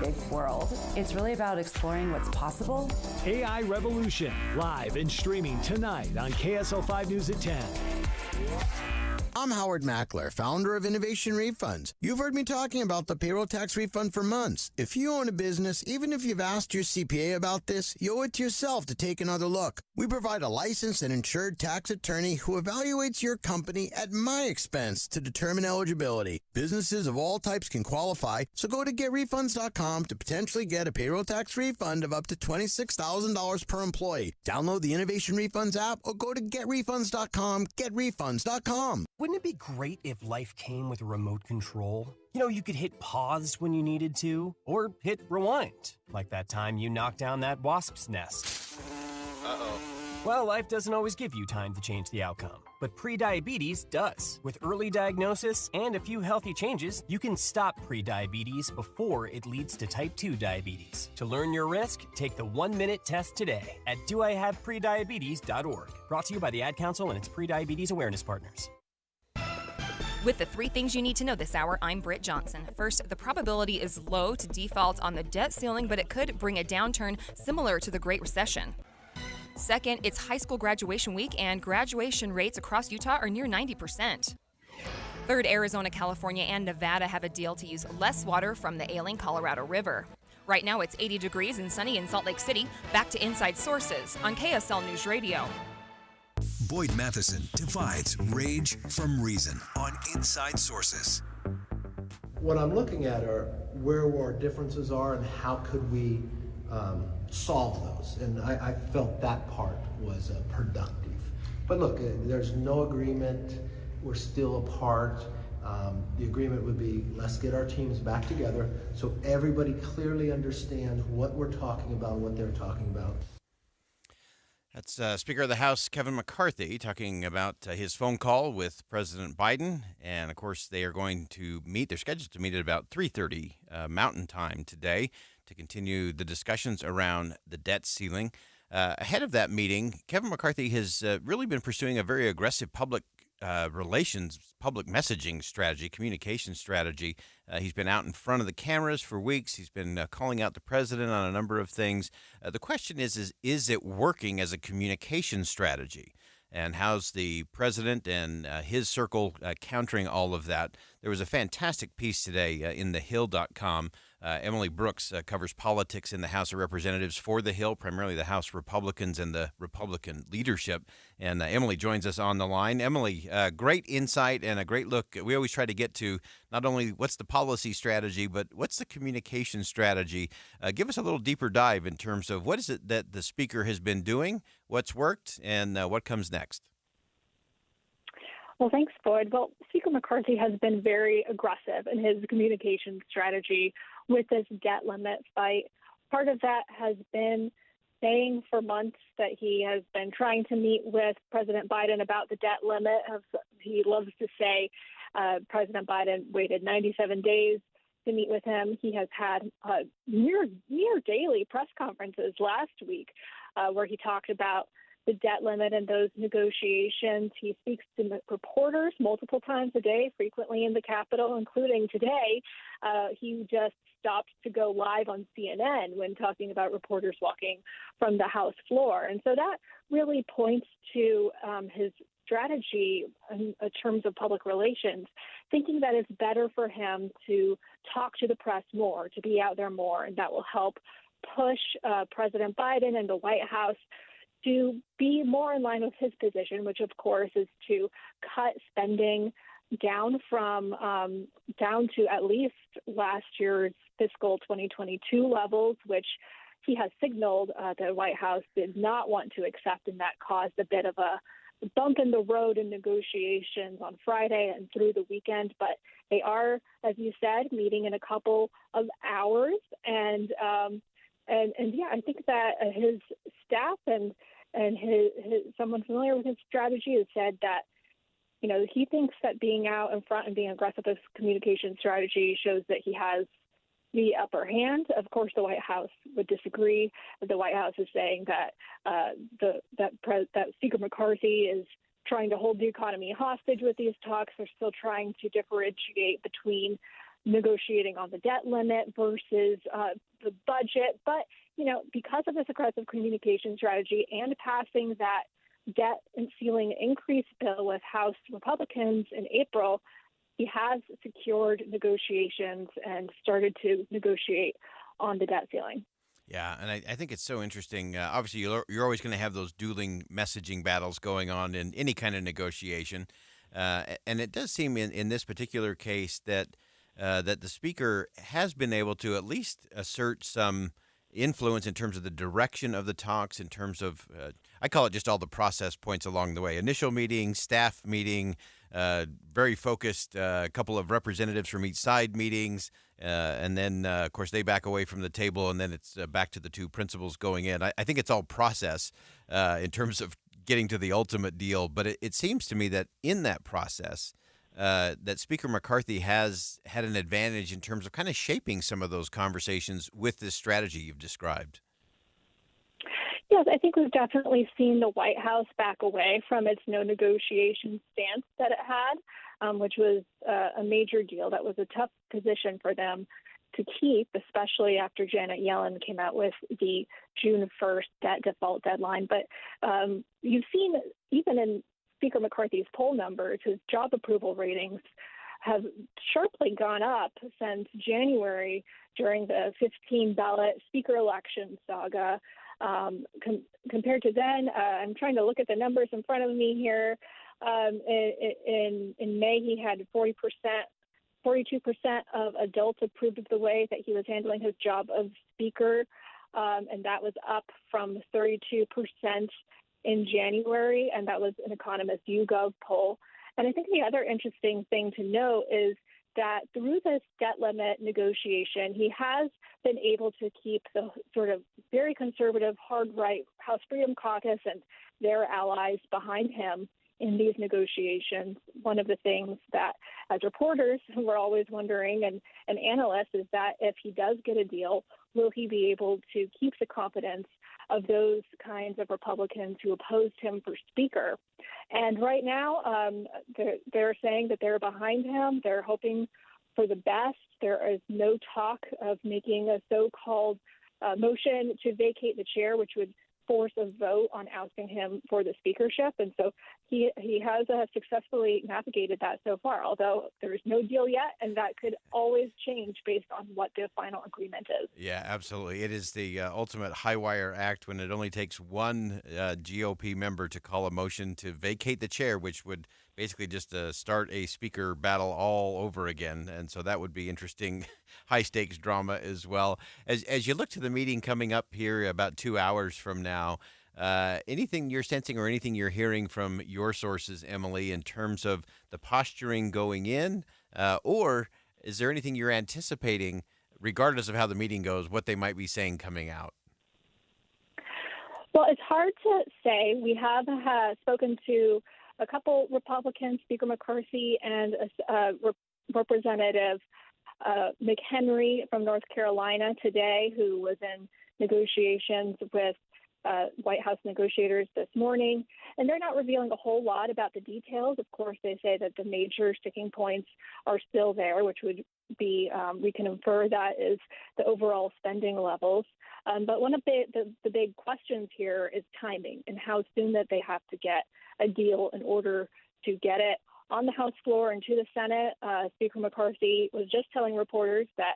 big world. It's really about exploring what's possible. AI Revolution, live and streaming tonight on KSL5 News at 10. I'm Howard Mackler, founder of Innovation Refunds. You've heard me talking about the payroll tax refund for months. If you own a business, even if you've asked your CPA about this, you owe it to yourself to take another look. We provide a licensed and insured tax attorney who evaluates your company at my expense to determine eligibility. Businesses of all types can qualify, so go to getrefunds.com to potentially get a payroll tax refund of up to $26,000 per employee. Download the Innovation Refunds app or go to getrefunds.com, getrefunds.com. Wouldn't it be great if life came with a remote control? You know, you could hit pause when you needed to, or hit rewind, like that time you knocked down that wasp's nest. Uh-oh. Well, life doesn't always give you time to change the outcome, but prediabetes does. With early diagnosis and a few healthy changes, you can stop prediabetes before it leads to type 2 diabetes. To learn your risk, take the 1-minute test today at doihaveprediabetes.org. Brought to you by the Ad Council and its prediabetes awareness partners. With the 3 things you need to know this hour, I'm Britt Johnson. First, the probability is low to default on the debt ceiling, but it could bring a downturn similar to the Great Recession. Second, it's high school graduation week, and graduation rates across Utah are near 90%. Third, Arizona, California, and Nevada have a deal to use less water from the ailing Colorado River. Right now, it's 80 degrees and sunny in Salt Lake City. Back to Inside Sources on KSL News Radio. Boyd Matheson divides rage from reason on Inside Sources. What I'm looking at are where our differences are and how could we solve those. And I felt that part was productive. But look, there's no agreement. We're still apart. The agreement would be, let's get our teams back together so everybody clearly understands what we're talking about, what they're talking about. That's Speaker of the House Kevin McCarthy talking about his phone call with President Biden. And, of course, they are going to meet. They're scheduled to meet at about 3:30 Mountain Time today to continue the discussions around the debt ceiling. Ahead of that meeting, Kevin McCarthy has really been pursuing a very aggressive public relations, public messaging strategy, communication strategy. He's been out in front of the cameras for weeks. He's been calling out the president on a number of things. The question is it working as a communication strategy? And how's the president and his circle countering all of that? There was a fantastic piece today in thehill.com. Emily Brooks covers politics in the House of Representatives for The Hill, primarily the House Republicans and the Republican leadership. And Emily joins us on the line. Emily, great insight and a great look. We always try to get to not only what's the policy strategy, but what's the communication strategy. Give us a little deeper dive in terms of what is it that the speaker has been doing, what's worked, and what comes next. Well, thanks, Boyd. Well, Speaker McCarthy has been very aggressive in his communication strategy with this debt limit fight. Part of that has been saying for months that he has been trying to meet with President Biden about the debt limit. He loves to say President Biden waited 97 days to meet with him. He has had near daily press conferences last week where he talked about the debt limit and those negotiations. He speaks to reporters multiple times a day, frequently in the Capitol, including today. He just stopped to go live on CNN when talking about reporters walking from the House floor. And so that really points to his strategy in terms of public relations, thinking that it's better for him to talk to the press more, to be out there more, and that will help push President Biden and the White House to be more in line with his position, which of course is to cut spending down to at least last year's fiscal 2022 levels, which he has signaled the White House did not want to accept, and that caused a bit of a bump in the road in negotiations on Friday and through the weekend. But they are, as you said, meeting in a couple of hours, and yeah, I think that his staff and his someone familiar with his strategy has said that, you know, he thinks that being out in front and being aggressive with communication strategy shows that he has the upper hand. Of course, the White House would disagree. The White House is saying that that Speaker McCarthy is trying to hold the economy hostage with these talks. They're still trying to differentiate between negotiating on the debt limit versus the budget. But, because of this aggressive communication strategy and passing that debt and ceiling increase bill with House Republicans in April, he has secured negotiations and started to negotiate on the debt ceiling. Yeah, and I think it's so interesting. Obviously, you're always going to have those dueling messaging battles going on in any kind of negotiation. And it does seem in this particular case that the speaker has been able to at least assert some influence in terms of the direction of the talks, in terms of, I call it just all the process points along the way. Initial meeting, staff meeting, very focused, a couple of representatives from each side meetings, and then, of course, they back away from the table, and then it's back to the two principals going in. I think it's all process in terms of getting to the ultimate deal, but it seems to me that in that process, that Speaker McCarthy has had an advantage in terms of kind of shaping some of those conversations with this strategy you've described. Yes, I think we've definitely seen the White House back away from its no negotiation stance that it had, which was a major deal. That was a tough position for them to keep, especially after Janet Yellen came out with the June 1st debt default deadline. But you've seen, even in Speaker McCarthy's poll numbers, his job approval ratings have sharply gone up since January during the 15-ballot speaker election saga. Compared to then, I'm trying to look at the numbers in front of me here. In May, he had 42% of adults approved of the way that he was handling his job of speaker, and that was up from 32% in January, and that was an Economist YouGov poll. And I think the other interesting thing to note is that through this debt limit negotiation, he has been able to keep the sort of very conservative, hard-right House Freedom Caucus and their allies behind him in these negotiations. One of the things that, as reporters, we're always wondering, and analysts, is that if he does get a deal, will he be able to keep the confidence of those kinds of Republicans who opposed him for Speaker? And right now, they're saying that they're behind him. They're hoping for the best. There is no talk of making a so-called motion to vacate the chair, which would force a vote on ousting him for the speakership. And so he has successfully navigated that so far, although there is no deal yet, and that could always change based on what the final agreement is. Yeah, absolutely. It is the ultimate high wire act when it only takes one GOP member to call a motion to vacate the chair, which would basically just start a speaker battle all over again. And so that would be interesting, high-stakes drama as well. As you look to the meeting coming up here about 2 hours from now, anything you're sensing or anything you're hearing from your sources, Emily, in terms of the posturing going in, or is there anything you're anticipating, regardless of how the meeting goes, what they might be saying coming out? Well, it's hard to say. We have spoken to a couple Republicans, Speaker McCarthy and Representative McHenry from North Carolina today, who was in negotiations with White House negotiators this morning, and they're not revealing a whole lot about the details. Of course, they say that the major sticking points are still there, which would be, we can infer that is the overall spending levels. But one of the big questions here is timing and how soon that they have to get a deal in order to get it on the House floor and to the Senate. Speaker McCarthy was just telling reporters that,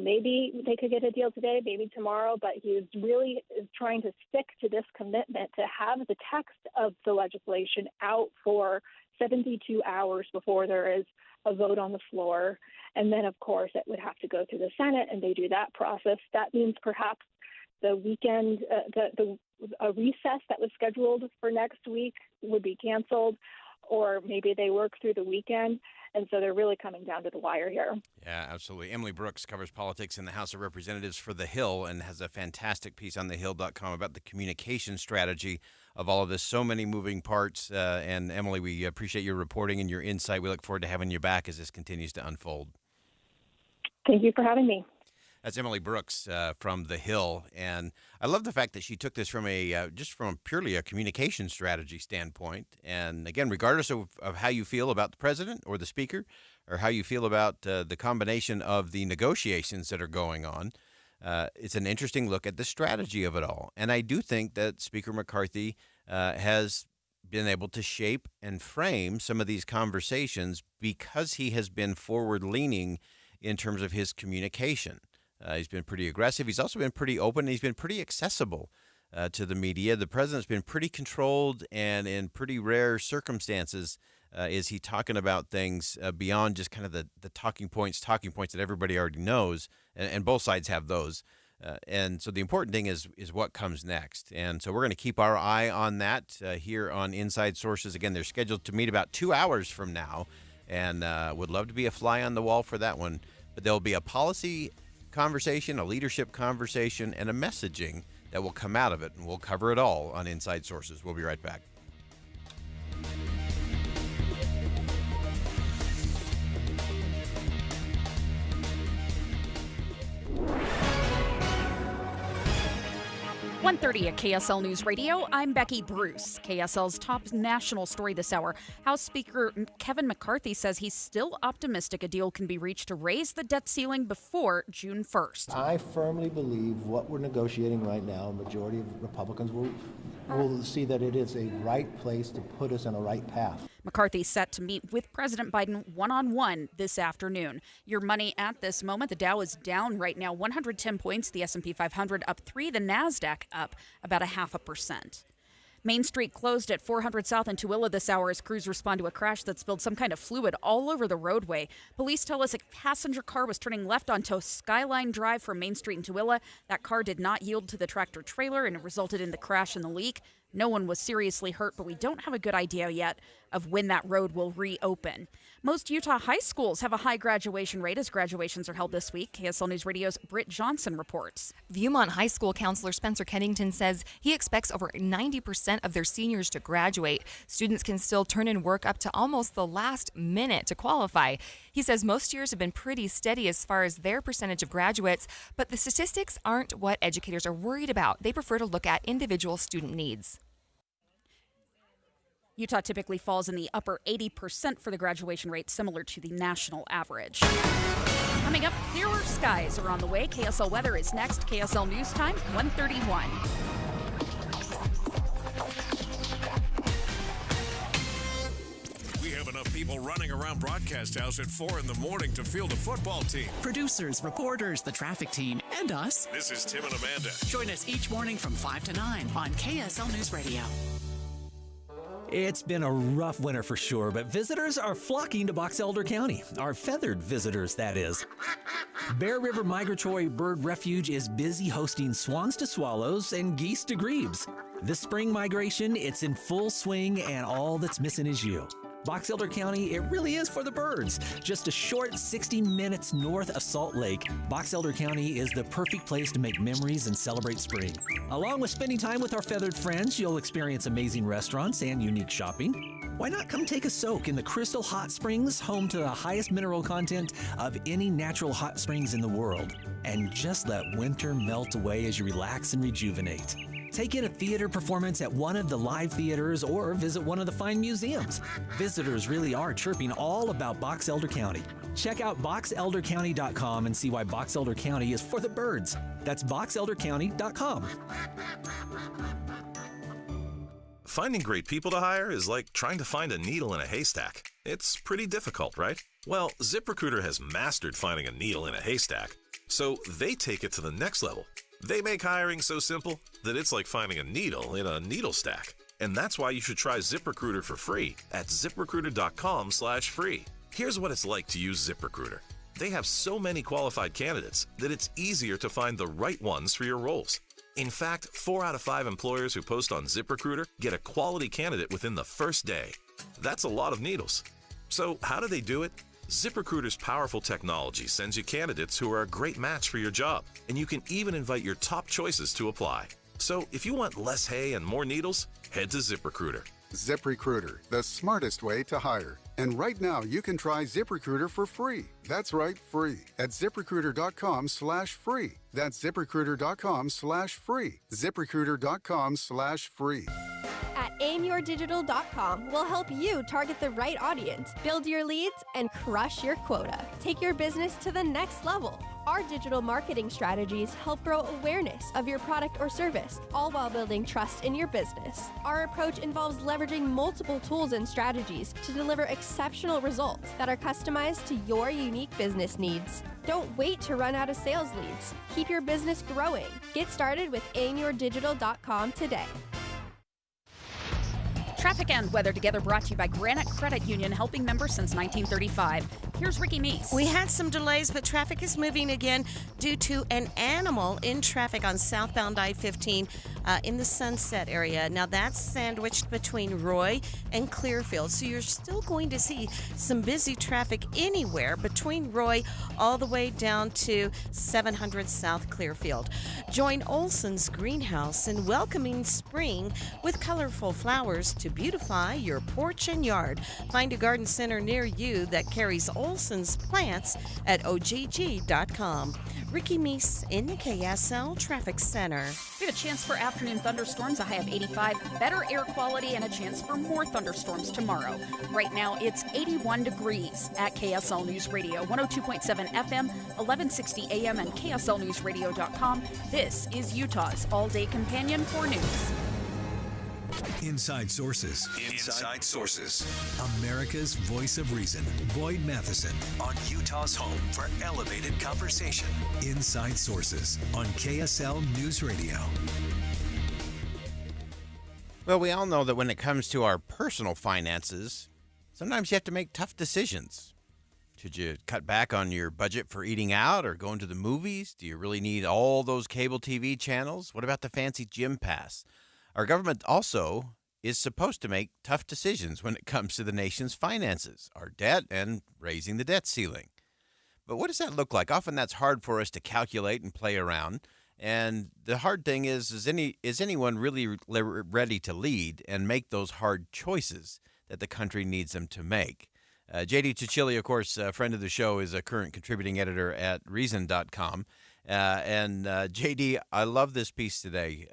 maybe they could get a deal today, maybe tomorrow, but he really is trying to stick to this commitment to have the text of the legislation out for 72 hours before there is a vote on the floor. And then, of course, it would have to go through the Senate, and they do that process. That means perhaps the weekend, a recess that was scheduled for next week would be canceled, or maybe they work through the weekend. And so they're really coming down to the wire here. Yeah, absolutely. Emily Brooks covers politics in the House of Representatives for The Hill and has a fantastic piece on thehill.com about the communication strategy of all of this. So many moving parts. And Emily, we appreciate your reporting and your insight. We look forward to having you back as this continues to unfold. Thank you for having me. That's Emily Brooks from The Hill, and I love the fact that she took this from just from purely a communication strategy standpoint. And again, regardless of how you feel about the president or the speaker, or how you feel about the combination of the negotiations that are going on. It's an interesting look at the strategy of it all. And I do think that Speaker McCarthy has been able to shape and frame some of these conversations because he has been forward-leaning in terms of his communication. He's been pretty aggressive. He's also been pretty open. He's been pretty accessible to the media. The president's been pretty controlled, and in pretty rare circumstances is he talking about things beyond just kind of the talking points that everybody already knows, and both sides have those. And so the important thing is what comes next. And so we're going to keep our eye on that here on Inside Sources. Again, they're scheduled to meet about 2 hours from now, and would love to be a fly on the wall for that one. But there'll be a policy conversation, a leadership conversation, and a messaging that will come out of it. And we'll cover it all on Inside Sources. We'll be right back. 1:30 at KSL News Radio. I'm Becky Bruce. KSL's top national story this hour. House Speaker Kevin McCarthy says he's still optimistic a deal can be reached to raise the debt ceiling before June 1st. I firmly believe what we're negotiating right now, a majority of Republicans will see that it is a right place to put us on a right path. McCarthy's set to meet with President Biden one-on-one this afternoon. Your money at this moment, the Dow is down right now 110 points, the S&P 500 up 3, the NASDAQ up about 0.5%. Main Street closed at 400 South in Tooele this hour as crews respond to a crash that spilled some kind of fluid all over the roadway. Police tell us a passenger car was turning left onto Skyline Drive from Main Street in Tooele. That car did not yield to the tractor trailer, and it resulted in the crash and the leak. No one was seriously hurt, but we don't have a good idea yet of when that road will reopen. Most Utah high schools have a high graduation rate as graduations are held this week. KSL News Radio's Britt Johnson reports. Viewmont High School counselor Spencer Kennington says he expects over 90% of their seniors to graduate. Students can still turn in work up to almost the last minute to qualify. He says most years have been pretty steady as far as their percentage of graduates, but the statistics aren't what educators are worried about. They prefer to look at individual student needs. Utah typically falls in the upper 80% for the graduation rate, similar to the national average. Coming up, clearer skies are on the way. KSL weather is next. KSL News Time, 1:31. We have enough people running around Broadcast House at 4 in the morning to field a football team. Producers, reporters, the traffic team, and us. This is Tim and Amanda. Join us each morning from 5 to 9 on KSL News Radio. It's been a rough winter for sure, but visitors are flocking to Box Elder County. Our feathered visitors, that is. Bear River Migratory Bird Refuge is busy hosting swans to swallows and geese to grebes. This spring migration, it's in full swing, and all that's missing is you. Box Elder County, it really is for the birds. Just a short 60 minutes north of Salt Lake, Box Elder County is the perfect place to make memories and celebrate spring. Along with spending time with our feathered friends, you'll experience amazing restaurants and unique shopping. Why not come take a soak in the Crystal Hot Springs, home to the highest mineral content of any natural hot springs in the world, and just let winter melt away as you relax and rejuvenate. Take in a theater performance at one of the live theaters or visit one of the fine museums. Visitors really are chirping all about Box Elder County. Check out boxeldercounty.com and see why Box Elder County is for the birds. That's boxeldercounty.com. Finding great people to hire is like trying to find a needle in a haystack. It's pretty difficult, right? Well, ZipRecruiter has mastered finding a needle in a haystack, so they take it to the next level. They make hiring so simple that it's like finding a needle in a needle stack. And that's why you should try ZipRecruiter for free at ZipRecruiter.com/free. Here's what it's like to use ZipRecruiter. They have so many qualified candidates that it's easier to find the right ones for your roles. In fact, 4 out of 5 employers who post on ZipRecruiter get a quality candidate within the first day. That's a lot of needles. So how do they do it? ZipRecruiter's powerful technology sends you candidates who are a great match for your job, and you can even invite your top choices to apply. So if you want less hay and more needles, head to ZipRecruiter. ZipRecruiter, the smartest way to hire. And right now, you can try ZipRecruiter for free. That's right, free. At ZipRecruiter.com/free. That's ZipRecruiter.com/free. ZipRecruiter.com/free. At aimyourdigital.com will help you target the right audience, build your leads, and crush your quota. Take your business to the next level. Our digital marketing strategies help grow awareness of your product or service, all while building trust in your business. Our approach involves leveraging multiple tools and strategies to deliver exceptional results that are customized to your unique business needs. Don't wait to run out of sales leads. Keep your business growing. Get started with aimyourdigital.com today. Traffic and weather together brought to you by Granite Credit Union, helping members since 1935. Here's Ricky Meese. We had some delays, but traffic is moving again due to an animal in traffic on southbound I-15 in the Sunset area. Now, that's sandwiched between Roy and Clearfield, so you're still going to see some busy traffic anywhere between Roy all the way down to 700 South Clearfield. Join Olson's Greenhouse in welcoming spring with colorful flowers to beautify your porch and yard. Find a garden center near you that carries Olson's plants at ogg.com. Ricky Meese in the KSL Traffic Center. We have a chance for afternoon thunderstorms, a high of 85, better air quality, and a chance for more thunderstorms tomorrow. Right now, it's 81 degrees at KSL News Radio, 102.7 FM, 1160 AM, and KSLNewsRadio.com. This is Utah's all-day companion for news. Inside Sources. Inside Sources. America's voice of reason. Boyd Matheson on Utah's home for elevated conversation. Inside Sources on KSL News Radio. Well, we all know that when it comes to our personal finances, sometimes you have to make tough decisions. Should you cut back on your budget for eating out or going to the movies? Do you really need all those cable TV channels? What about the fancy gym pass? Our government also is supposed to make tough decisions when it comes to the nation's finances, our debt, and raising the debt ceiling. But what does that look like? Often that's hard for us to calculate and play around. And the hard thing is anyone really ready to lead and make those hard choices that the country needs them to make? J.D. Cicilli, of course, a friend of the show, is a current contributing editor at Reason.com. JD, I love this piece today.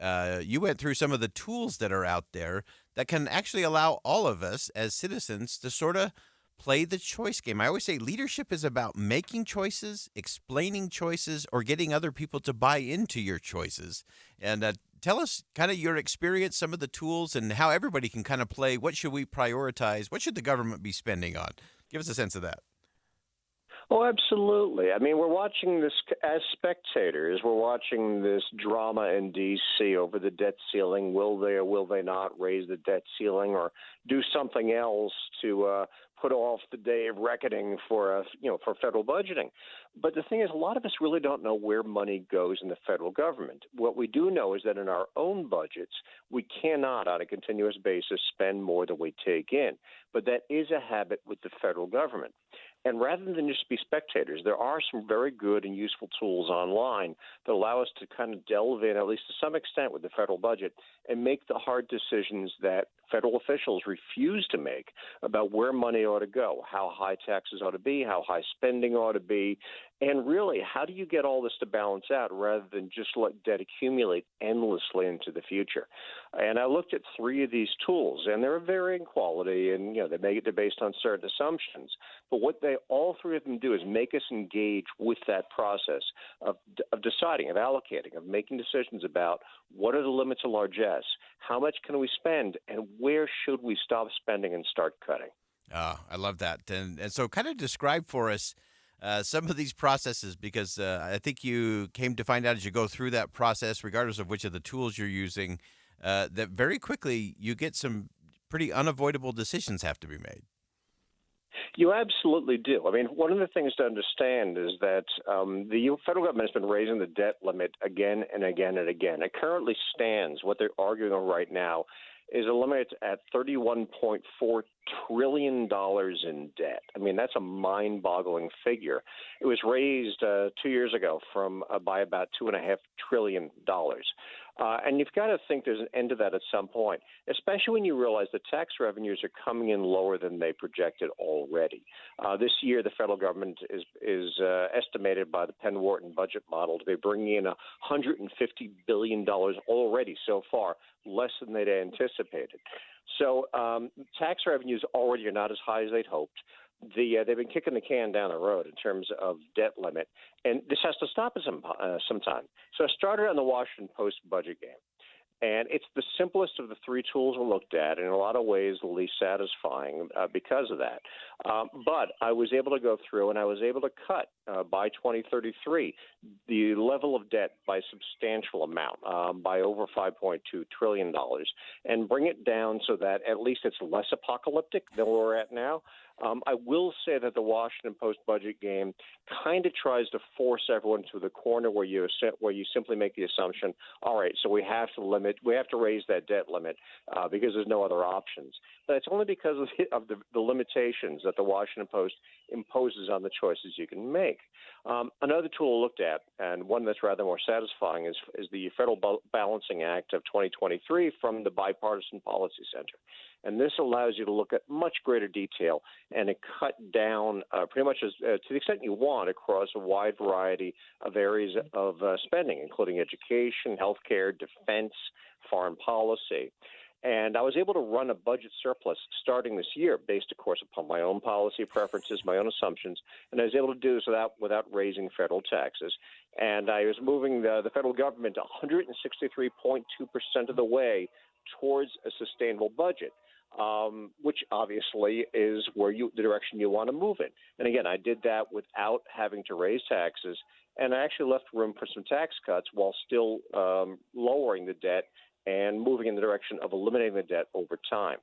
You went through some of the tools that are out there that can actually allow all of us as citizens to sort of play the choice game. I always say leadership is about making choices, explaining choices, or getting other people to buy into your choices. And tell us kind of your experience, some of the tools, and how everybody can kind of play. What should we prioritize? What should the government be spending on? Give us a sense of that. Oh, absolutely. I mean, we're watching this as spectators. We're watching this drama in D.C. over the debt ceiling. Will they or will they not raise the debt ceiling or do something else to put off the day of reckoning for federal budgeting? But the thing is, a lot of us really don't know where money goes in the federal government. What we do know is that in our own budgets, we cannot, on a continuous basis, spend more than we take in. But that is a habit with the federal government. And rather than just be spectators, there are some very good and useful tools online that allow us to kind of delve in, at least to some extent, with the federal budget and make the hard decisions that federal officials refuse to make about where money ought to go, how high taxes ought to be, how high spending ought to be, and really, how do you get all this to balance out rather than just let debt accumulate endlessly into the future? And I looked at three of these tools, and they're of varying quality, and they're based on certain assumptions. But what all three of them do is make us engage with that process of deciding, of allocating, of making decisions about what are the limits of largesse, how much can we spend, and where should we stop spending and start cutting. I love that. And so kind of describe for us some of these processes, because I think you came to find out as you go through that process, regardless of which of the tools you're using, that very quickly you get some pretty unavoidable decisions have to be made. You absolutely do. I mean, one of the things to understand is that the federal government has been raising the debt limit again and again and again. It currently stands, what they're arguing on right now, is a limit at $31.4 trillion in debt. I mean, that's a mind-boggling figure. It was raised 2 years ago by about $2.5 trillion. And you've got to think there's an end to that at some point, especially when you realize the tax revenues are coming in lower than they projected already. This year, the federal government is estimated by the Penn-Wharton budget model to be bringing in $150 billion already so far, less than they'd anticipated. So tax revenues already are not as high as they'd hoped. They've been kicking the can down the road in terms of debt limit, and this has to stop at some time. So I started on the Washington Post budget game. And it's the simplest of the three tools we looked at, and in a lot of ways the least satisfying because of that. But I was able to go through and I was able to cut by 2033 the level of debt by a substantial amount, by over $5.2 trillion, and bring it down so that at least it's less apocalyptic than where we're at now. I will say that the Washington Post budget game kind of tries to force everyone to the corner where you simply make the assumption, all right, so we have to raise that debt limit because there's no other options. But it's only because of the limitations that the Washington Post imposes on the choices you can make. Another tool I looked at, and one that's rather more satisfying, is the Federal Balancing Act of 2023 from the Bipartisan Policy Center. And this allows you to look at much greater detail and to cut down pretty much to the extent you want across a wide variety of areas of spending, including education, healthcare, defense, foreign policy. And I was able to run a budget surplus starting this year based, of course, upon my own policy preferences, my own assumptions, and I was able to do this without raising federal taxes. And I was moving the federal government 163.2% of the way towards a sustainable budget. Which obviously is the direction you want to move in. And again, I did that without having to raise taxes, and I actually left room for some tax cuts while still lowering the debt and moving in the direction of eliminating the debt over time.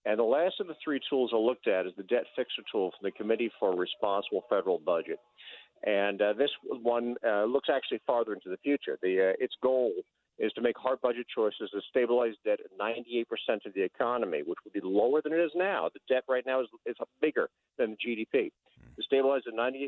And the last of the three tools I looked at is the debt fixer tool from the Committee for a Responsible Federal Budget. And this one looks actually farther into the future. Its goal is to make hard budget choices to stabilize debt at 98% of the economy, which would be lower than it is now. The debt right now is bigger than the GDP. To stabilize at 98%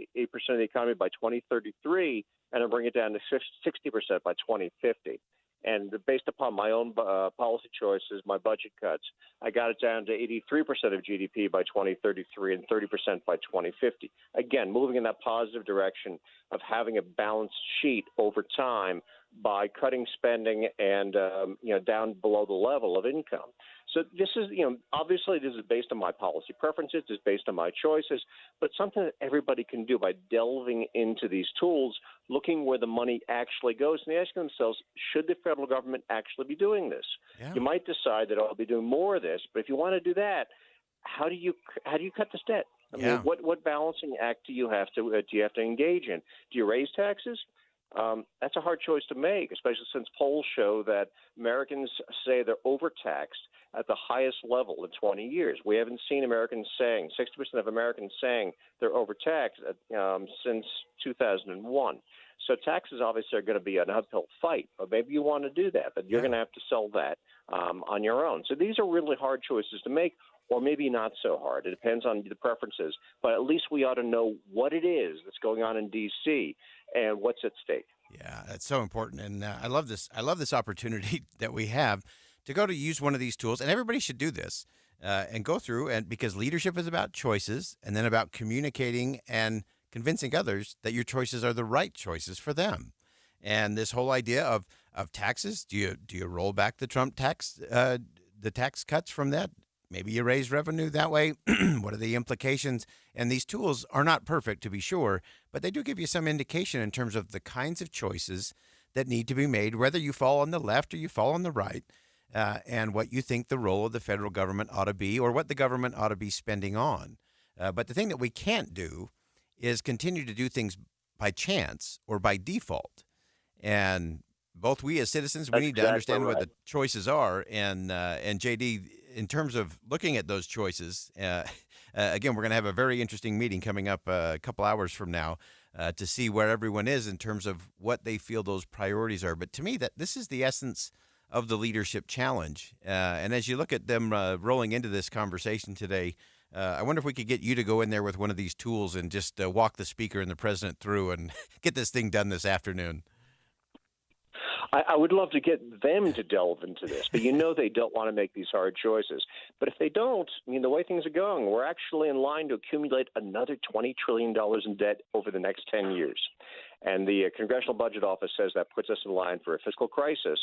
of the economy by 2033 and to bring it down to 60% by 2050. And based upon my own policy choices, my budget cuts, I got it down to 83% of GDP by 2033 and 30% by 2050. Again, moving in that positive direction of having a balanced sheet over time by cutting spending and down below the level of income. So this is, obviously this is based on my policy preferences, it's based on my choices, but something that everybody can do by delving into these tools, looking where the money actually goes, and asking themselves, should the federal government actually be doing this? Yeah. You might decide that I'll be doing more of this, but if you want to do that, how do you cut this debt? I mean, what balancing act do you have to engage in? Do you raise taxes? That's a hard choice to make, especially since polls show that Americans say they're overtaxed at the highest level in 20 years. We haven't seen Americans saying, 60% of Americans saying they're overtaxed since 2001. So taxes obviously are going to be an uphill fight, but maybe you want to do that, but you're going to have to sell that on your own. So these are really hard choices to make, or maybe not so hard. It depends on the preferences, but at least we ought to know what it is that's going on in D.C. and what's at stake. Yeah, that's so important, and I love this. I love this opportunity that we have to go to use one of these tools, and everybody should do this and go through, and because leadership is about choices, and then about communicating and convincing others that your choices are the right choices for them. And this whole idea of taxes, do you roll back the Trump tax, the tax cuts from that? Maybe you raise revenue that way. What are the implications? And these tools are not perfect, to be sure, but they do give you some indication in terms of the kinds of choices that need to be made, whether you fall on the left or you fall on the right, and what you think the role of the federal government ought to be or what the government ought to be spending on. But the thing that we can't do is continue to do things by chance or by default. And both we as citizens, we need to understand what the choices are. And JD, in terms of looking at those choices, again, we're going to have a very interesting meeting coming up a couple hours from now to see where everyone is in terms of what they feel those priorities are. But to me, that this is the essence of the leadership challenge. And as you look at them rolling into this conversation today, I wonder if we could get you to go in there with one of these tools and just walk the speaker and the president through and get this thing done this afternoon. I would love to get them to delve into this, but they don't want to make these hard choices. But if they don't, the way things are going, we're actually in line to accumulate another $20 trillion in debt over the next 10 years. And the Congressional Budget Office says that puts us in line for a fiscal crisis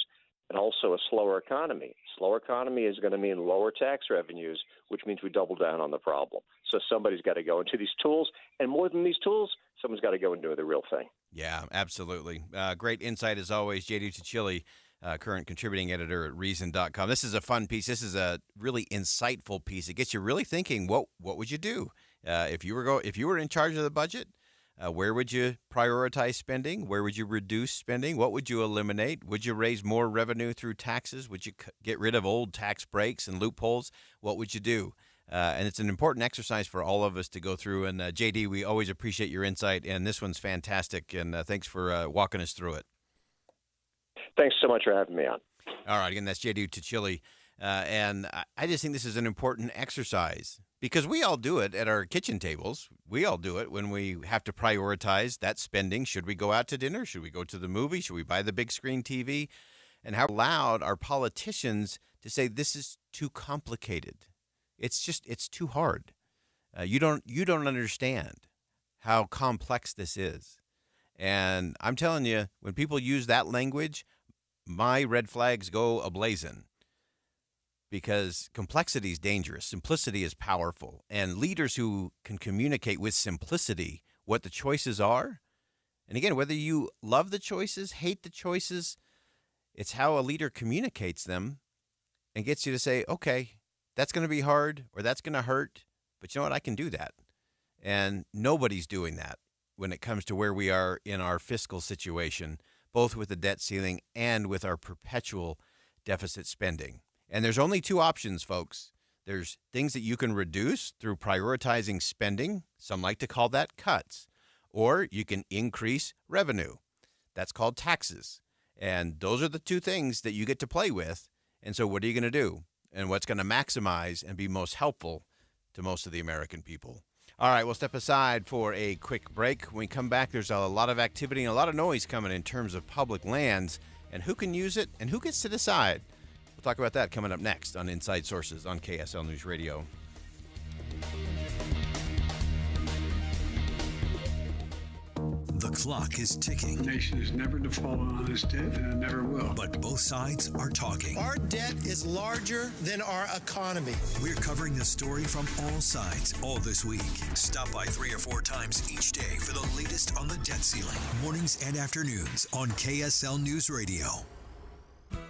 and also a slower economy. Slower economy is going to mean lower tax revenues, which means we double down on the problem. So somebody's got to go into these tools, and more than these tools, someone's got to go and do the real thing. Yeah, absolutely. Great insight as always, J.D. Tuccilli, current contributing editor at Reason.com. This is a fun piece. This is a really insightful piece. It gets you really thinking. What would you do if you were in charge of the budget? Where would you prioritize spending? Where would you reduce spending? What would you eliminate? Would you raise more revenue through taxes? Would you get rid of old tax breaks and loopholes? What would you do? And it's an important exercise for all of us to go through. And JD, we always appreciate your insight, and this one's fantastic. And thanks for walking us through it. Thanks so much for having me on. All right, again, that's JD Tuccilli. And I just think this is an important exercise because we all do it at our kitchen tables. We all do it when we have to prioritize that spending. Should we go out to dinner? Should we go to the movie? Should we buy the big screen TV? And how loud are politicians to say this is too complicated? It's too hard. You don't understand how complex this is. And I'm telling you, when people use that language, my red flags go ablazing. Because complexity is dangerous. Simplicity is powerful. And leaders who can communicate with simplicity what the choices are, and again, whether you love the choices, hate the choices, it's how a leader communicates them and gets you to say, okay, that's going to be hard or that's going to hurt, but you know what? I can do that. And nobody's doing that when it comes to where we are in our fiscal situation, both with the debt ceiling and with our perpetual deficit spending. And there's only two options, folks. There's things that you can reduce through prioritizing spending. Some like to call that cuts. Or you can increase revenue. That's called taxes. And those are the two things that you get to play with. And so what are you going to do? And what's going to maximize and be most helpful to most of the American people? All right, we'll step aside for a quick break. When we come back, there's a lot of activity and a lot of noise coming in terms of public lands and who can use it and who gets to decide. We'll talk about that coming up next on Inside Sources on KSL News Radio. The clock is ticking. The nation has never defaulted on this debt, and it never will. But both sides are talking. Our debt is larger than our economy. We're covering the story from all sides all this week. Stop by 3 or 4 times each day for the latest on the debt ceiling. Mornings and afternoons on KSL News Radio.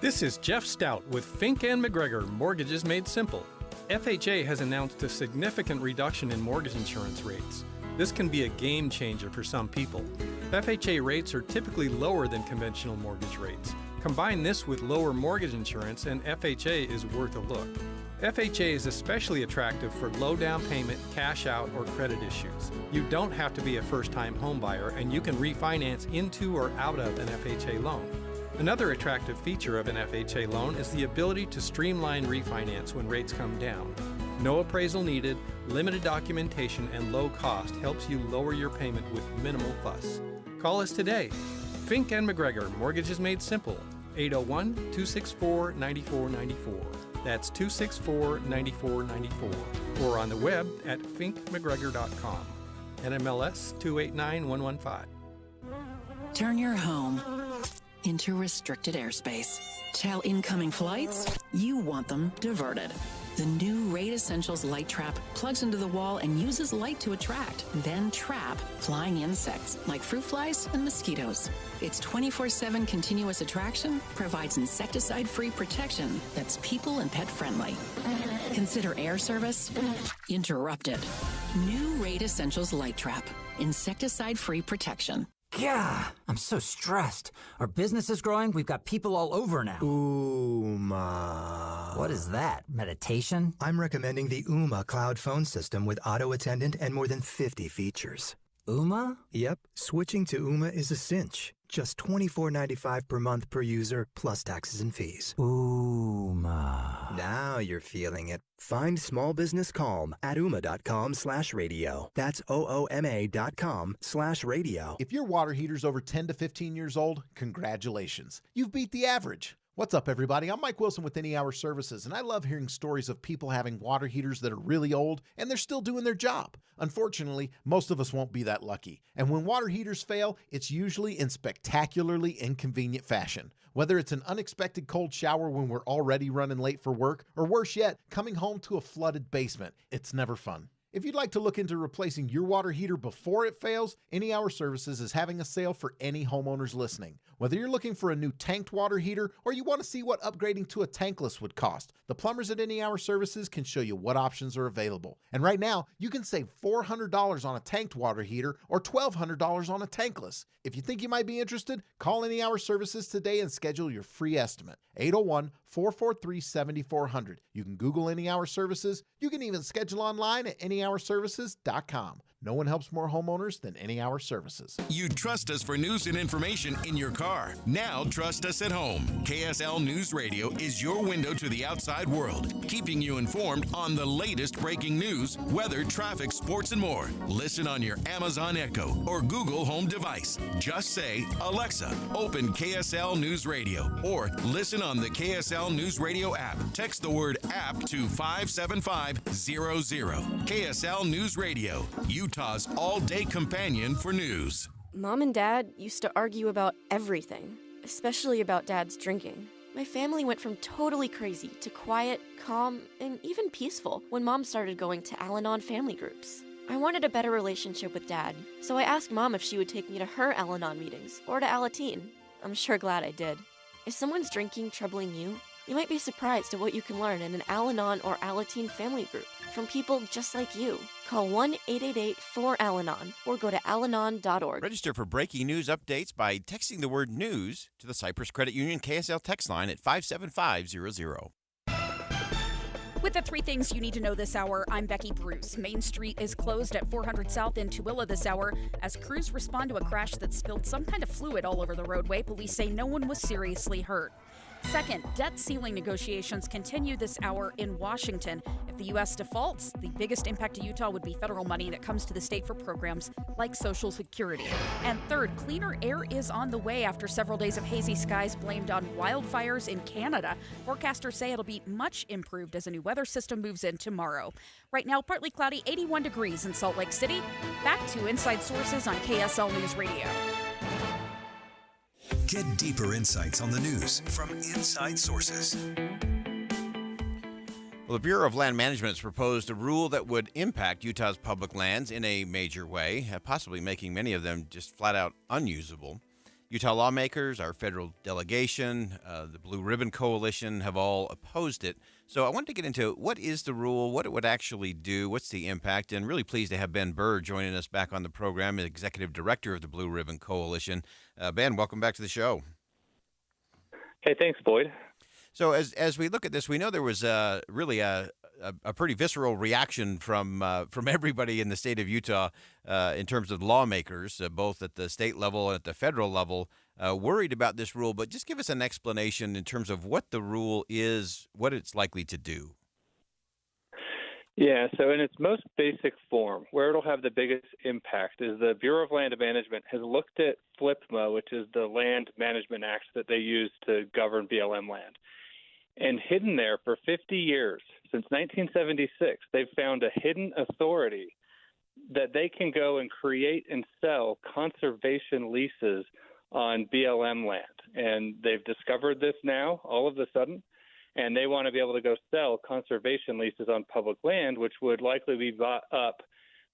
This is Jeff Stout with Fink and McGregor Mortgages Made Simple. FHA has announced a significant reduction in mortgage insurance rates. This can be a game changer for some people. FHA rates are typically lower than conventional mortgage rates. Combine this with lower mortgage insurance and FHA is worth a look. FHA is especially attractive for low down payment, cash out, or credit issues. You don't have to be a first-time home buyer and you can refinance into or out of an FHA loan. Another attractive feature of an FHA loan is the ability to streamline refinance when rates come down. No appraisal needed, limited documentation, and low cost helps you lower your payment with minimal fuss. Call us today. Fink and McGregor, Mortgages Made Simple, 801-264-9494. That's 264-9494. Or on the web at finkmcgregor.com. NMLS 289115. Turn your home into restricted airspace. Tell incoming flights you want them diverted. The new Raid Essentials Light Trap plugs into the wall and uses light to attract, then trap flying insects like fruit flies and mosquitoes. Its 24/7 continuous attraction provides insecticide-free protection that's people and pet friendly. Consider air service interrupted. New Raid Essentials Light Trap. Insecticide-free protection. Yeah, I'm so stressed. Our business is growing. We've got people all over now. Ooma. What is that? Meditation? I'm recommending the Ooma cloud phone system with auto attendant and more than 50 features. Ooma? Yep, switching to Ooma is a cinch. Just $24.95 per month per user, plus taxes and fees. Ooma. Now you're feeling it. Find small business calm at ooma.com/radio. That's OOMA.com/radio. If your water heater's over 10 to 15 years old, congratulations. You've beat the average. What's up, everybody? I'm Mike Wilson with Any Hour Services, and I love hearing stories of people having water heaters that are really old and they're still doing their job. Unfortunately, most of us won't be that lucky. And when water heaters fail, it's usually in spectacularly inconvenient fashion. Whether it's an unexpected cold shower when we're already running late for work, or worse yet, coming home to a flooded basement, it's never fun. If you'd like to look into replacing your water heater before it fails, Any Hour Services is having a sale for any homeowners listening. Whether you're looking for a new tanked water heater or you want to see what upgrading to a tankless would cost, the plumbers at Any Hour Services can show you what options are available. And right now, you can save $400 on a tanked water heater or $1,200 on a tankless. If you think you might be interested, call Any Hour Services today and schedule your free estimate. 801-443-7400. You can Google Any Hour Services. You can even schedule online at anyhourservices.com. No one helps more homeowners than Any Hour Services. You trust us for news and information in your car. Now trust us at home. KSL News Radio is your window to the outside world, keeping you informed on the latest breaking news, weather, traffic, sports, and more. Listen on your Amazon Echo or Google Home device. Just say, Alexa, open KSL News Radio, or listen on the KSL News Radio app. Text the word app to 57500. KSL News Radio, Utah's all-day companion for news. Mom and Dad used to argue about everything, especially about Dad's drinking. My family went from totally crazy to quiet, calm, and even peaceful when Mom started going to Al-Anon family groups. I wanted a better relationship with Dad, so I asked Mom if she would take me to her Al-Anon meetings or to Alateen. I'm sure glad I did. Is someone's drinking troubling you? You might be surprised at what you can learn in an Al-Anon or Alateen family group from people just like you. Call 1-888-4-ALANON or go to alanon.org. Register for breaking news updates by texting the word news to the Cypress Credit Union KSL text line at 57500. With the three things you need to know this hour, I'm Becky Bruce. Main Street is closed at 400 South in Tooele this hour as crews respond to a crash that spilled some kind of fluid all over the roadway. Police say no one was seriously hurt. Second, debt ceiling negotiations continue this hour in Washington. If the U.S. defaults, the biggest impact to Utah would be federal money that comes to the state for programs like Social Security. And third, cleaner air is on the way after several days of hazy skies blamed on wildfires in Canada. Forecasters say it'll be much improved as a new weather system moves in tomorrow. Right now, partly cloudy, 81 degrees in Salt Lake City. Back to Inside Sources on KSL News Radio. Get deeper insights on the news from Inside Sources. Well, the Bureau of Land Management has proposed a rule that would impact Utah's public lands in a major way, possibly making many of them just flat out unusable. Utah lawmakers, our federal delegation, the Blue Ribbon Coalition have all opposed it. So I wanted to get into what is the rule, what it would actually do, what's the impact, and really pleased to have Ben Burr joining us back on the program, Executive Director of the Blue Ribbon Coalition. Ben, welcome back to the show. Hey, thanks, Boyd. So as we look at this, we know there was really a pretty visceral reaction from everybody in the state of Utah in terms of lawmakers, both at the state level and at the federal level, worried about this rule. But just give us an explanation in terms of what the rule is, what it's likely to do. Yeah, so in its most basic form, where it'll have the biggest impact is the Bureau of Land Management has looked at FLPMA, which is the Land Management Act that they use to govern BLM land. And hidden there for 50 years, since 1976, they've found a hidden authority that they can go and create and sell conservation leases on BLM land. And they've discovered this now, all of a sudden, and they want to be able to go sell conservation leases on public land, which would likely be bought up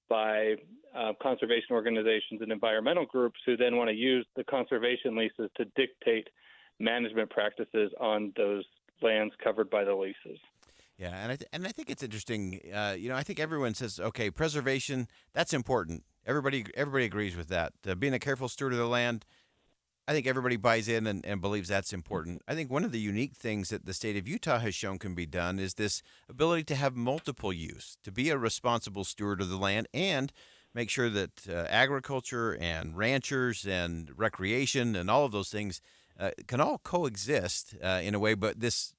by conservation organizations and environmental groups who then want to use the conservation leases to dictate management practices on those lands covered by the leases. Yeah, and I think it's interesting. I think everyone says, okay, preservation, that's important. Everybody agrees with that. Being a careful steward of the land, I think everybody buys in and believes that's important. I think one of the unique things that the state of Utah has shown can be done is this ability to have multiple use, to be a responsible steward of the land and make sure that agriculture and ranchers and recreation and all of those things can all coexist in a way. But this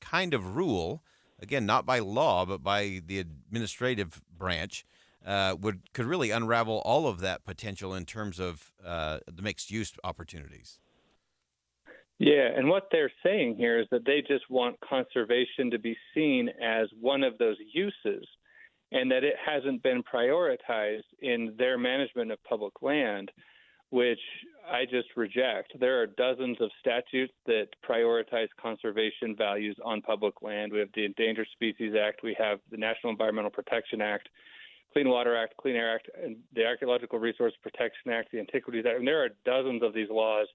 kind of rule, again, not by law, but by the administrative branch, could really unravel all of that potential in terms of the mixed use opportunities. Yeah, and what they're saying here is that they just want conservation to be seen as one of those uses, and that it hasn't been prioritized in their management of public land, which I just reject. There are dozens of statutes that prioritize conservation values on public land. We have the Endangered Species Act, we have the National Environmental Protection Act, Clean Water Act, Clean Air Act, and the Archaeological Resource Protection Act, the Antiquities Act. And there are dozens of these laws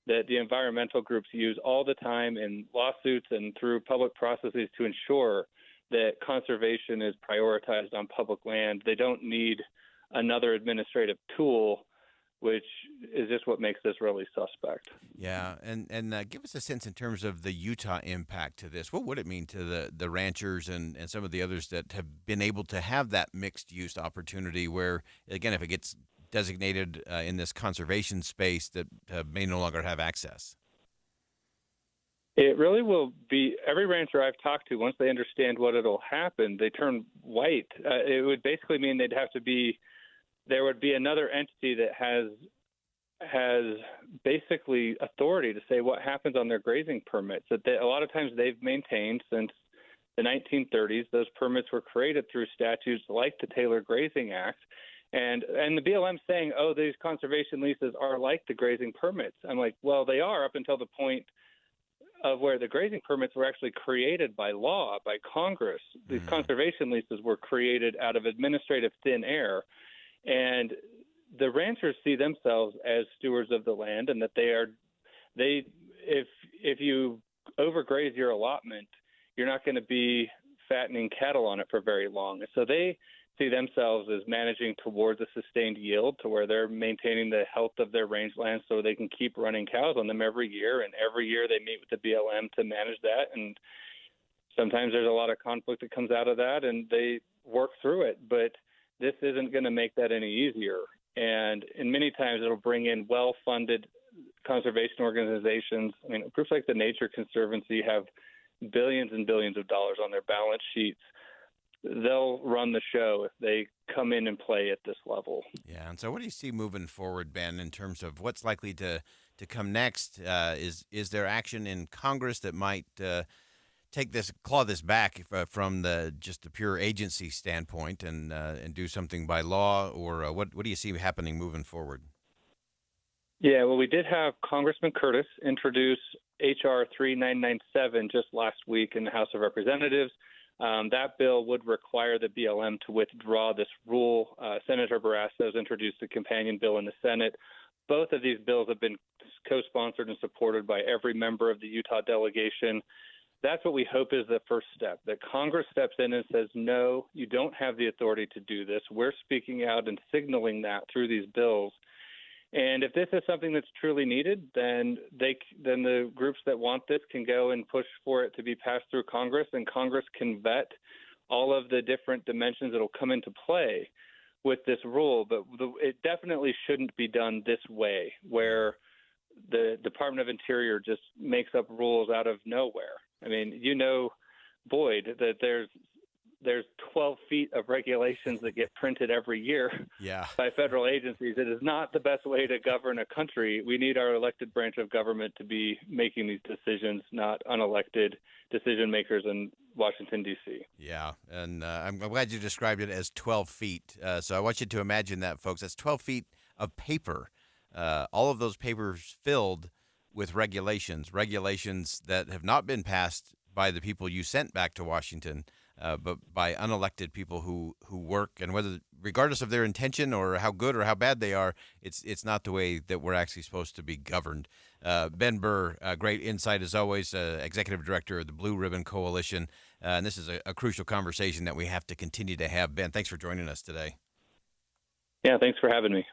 that the environmental groups use all the time in lawsuits and through public processes to ensure that conservation is prioritized on public land. They don't need another administrative tool, which is just what makes this really suspect. Yeah, and give us a sense in terms of the Utah impact to this. What would it mean to the ranchers and some of the others that have been able to have that mixed-use opportunity where, again, if it gets designated in this conservation space that may no longer have access? It really will be every rancher I've talked to, once they understand what it'll happen, they turn white. It would basically mean there would be another entity that has basically authority to say what happens on their grazing permits. That a lot of times they've maintained since the 1930s. Those permits were created through statutes like the Taylor Grazing Act. And the BLM saying, oh, these conservation leases are like the grazing permits. I'm like, well, they are up until the point of where the grazing permits were actually created by law, by Congress. These conservation leases were created out of administrative thin air. And the ranchers see themselves as stewards of the land, and that if you overgraze your allotment, you're not going to be fattening cattle on it for very long. So they see themselves as managing towards a sustained yield to where they're maintaining the health of their rangelands so they can keep running cows on them every year. And every year they meet with the BLM to manage that. And sometimes there's a lot of conflict that comes out of that, and they work through it. But this isn't going to make that any easier. And many times it'll bring in well-funded conservation organizations. I mean, groups like the Nature Conservancy have billions and billions of dollars on their balance sheets. They'll run the show if they come in and play at this level. Yeah, and so what do you see moving forward, Ben, in terms of what's likely to come next? Is there action in Congress that might claw this back from just the pure agency standpoint and do something by law, or what do you see happening moving forward? Yeah, well, we did have Congressman Curtis introduce H.R. 3997 just last week in the House of Representatives. That bill would require the BLM to withdraw this rule. Senator Barrasso has introduced a companion bill in the Senate. Both of these bills have been co-sponsored and supported by every member of the Utah delegation. That's what we hope is the first step, that Congress steps in and says, no, you don't have the authority to do this. We're speaking out and signaling that through these bills. And if this is something that's truly needed, then the groups that want this can go and push for it to be passed through Congress, and Congress can vet all of the different dimensions that will come into play with this rule. But it definitely shouldn't be done this way, where the Department of Interior just makes up rules out of nowhere. I mean, Boyd, that there's 12 feet of regulations that get printed every year by federal agencies. It is not the best way to govern a country. We need our elected branch of government to be making these decisions, not unelected decision makers in Washington, D.C. Yeah, and I'm glad you described it as 12 feet. So I want you to imagine that, folks. That's 12 feet of paper. All of those papers filled with regulations that have not been passed by the people you sent back to Washington, but by unelected people who work, and regardless of their intention or how good or how bad they are, it's not the way that we're actually supposed to be governed. Ben Burr, great insight as always, Executive Director of the Blue Ribbon Coalition, and this is a crucial conversation that we have to continue to have. Ben, thanks for joining us today. Yeah, thanks for having me.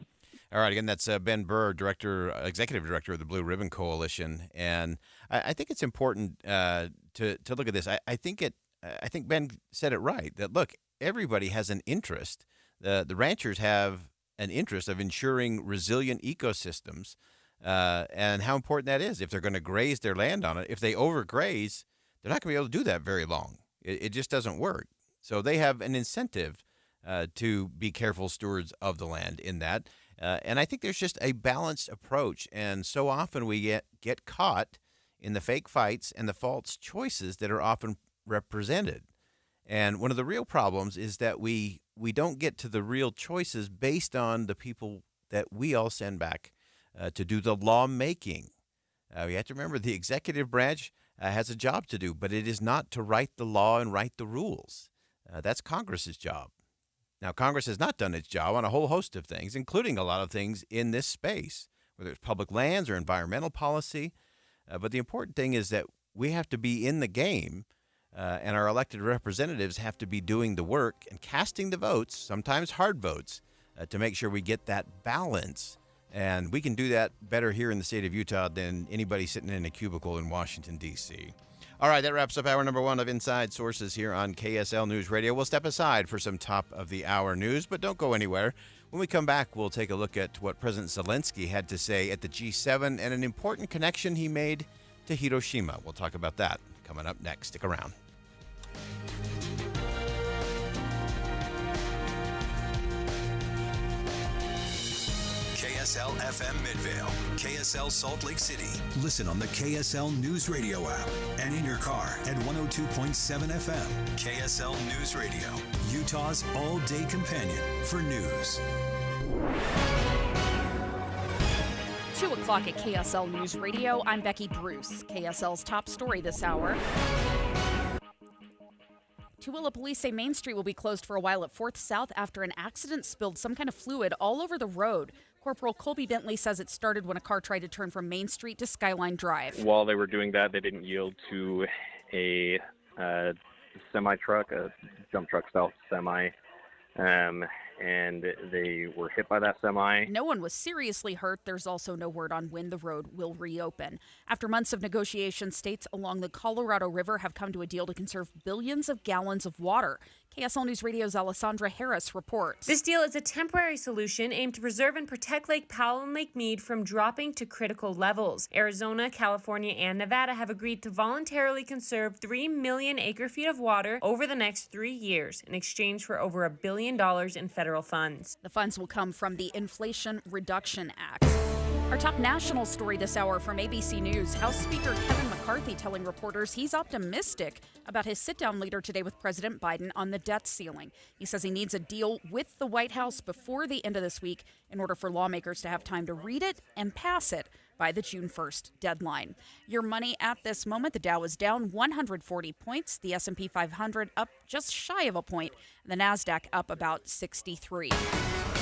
All right, again, that's Ben Burr, Executive Director of the Blue Ribbon Coalition, and I think it's important to look at this. I think Ben said it right, that, look, everybody has an interest. The ranchers have an interest of ensuring resilient ecosystems and how important that is if they're going to graze their land on it. If they overgraze, they're not going to be able to do that very long. It just doesn't work. So they have an incentive to be careful stewards of the land in that. And I think there's just a balanced approach. And so often we get caught in the fake fights and the false choices that are often represented. And one of the real problems is that we don't get to the real choices based on the people that we all send back to do the lawmaking. We have to remember the executive branch has a job to do, but it is not to write the law and write the rules. That's Congress's job. Now, Congress has not done its job on a whole host of things, including a lot of things in this space, whether it's public lands or environmental policy. But the important thing is that we have to be in the game, and our elected representatives have to be doing the work and casting the votes, sometimes hard votes, to make sure we get that balance. And we can do that better here in the state of Utah than anybody sitting in a cubicle in Washington, D.C. All right, that wraps up hour number 1 of Inside Sources here on KSL News Radio. We'll step aside for some top-of-the-hour news, but don't go anywhere. When we come back, we'll take a look at what President Zelensky had to say at the G7 and an important connection he made to Hiroshima. We'll talk about that coming up next. Stick around. KSL FM Midvale, KSL Salt Lake City. Listen on the KSL News Radio app and in your car at 102.7 FM. KSL News Radio, Utah's all-day companion for news. 2 o'clock at KSL News Radio. I'm Becky Bruce. KSL's top story this hour. Tooele police say Main Street will be closed for a while at 4th South after an accident spilled some kind of fluid all over the road. Corporal Colby Bentley says it started when a car tried to turn from Main Street to Skyline Drive. While they were doing that, they didn't yield to a semi-truck, a dump truck style semi, and they were hit by that semi. No one was seriously hurt. There's also no word on when the road will reopen. After months of negotiations, states along the Colorado River have come to a deal to conserve billions of gallons of water. KSL News Radio's Alessandra Harris reports. This deal is a temporary solution aimed to preserve and protect Lake Powell and Lake Mead from dropping to critical levels. Arizona, California, and Nevada have agreed to voluntarily conserve 3 million acre-feet of water over the next 3 years in exchange for over $1 billion in federal funds. The funds will come from the Inflation Reduction Act. Our top national story this hour from ABC News. House Speaker Kevin McCarthy telling reporters he's optimistic about his sit-down later today with President Biden on the debt ceiling. He says he needs a deal with the White House before the end of this week in order for lawmakers to have time to read it and pass it by the June 1st deadline. Your money at this moment, the Dow is down 140 points, the S&P 500 up just shy of a point, and the NASDAQ up about 63.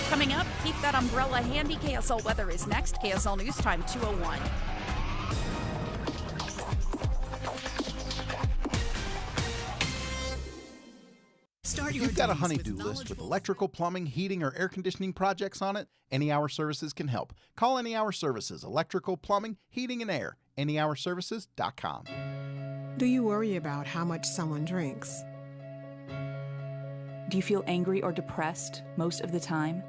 Coming up, keep that umbrella handy. KSL weather is next. KSL News Time 2:01. If you've got a honey-do list with electrical, plumbing, heating, or air conditioning projects on it, Any Hour Services can help. Call Any Hour Services, electrical, plumbing, heating, and air. anyhourservices.com. Do you worry about how much someone drinks? Do you feel angry or depressed most of the time?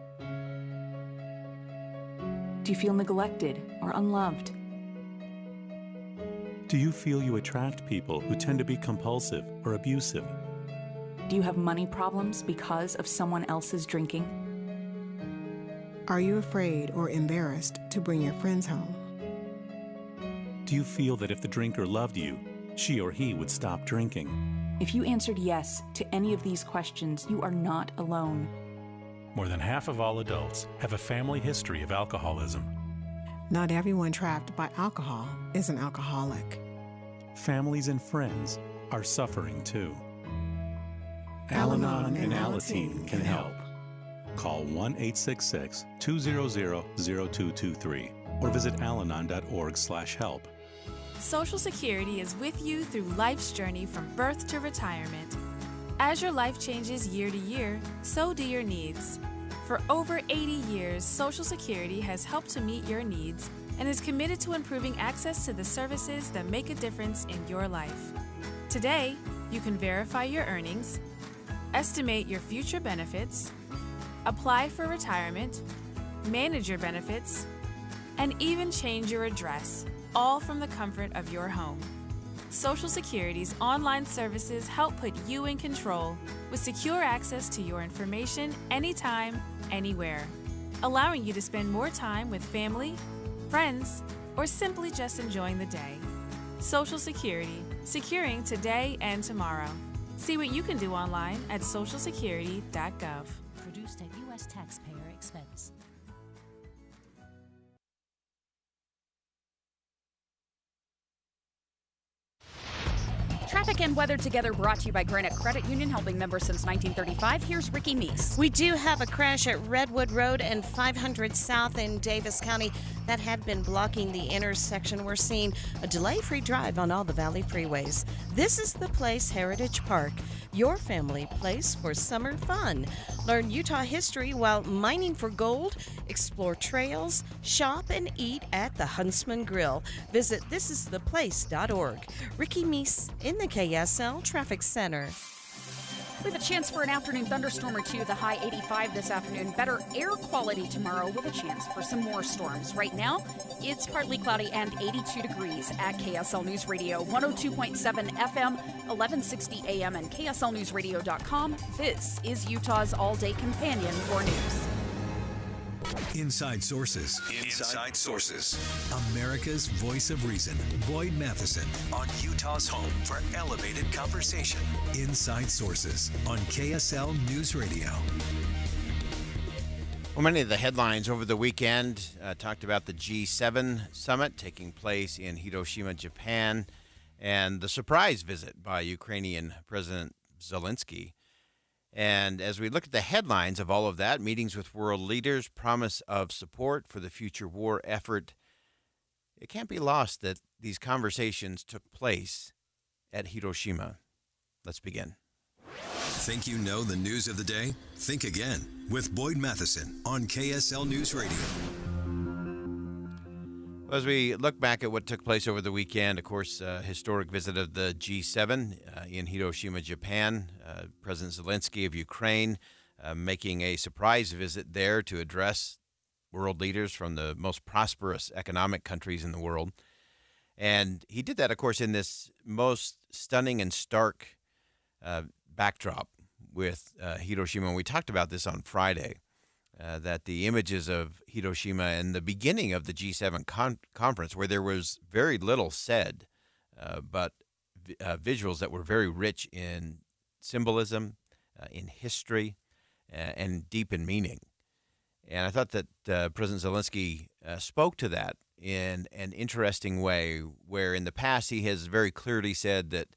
Do you feel neglected or unloved? Do you feel you attract people who tend to be compulsive or abusive? Do you have money problems because of someone else's drinking? Are you afraid or embarrassed to bring your friends home? Do you feel that if the drinker loved you, she or he would stop drinking? If you answered yes to any of these questions, you are not alone. More than half of all adults have a family history of alcoholism. Not everyone trapped by alcohol is an alcoholic. Families and friends are suffering too. Al-Anon and Alateen can help. Call 1-866-200-0223 or visit alanon.org/help. Social Security is with you through life's journey from birth to retirement. As your life changes year to year, so do your needs. For over 80 years, Social Security has helped to meet your needs and is committed to improving access to the services that make a difference in your life. Today, you can verify your earnings, estimate your future benefits, apply for retirement, manage your benefits, and even change your address, all from the comfort of your home. Social Security's online services help put you in control with secure access to your information anytime, anywhere, allowing you to spend more time with family, friends, or simply just enjoying the day. Social Security, securing today and tomorrow. See what you can do online at socialsecurity.gov. Produced at U.S. taxpayer expense. Traffic and weather together brought to you by Granite Credit Union, helping members since 1935. Here's Ricky Meese. We do have a crash at Redwood Road and 500 South in Davis County that had been blocking the intersection. We're seeing a delay-free drive on all the Valley freeways. This is the place, Heritage Park, your family place for summer fun. Learn Utah history while mining for gold, explore trails, shop and eat at the Huntsman Grill. Visit thisistheplace.org. Ricky Meese in the KSL Traffic Center. We have a chance for an afternoon thunderstorm or two, the high 85 this afternoon. Better air quality tomorrow with a chance for some more storms. Right now, it's partly cloudy and 82 degrees at KSL News Radio, 102.7 FM, 1160 AM, and KSLNewsRadio.com. This is Utah's all-day companion for news. Inside Sources. Inside Sources. America's voice of reason. Boyd Matheson on Utah's home for elevated conversation. Inside Sources on KSL News Radio. Well, many of the headlines over the weekend talked about the G7 summit taking place in Hiroshima, Japan, and the surprise visit by Ukrainian President Zelensky. And as we look at the headlines of all of that, meetings with world leaders, promise of support for the future war effort, it can't be lost that these conversations took place at Hiroshima. Let's begin. Think you know the news of the day? Think again with Boyd Matheson on KSL News Radio. As we look back at what took place over the weekend, of course, historic visit of the G7 in Hiroshima, Japan. President Zelensky of Ukraine making a surprise visit there to address world leaders from the most prosperous economic countries in the world. And he did that, of course, in this most stunning and stark backdrop with Hiroshima. And we talked about this on Friday. That the images of Hiroshima and the beginning of the G7 conference, where there was very little said, but visuals that were very rich in symbolism, in history, and deep in meaning. And I thought that President Zelensky spoke to that in an interesting way, where in the past he has very clearly said that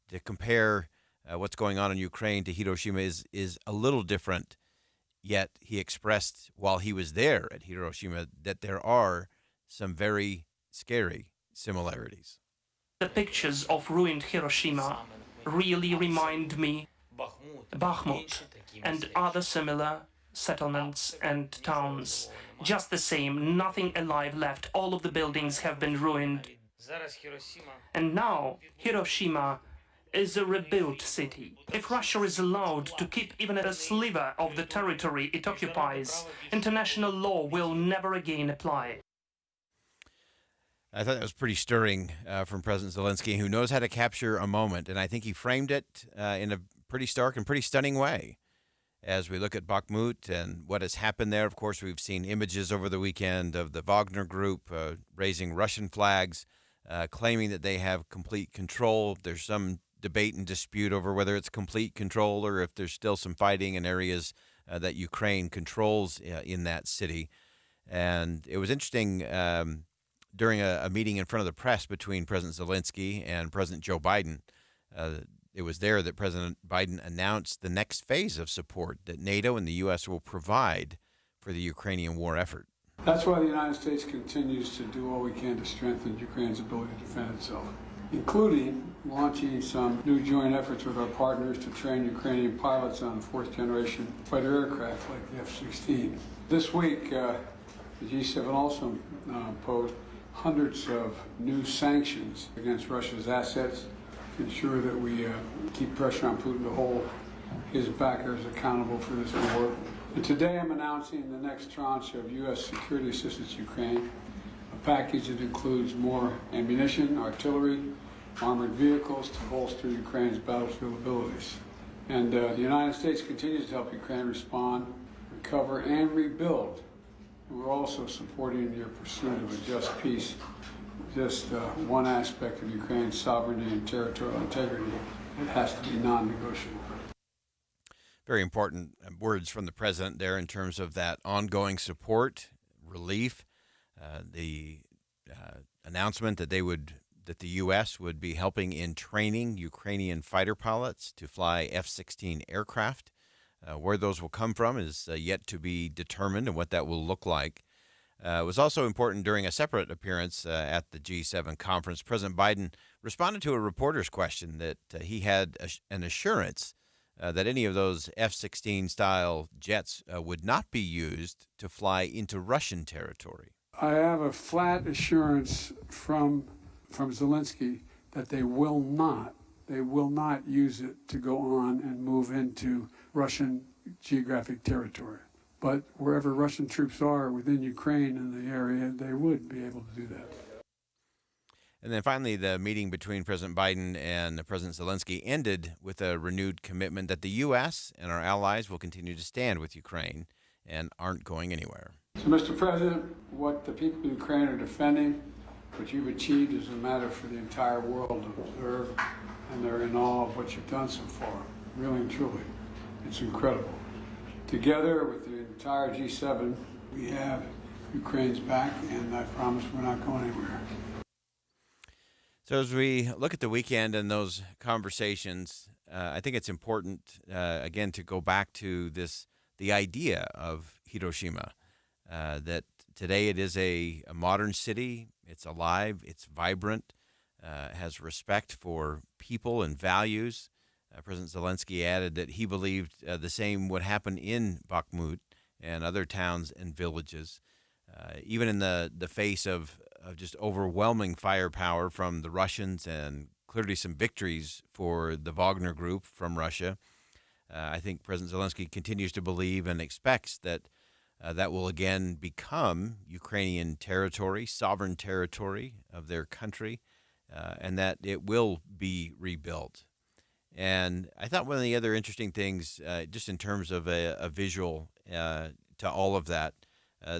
to compare what's going on in Ukraine to Hiroshima is a little different. Yet he expressed while he was there at Hiroshima that there are some very scary similarities. The pictures of ruined Hiroshima really remind me Bakhmut and other similar settlements and towns. Just the same, nothing alive left. All of the buildings have been ruined. And now Hiroshima is a rebuilt city. If Russia is allowed to keep even a sliver of the territory it occupies, international law will never again apply. I thought that was pretty stirring from President Zelensky, who knows how to capture a moment, and I think he framed it in a pretty stark and pretty stunning way. As we look at Bakhmut and what has happened there, of course, we've seen images over the weekend of the Wagner Group raising Russian flags, claiming that they have complete control. There's some debate and dispute over whether it's complete control or if there's still some fighting in areas that Ukraine controls in that city. And it was interesting during a meeting in front of the press between President Zelensky and President Joe Biden. It was there that President Biden announced the next phase of support that NATO and the U.S. will provide for the Ukrainian war effort. That's why the United States continues to do all we can to strengthen Ukraine's ability to defend itself, including launching some new joint efforts with our partners to train Ukrainian pilots on fourth-generation fighter aircraft like the F-16. This week, the G7 also imposed hundreds of new sanctions against Russia's assets to ensure that we keep pressure on Putin to hold his backers accountable for this war. And today I'm announcing the next tranche of U.S. security assistance to Ukraine, a package that includes more ammunition, artillery, armored vehicles to bolster Ukraine's battlefield abilities. And the United States continues to help Ukraine respond, recover, and rebuild. And we're also supporting your pursuit of a just peace just one aspect of Ukraine's sovereignty and territorial integrity. It has to be non-negotiable. Very important words from the president there in terms of that ongoing support, relief, the announcement that the U.S. would be helping in training Ukrainian fighter pilots to fly F-16 aircraft. Where those will come from is yet to be determined, and what that will look like. It was also important during a separate appearance at the G7 conference. President Biden responded to a reporter's question that he had an assurance that any of those F-16 style jets would not be used to fly into Russian territory. I have a flat assurance from Zelensky that they will not use it to go on and move into Russian geographic territory. But wherever Russian troops are within Ukraine and the area, they would be able to do that. And then finally, the meeting between President Biden and President Zelensky ended with a renewed commitment that the U.S. and our allies will continue to stand with Ukraine and aren't going anywhere. So, Mr. President, what the people of Ukraine are defending, what you've achieved, is a matter for the entire world to observe, and they're in awe of what you've done so far. Really and truly, it's incredible. Together with the entire G7, we have Ukraine's back, and I promise we're not going anywhere. So as we look at the weekend and those conversations, I think it's important, again, to go back to the idea of Hiroshima, that today it is a modern city. It's alive. It's vibrant, has respect for people and values. President Zelensky added that he believed the same would happen in Bakhmut and other towns and villages, even in the face of just overwhelming firepower from the Russians and clearly some victories for the Wagner Group from Russia. I think President Zelensky continues to believe and expects that that will again become Ukrainian territory, sovereign territory of their country, and that it will be rebuilt. And I thought one of the other interesting things, just in terms of a visual to all of that,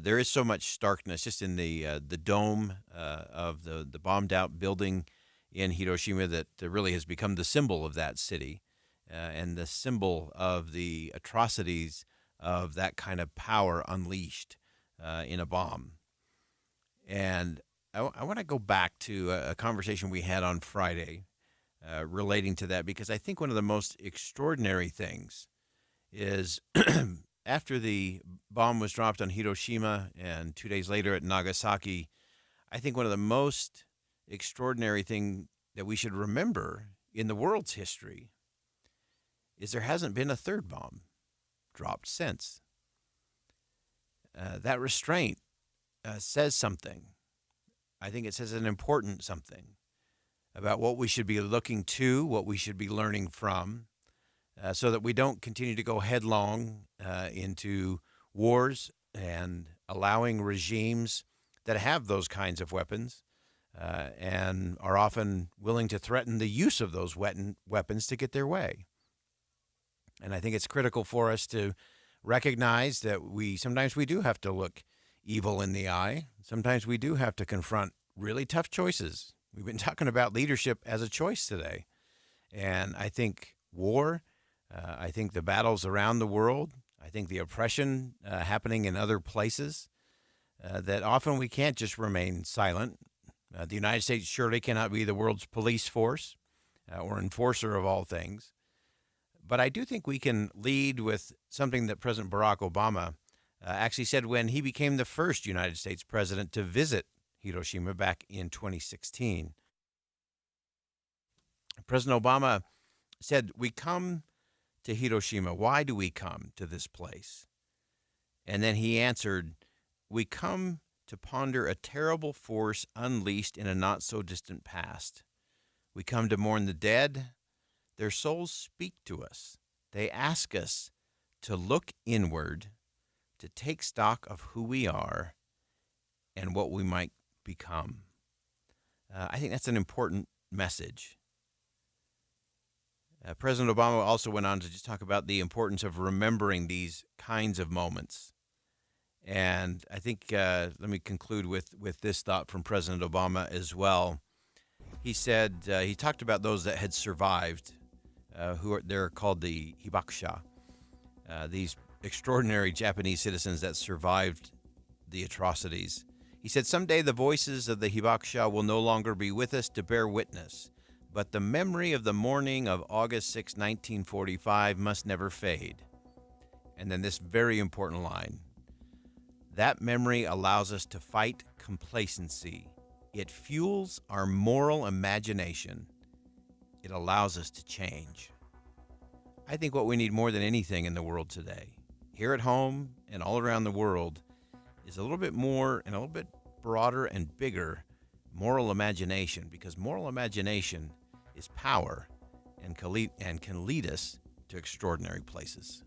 there is so much starkness just in the dome of the bombed-out building in Hiroshima that really has become the symbol of that city and the symbol of the atrocities of that kind of power unleashed in a bomb. And I want to go back to a conversation we had on Friday relating to that, because I think one of the most extraordinary things is after the bomb was dropped on Hiroshima and 2 days later at Nagasaki, I think one of the most extraordinary thing that we should remember in the world's history is there hasn't been a third bomb dropped since. That restraint says something. I think it says an important something about what we should be looking to, what we should be learning from, so that we don't continue to go headlong into wars and allowing regimes that have those kinds of weapons and are often willing to threaten the use of those weapons to get their way. And I think it's critical for us to recognize that sometimes we do have to look evil in the eye. Sometimes we do have to confront really tough choices. We've been talking about leadership as a choice today. And I think war, I think the battles around the world, I think the oppression happening in other places, that often we can't just remain silent. The United States surely cannot be the world's police force or enforcer of all things. But I do think we can lead with something that President Barack Obama actually said when he became the first United States president to visit Hiroshima back in 2016. President Obama said, "We come to Hiroshima. Why do we come to this place?" And then he answered, "We come to ponder a terrible force unleashed in a not-so-distant past. We come to mourn the dead. Their souls speak to us. They ask us to look inward, to take stock of who we are and what we might become." I think that's an important message. President Obama also went on to just talk about the importance of remembering these kinds of moments And I think, let me conclude with this thought from President Obama as well. He said, he talked about those that had survived, they're called the hibakusha, these extraordinary Japanese citizens that survived the atrocities. He said, someday the voices of the hibakusha will no longer be with us to bear witness, but the memory of the morning of August 6, 1945 must never fade. And then this very important line, that memory allows us to fight complacency. It fuels our moral imagination. It allows us to change. I think what we need more than anything in the world today, here at home and all around the world, is a little bit more and a little bit broader and bigger moral imagination, because moral imagination is power and can lead us to extraordinary places.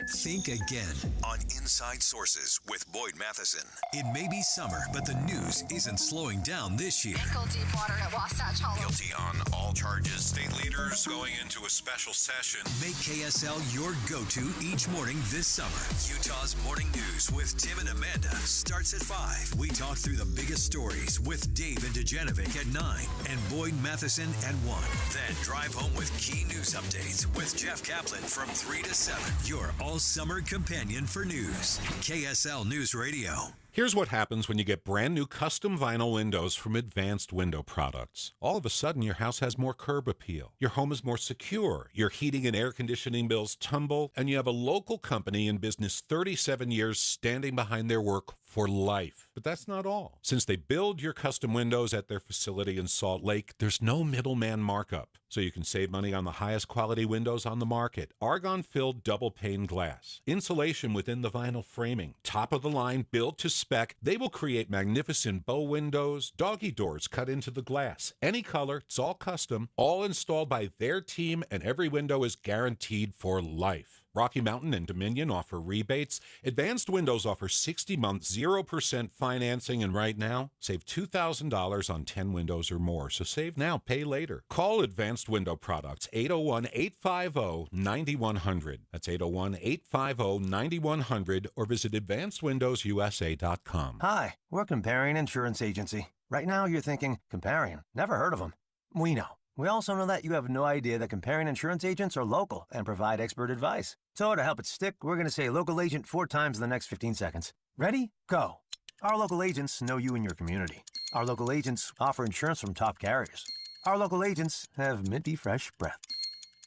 Think again on Inside Sources with Boyd Matheson. It may be summer, but the news isn't slowing down this year. Ankle deep water at Wasatch Hollow. Guilty on all charges. State leaders going into a special session. Make KSL your go-to each morning this summer. Utah's Morning News with Tim and Amanda starts at 5. We talk through the biggest stories with Dave and Dejanovic at 9 and Boyd Matheson at 1. Then drive home with key news updates with Jeff Kaplan from 3 to 7. Your all-summer companion for news. KSL News Radio. Here's what happens when you get brand new custom vinyl windows from Advanced Window Products. All of a sudden, your house has more curb appeal. Your home is more secure. Your heating and air conditioning bills tumble, and you have a local company in business 37 years standing behind their work for life. But that's not all. Since they build your custom windows at their facility in Salt Lake, there's no middleman markup. So you can save money on the highest quality windows on the market. Argon-filled double-pane glass. Insulation within the vinyl framing. Top of the line, built to spec. They will create magnificent bow windows, doggy doors cut into the glass. Any color, it's all custom, all installed by their team, and every window is guaranteed for life. Rocky Mountain and Dominion offer rebates. Advanced Windows offers 60-month 0% financing, and right now, save $2,000 on 10 windows or more. So save now, pay later. Call Advanced Window Products, 801-850-9100. That's 801-850-9100, or visit advancedwindowsusa.com. Hi, we're Comparion Insurance Agency. Right now, you're thinking, Comparion? Never heard of them. We know. We also know that you have no idea that Comparion Insurance agents are local and provide expert advice. So to help it stick, we're going to say local agent 4 times in the next 15 seconds. Ready? Go. Our local agents know you and your community. Our local agents offer insurance from top carriers. Our local agents have minty fresh breath.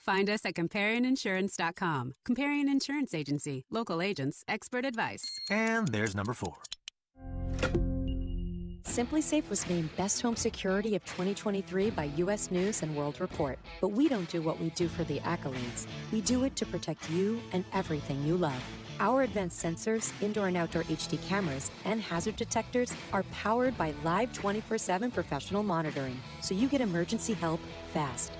Find us at ComparionInsurance.com. Comparion Insurance Agency. Local agents, expert advice. And there's number 4. SimpliSafe was named Best Home Security of 2023 by U.S. News and World Report. But we don't do what we do for the accolades. We do it to protect you and everything you love. Our advanced sensors, indoor and outdoor HD cameras, and hazard detectors are powered by live 24/7 professional monitoring, so you get emergency help fast.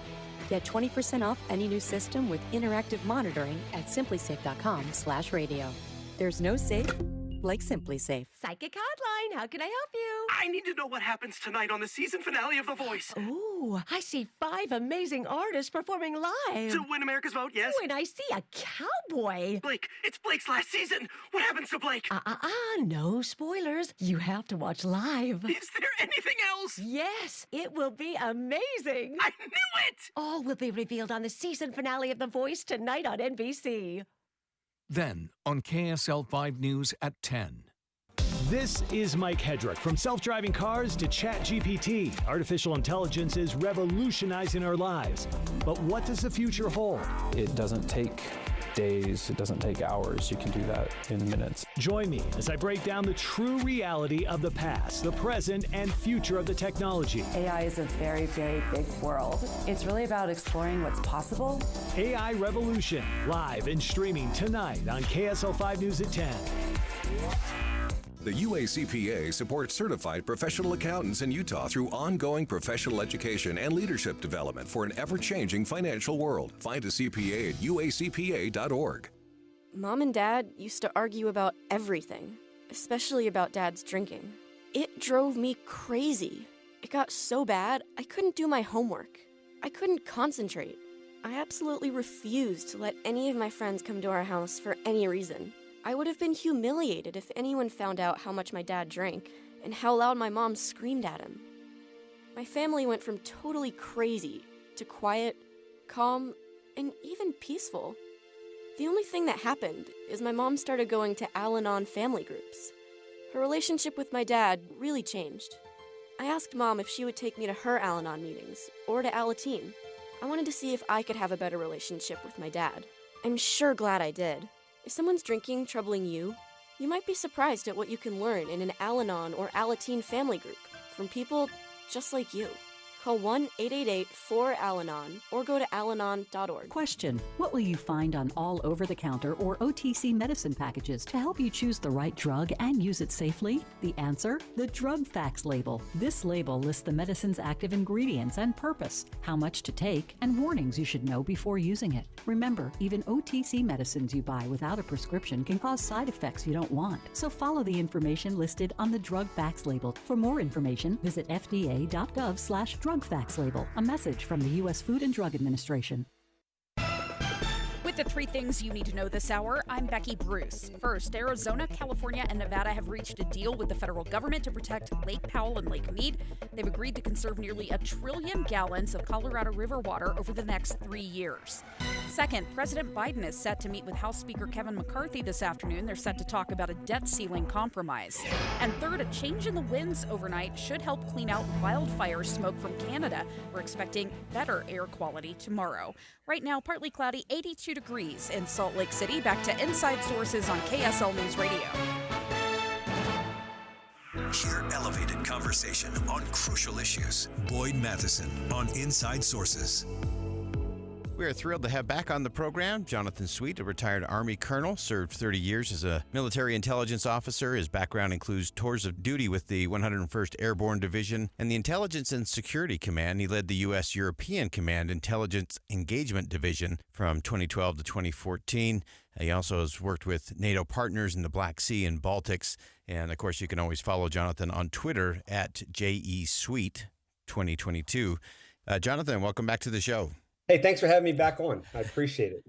Get 20% off any new system with interactive monitoring at simplysafe.com/radio. There's no safe like SimpliSafe. Psychic Hotline, how can I help you? I need to know what happens tonight on the season finale of The Voice. Ooh, I see 5 amazing artists performing live. To win America's vote, yes? Oh, and I see a cowboy. Blake, it's Blake's last season. What happens to Blake? No spoilers. You have to watch live. Is there anything else? Yes, it will be amazing. I knew it! All will be revealed on the season finale of The Voice tonight on NBC. Then on KSL 5 News at 10. This is Mike Hedrick. From self-driving cars to ChatGPT, artificial intelligence is revolutionizing our lives. But what does the future hold? It doesn't take days, it doesn't take hours. You can do that in minutes. Join me as I break down the true reality of the past, the present, and future of the technology. AI is a very, very big world. It's really about exploring what's possible. AI Revolution, live and streaming tonight on KSL 5 News at 10. The UACPA supports certified professional accountants in Utah through ongoing professional education and leadership development for an ever-changing financial world. Find a CPA at uacpa.org. Mom and Dad used to argue about everything, especially about Dad's drinking. It drove me crazy. It got so bad, I couldn't do my homework. I couldn't concentrate. I absolutely refused to let any of my friends come to our house for any reason. I would have been humiliated if anyone found out how much my dad drank and how loud my mom screamed at him. My family went from totally crazy to quiet, calm, and even peaceful. The only thing that happened is my mom started going to Al-Anon family groups. Her relationship with my dad really changed. I asked Mom if she would take me to her Al-Anon meetings or to Alateen. I wanted to see if I could have a better relationship with my dad. I'm sure glad I did. If someone's drinking troubling you, you might be surprised at what you can learn in an Al-Anon or Alateen family group from people just like you. Call 1-888-4-ALANON or go to alanon.org. Question: what will you find on all over-the-counter or OTC medicine packages to help you choose the right drug and use it safely? The answer: the drug facts label. This label lists the medicine's active ingredients and purpose, how much to take, and warnings you should know before using it. Remember, even OTC medicines you buy without a prescription can cause side effects you don't want. So follow the information listed on the drug facts label. For more information, visit fda.gov/drug facts label. A message from the U.S. Food and Drug Administration. With the 3 things you need to know this hour, I'm Becky Bruce. First, Arizona, California, and Nevada have reached a deal with the federal government to protect Lake Powell and Lake Mead. They've agreed to conserve nearly 1 trillion gallons of Colorado River water over the next 3 years. Second, President Biden is set to meet with House Speaker Kevin McCarthy this afternoon. They're set to talk about a debt ceiling compromise. And third, a change in the winds overnight should help clean out wildfire smoke from Canada. We're expecting better air quality tomorrow. Right now, partly cloudy, 82 degrees in Salt Lake City. Back to Inside Sources on KSL News Radio. Hear elevated conversation on crucial issues. Boyd Matheson on Inside Sources. We are thrilled to have back on the program Jonathan Sweet, a retired Army colonel, served 30 years as a military intelligence officer. His background includes tours of duty with the 101st Airborne Division and the Intelligence and Security Command. He led the U.S. European Command Intelligence Engagement Division from 2012 to 2014. He also has worked with NATO partners in the Black Sea and Baltics. And, of course, you can always follow Jonathan on Twitter at JESweet2022. Jonathan, welcome back to the show. Hey, thanks for having me back on. I appreciate it.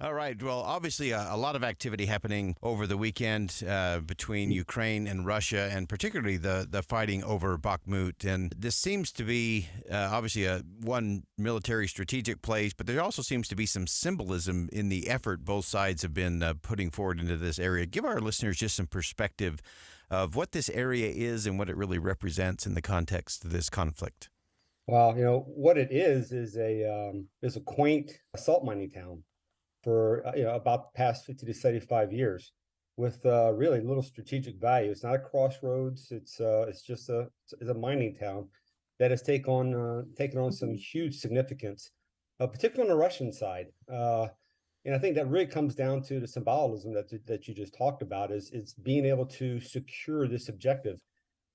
All right. Well, obviously, a lot of activity happening over the weekend between Ukraine and Russia, and particularly the fighting over Bakhmut. And this seems to be obviously one military strategic place, but there also seems to be some symbolism in the effort both sides have been putting forward into this area. Give our listeners just some perspective of what this area is and what it really represents in the context of this conflict. Well, what it is a quaint salt mining town for about the past 50 to 75 years, with really little strategic value. It's not a crossroads. It's just a mining town that has taken on some huge significance, particularly on the Russian side. And I think that really comes down to the symbolism that you just talked about. Is being able to secure this objective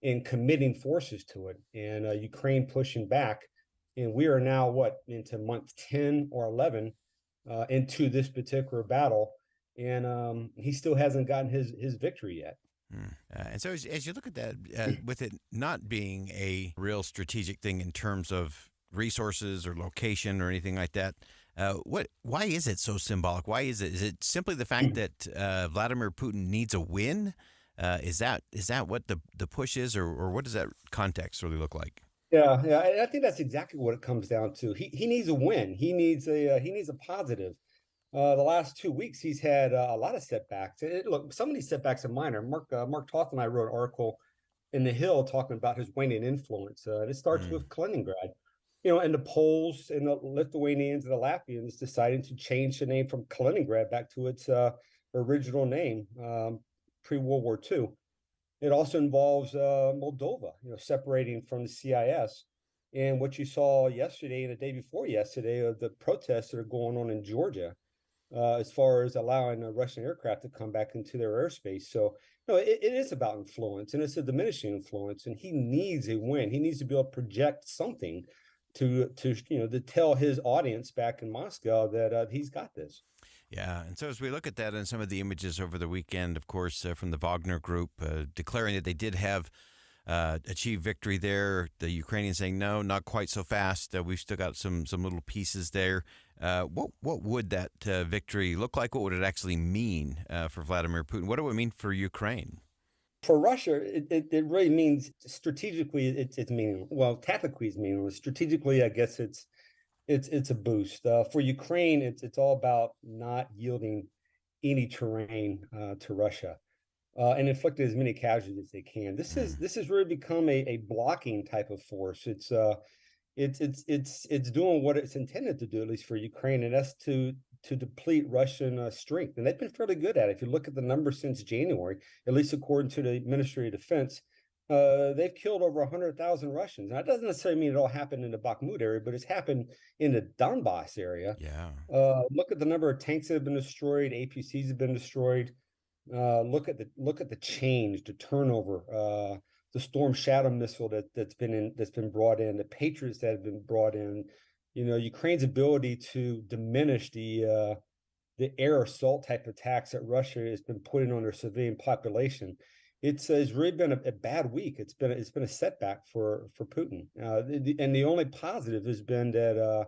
in committing forces to it, and Ukraine pushing back. And we are now into month 10 or 11 into this particular battle, and he still hasn't gotten his victory yet. And so as you look at that, with it not being a real strategic thing in terms of resources or location or anything like that, why is it so symbolic? Why is it? Is it simply the fact that Vladimir Putin needs a win? Is that what the push is, or what does that context really look like? Yeah, I think that's exactly what it comes down to. He needs a win. He needs a positive. The last 2 weeks, he's had a lot of setbacks. Look, some of these setbacks are minor. Mark Toth and I wrote an article in The Hill talking about his waning influence. It starts with Kaliningrad, and the Poles and the Lithuanians and the Latvians deciding to change the name from Kaliningrad back to its original name. Pre-World War II. It also involves Moldova, separating from the CIS. And what you saw yesterday and the day before yesterday are the protests that are going on in Georgia as far as allowing Russian aircraft to come back into their airspace. So, it is about influence, and it's a diminishing influence. And he needs a win. He needs to be able to project something to tell his audience back in Moscow that he's got this. Yeah, and so as we look at that and some of the images over the weekend, of course, from the Wagner Group declaring that they did have achieved victory there, the Ukrainians saying, no, not quite so fast. We've still got some little pieces there. What would that victory look like? What would it actually mean for Vladimir Putin? What do it mean for Ukraine? For Russia, it really means strategically it's meaningless. Well, tactically it's meaningless. Strategically, I guess it's a boost. For Ukraine, it's all about not yielding any terrain to Russia and inflicting as many casualties as they can. This has really become a blocking type of force. It's doing what it's intended to do, at least for Ukraine, and that's to deplete Russian strength. And they've been fairly good at it. If you look at the numbers since January, at least according to the Ministry of Defense, they've killed over 100,000 Russians. Now, that doesn't necessarily mean it all happened in the Bakhmut area, but it's happened in the Donbass area. Yeah. Look at the number of tanks that have been destroyed, APCs have been destroyed. Look at the change, the turnover, the Storm Shadow missile that's been brought in, the Patriots that have been brought in. Ukraine's ability to diminish the air assault type attacks that Russia has been putting on their civilian population. It's really been a bad week. It's been a setback for Putin. And the only positive has been that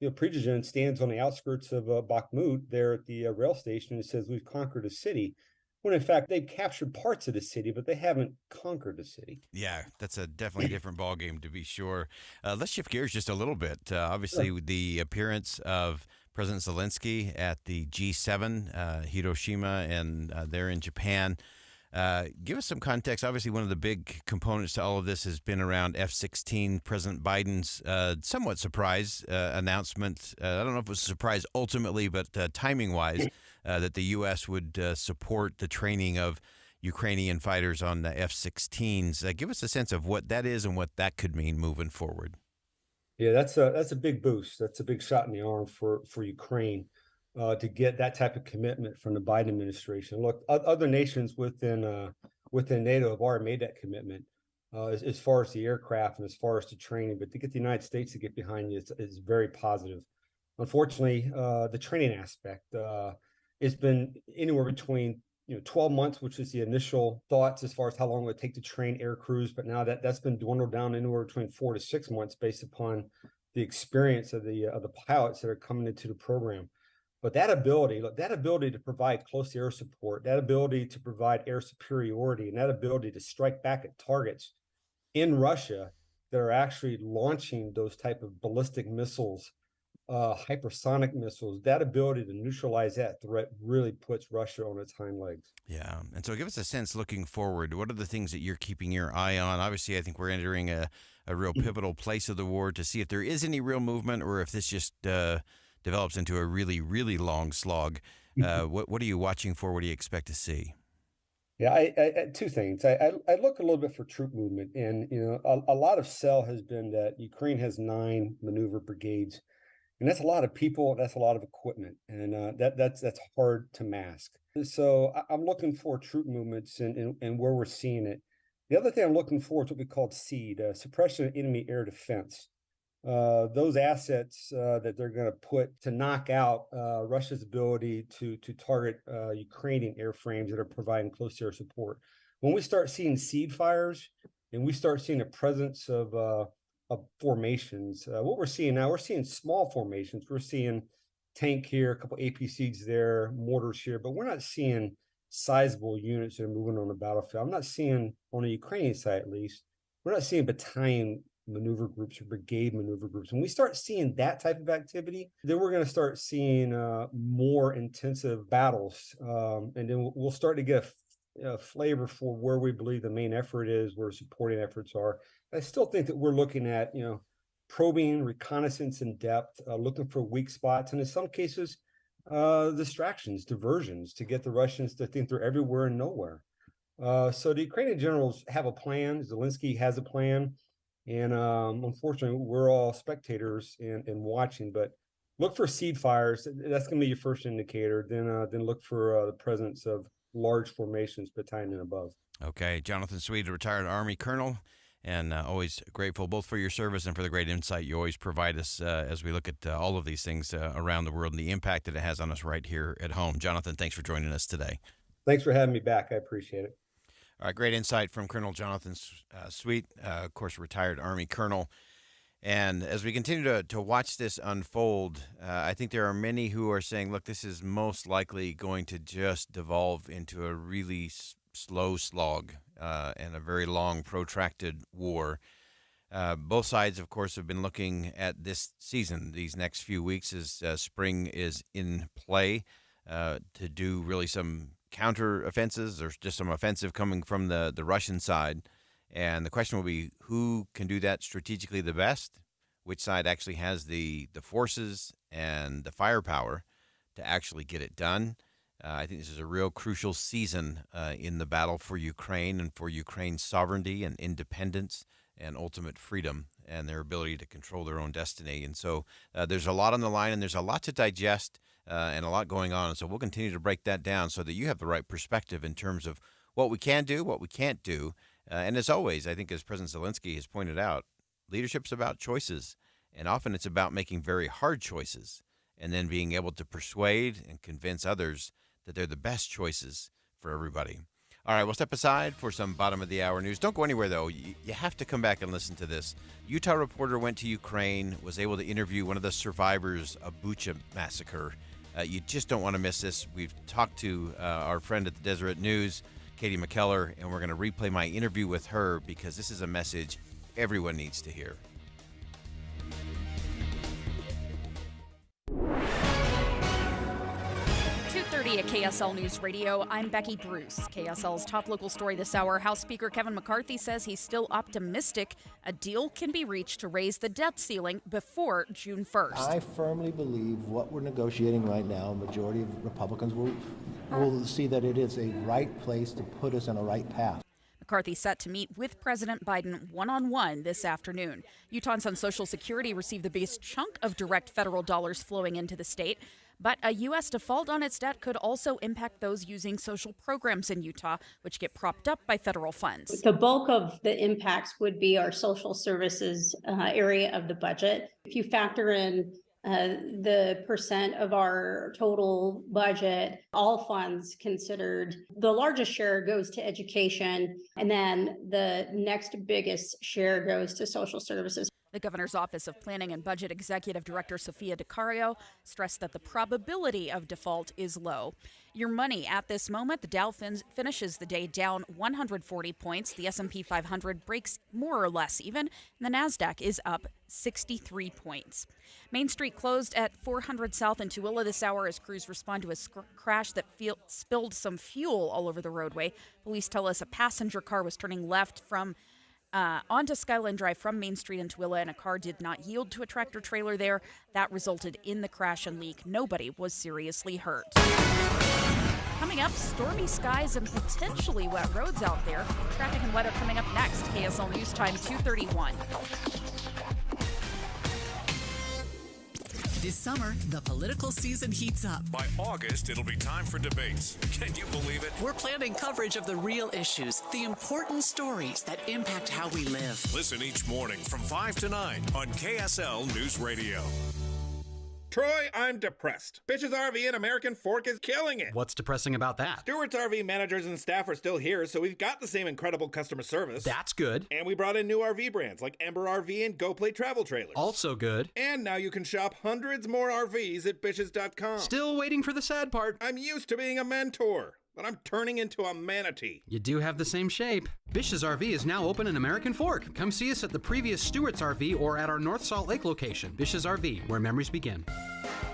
Prigozhin stands on the outskirts of Bakhmut there at the rail station and says we've conquered a city. When in fact they've captured parts of the city, but they haven't conquered the city. Yeah, that's a definitely different ballgame to be sure. Let's shift gears just a little bit. Obviously, with the appearance of President Zelensky at the G7, Hiroshima, and there in Japan. Give us some context. Obviously, one of the big components to all of this has been around F-16. President Biden's somewhat surprise announcement. I don't know if it was a surprise ultimately, but timing-wise, that the U.S. would support the training of Ukrainian fighters on the F-16s. Give us a sense of what that is and what that could mean moving forward. Yeah, that's a big boost. That's a big shot in the arm for Ukraine. To get that type of commitment from the Biden administration. Look, other nations within NATO have already made that commitment as far as the aircraft and as far as the training. But to get the United States to get behind you is very positive. Unfortunately, the training aspect has been anywhere between 12 months, which is the initial thoughts as far as how long it would take to train air crews. But now that's been dwindled down anywhere between 4 to 6 months based upon the experience of the pilots that are coming into the program. But that ability to provide close air support, that ability to provide air superiority, and that ability to strike back at targets in Russia that are actually launching those type of ballistic missiles, hypersonic missiles, that ability to neutralize that threat really puts Russia on its hind legs. Yeah. And so give us a sense looking forward. What are the things that you're keeping your eye on? Obviously, I think we're entering a real pivotal place of the war to see if there is any real movement or if this just develops into a really, really long slog. What are you watching for? What do you expect to see? Yeah, I two things. I look a little bit for troop movement, and a lot of sell has been that Ukraine has 9 maneuver brigades, and that's a lot of people. That's a lot of equipment, and that's hard to mask. So I'm looking for troop movements and where we're seeing it. The other thing I'm looking for is what we call SEAD, suppression of enemy air defense. Those assets that they're going to put to knock out Russia's ability to target Ukrainian airframes that are providing close air support. When we start seeing seed fires and we start seeing a presence of formations, what we're seeing now, we're seeing small formations. We're seeing tank here, a couple APCs there, mortars here, but we're not seeing sizable units that are moving on the battlefield. I'm not seeing, on the Ukrainian side at least, we're not seeing battalion maneuver groups or brigade maneuver groups. When we start seeing that type of activity, then we're going to start seeing more intensive battles. And then we'll start to get a flavor for where we believe the main effort is, where supporting efforts are. I still think that we're looking at, probing, reconnaissance in depth, looking for weak spots, and in some cases, distractions, diversions to get the Russians to think they're everywhere and nowhere. So the Ukrainian generals have a plan. Zelensky has a plan. And unfortunately, we're all spectators and watching. But look for seed fires. That's going to be your first indicator. Then look for the presence of large formations, battalion and above. Okay, Jonathan Sweet, a retired Army colonel, and always grateful both for your service and for the great insight you always provide us as we look at all of these things around the world and the impact that it has on us right here at home. Jonathan, thanks for joining us today. Thanks for having me back. I appreciate it. All right, great insight from Colonel Jonathan Sweet, of course, retired Army colonel. And as we continue to watch this unfold, I think there are many who are saying, look, this is most likely going to just devolve into a really slow slog and a very long, protracted war. Both sides, of course, have been looking at this season, these next few weeks, as spring is in play to do really some counter-offenses or just some offensive coming from the Russian side. And the question will be, who can do that strategically the best? Which side actually has the forces and the firepower to actually get it done? I think this is a real crucial season in the battle for Ukraine and for Ukraine's sovereignty and independence and ultimate freedom and their ability to control their own destiny. And so there's a lot on the line, and there's a lot to digest and a lot going on. And so we'll continue to break that down so that you have the right perspective in terms of what we can do, what we can't do. And as always, I think as President Zelensky has pointed out, leadership's about choices, and often it's about making very hard choices and then being able to persuade and convince others that they're the best choices for everybody. All right, we'll step aside for some bottom-of-the-hour news. Don't go anywhere, though. You have to come back and listen to this. Utah reporter went to Ukraine, was able to interview one of the survivors of Bucha massacre. You just don't want to miss this. We've talked to our friend at the Deseret News, Katie McKellar, and we're going to replay my interview with her because this is a message everyone needs to hear. At KSL News Radio, I'm Becky Bruce. KSL's top local story this hour, House Speaker Kevin McCarthy says he's still optimistic a deal can be reached to raise the debt ceiling before June 1st. I firmly believe what we're negotiating right now, a majority of Republicans will see that it is a right place to put us on a right path. McCarthy set to meet with President Biden one-on-one this afternoon. Utahns on Social Security received the biggest chunk of direct federal dollars flowing into the state. But a U.S. default on its debt could also impact those using social programs in Utah, which get propped up by federal funds. The bulk of the impacts would be our social services area of the budget. If you factor in the percent of our total budget, all funds considered, the largest share goes to education, and then the next biggest share goes to social services. The governor's Office of Planning and Budget Executive Director Sophia DiCario stressed that the probability of default is low. Your money at this moment, the Dow finishes the day down 140 points. The S&P 500 breaks more or less even, and the NASDAQ is up 63 points. Main Street closed at 400 South in Tooele this hour as crews respond to a crash that spilled some fuel all over the roadway. Police tell us a passenger car was turning left from onto Skyline Drive from Main Street in Tooele, and a car did not yield to a tractor trailer there. That resulted in the crash and leak. Nobody was seriously hurt. Coming up, stormy skies and potentially wet roads out there. Traffic and weather coming up next. KSL News Time 2:31. This summer, the political season heats up. By August, it'll be time for debates. Can you believe it? We're planning coverage of the real issues, the important stories that impact how we live. Listen each morning from 5 to 9 on KSL News Radio. Troy, I'm depressed. Bitch's RV and American Fork is killing it. What's depressing about that? Stewart's RV managers and staff are still here, so we've got the same incredible customer service. That's good. And we brought in new RV brands like Ember RV and GoPlay Travel Trailers. Also good. And now you can shop hundreds more RVs at bitches.com. Still waiting for the sad part. I'm used to being a mentor, but I'm turning into a manatee. You do have the same shape. Bish's RV is now open in American Fork. Come see us at the previous Stewart's RV or at our North Salt Lake location. Bish's RV, where memories begin.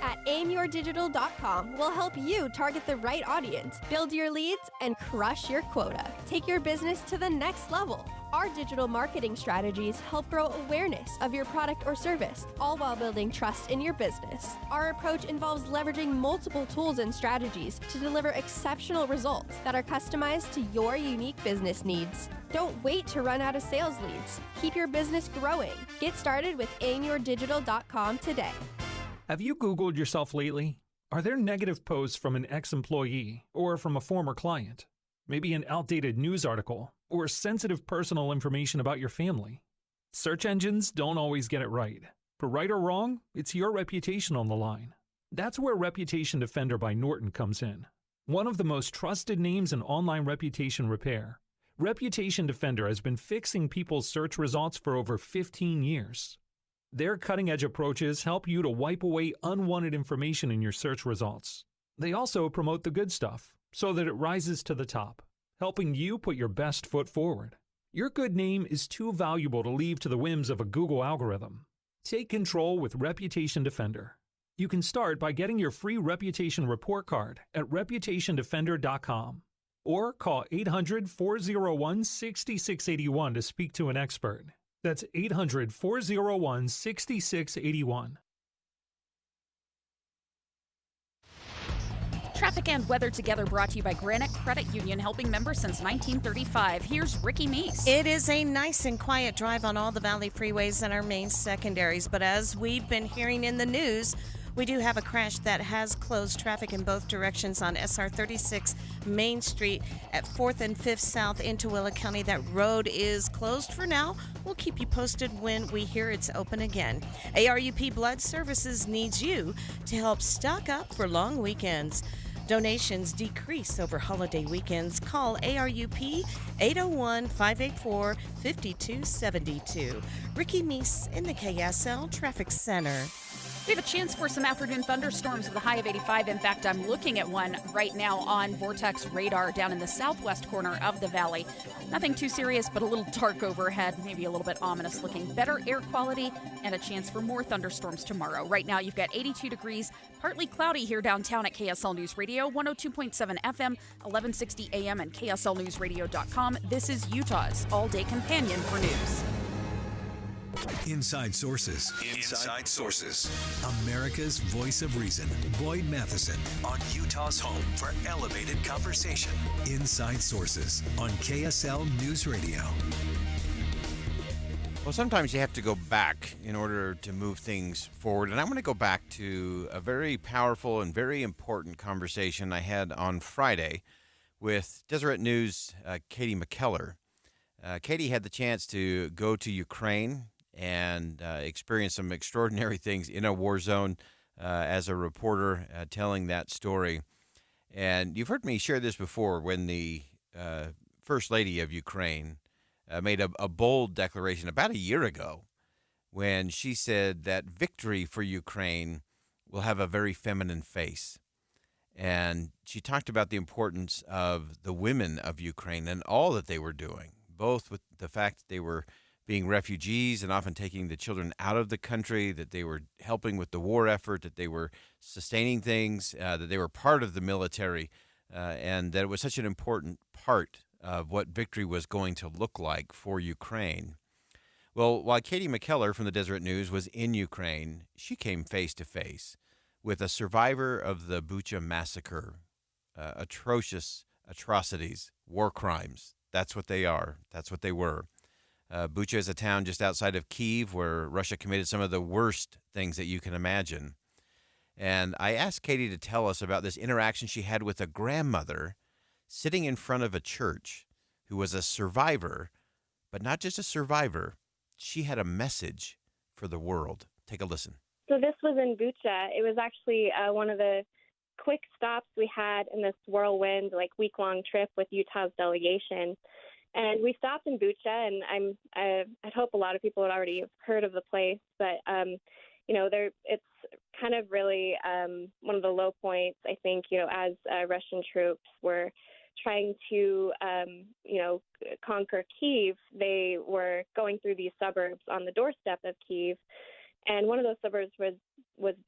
At aimyourdigital.com, we'll help you target the right audience, build your leads, and crush your quota. Take your business to the next level. Our digital marketing strategies help grow awareness of your product or service, all while building trust in your business. Our approach involves leveraging multiple tools and strategies to deliver exceptional results that are customized to your unique business needs. Don't wait to run out of sales leads. Keep your business growing. Get started with aimyourdigital.com today. Have you Googled yourself lately? Are there negative posts from an ex-employee or from a former client? Maybe an outdated news article or sensitive personal information about your family? Search engines don't always get it right. For right or wrong, it's your reputation on the line. That's where Reputation Defender by Norton comes in. One of the most trusted names in online reputation repair, Reputation Defender has been fixing people's search results for over 15 years. Their cutting-edge approaches help you to wipe away unwanted information in your search results. They also promote the good stuff so that it rises to the top, helping you put your best foot forward. Your good name is too valuable to leave to the whims of a Google algorithm. Take control with Reputation Defender. You can start by getting your free reputation report card at reputationdefender.com or call 800-401-6681 to speak to an expert. That's 800-401-6681. Traffic and weather together brought to you by Granite Credit Union, helping members since 1935. Here's Ricky Meese. It is a nice and quiet drive on all the Valley freeways and our main secondaries, but as we've been hearing in the news, we do have a crash that has closed traffic in both directions on SR 36 Main Street at 4th and 5th South into Willa County. That road is closed for now. We'll keep you posted when we hear it's open again. ARUP Blood Services needs you to help stock up for long weekends. Donations decrease over holiday weekends. Call ARUP 801-584-5272. Ricky Meese in the KSL Traffic Center. We have a chance for some afternoon thunderstorms with a high of 85. In fact, I'm looking at one right now on Vortex radar down in the southwest corner of the valley. Nothing too serious, but a little dark overhead, maybe a little bit ominous looking. Better air quality and a chance for more thunderstorms tomorrow. Right now, you've got 82 degrees, partly cloudy here downtown at KSL News Radio, 102.7 FM, 1160 AM, and KSLNewsRadio.com. This is Utah's all-day companion for news. Inside Sources. Inside Sources. America's voice of reason. Boyd Matheson on Utah's home for elevated conversation. Inside Sources on KSL News Radio. Well, sometimes you have to go back in order to move things forward. And I want to go back to a very powerful and very important conversation I had on Friday with Deseret News' Katie McKellar. Katie had the chance to go to Ukraine and experience some extraordinary things in a war zone as a reporter telling that story. And you've heard me share this before when the First Lady of Ukraine made a bold declaration about a year ago when she said that victory for Ukraine will have a very feminine face. And she talked about the importance of the women of Ukraine and all that they were doing, both with the fact that they were being refugees and often taking the children out of the country, that they were helping with the war effort, that they were sustaining things, that they were part of the military, and that it was such an important part of what victory was going to look like for Ukraine. Well, while Katie McKellar from the Deseret News was in Ukraine, she came face to face with a survivor of the Bucha massacre, atrocious atrocities, war crimes. That's what they are. That's what they were. Bucha is a town just outside of Kyiv where Russia committed some of the worst things that you can imagine. And I asked Katie to tell us about this interaction she had with a grandmother sitting in front of a church who was a survivor, but not just a survivor. She had a message for the world. Take a listen. So this was in Bucha. It was actually one of the quick stops we had in this whirlwind, week-long trip with Utah's delegation. And we stopped in Bucha, and I'd hope a lot of people had already heard of the place, but it's kind of really one of the low points, I think, as Russian troops were trying to, conquer Kyiv. They were going through these suburbs on the doorstep of Kyiv, and one of those suburbs was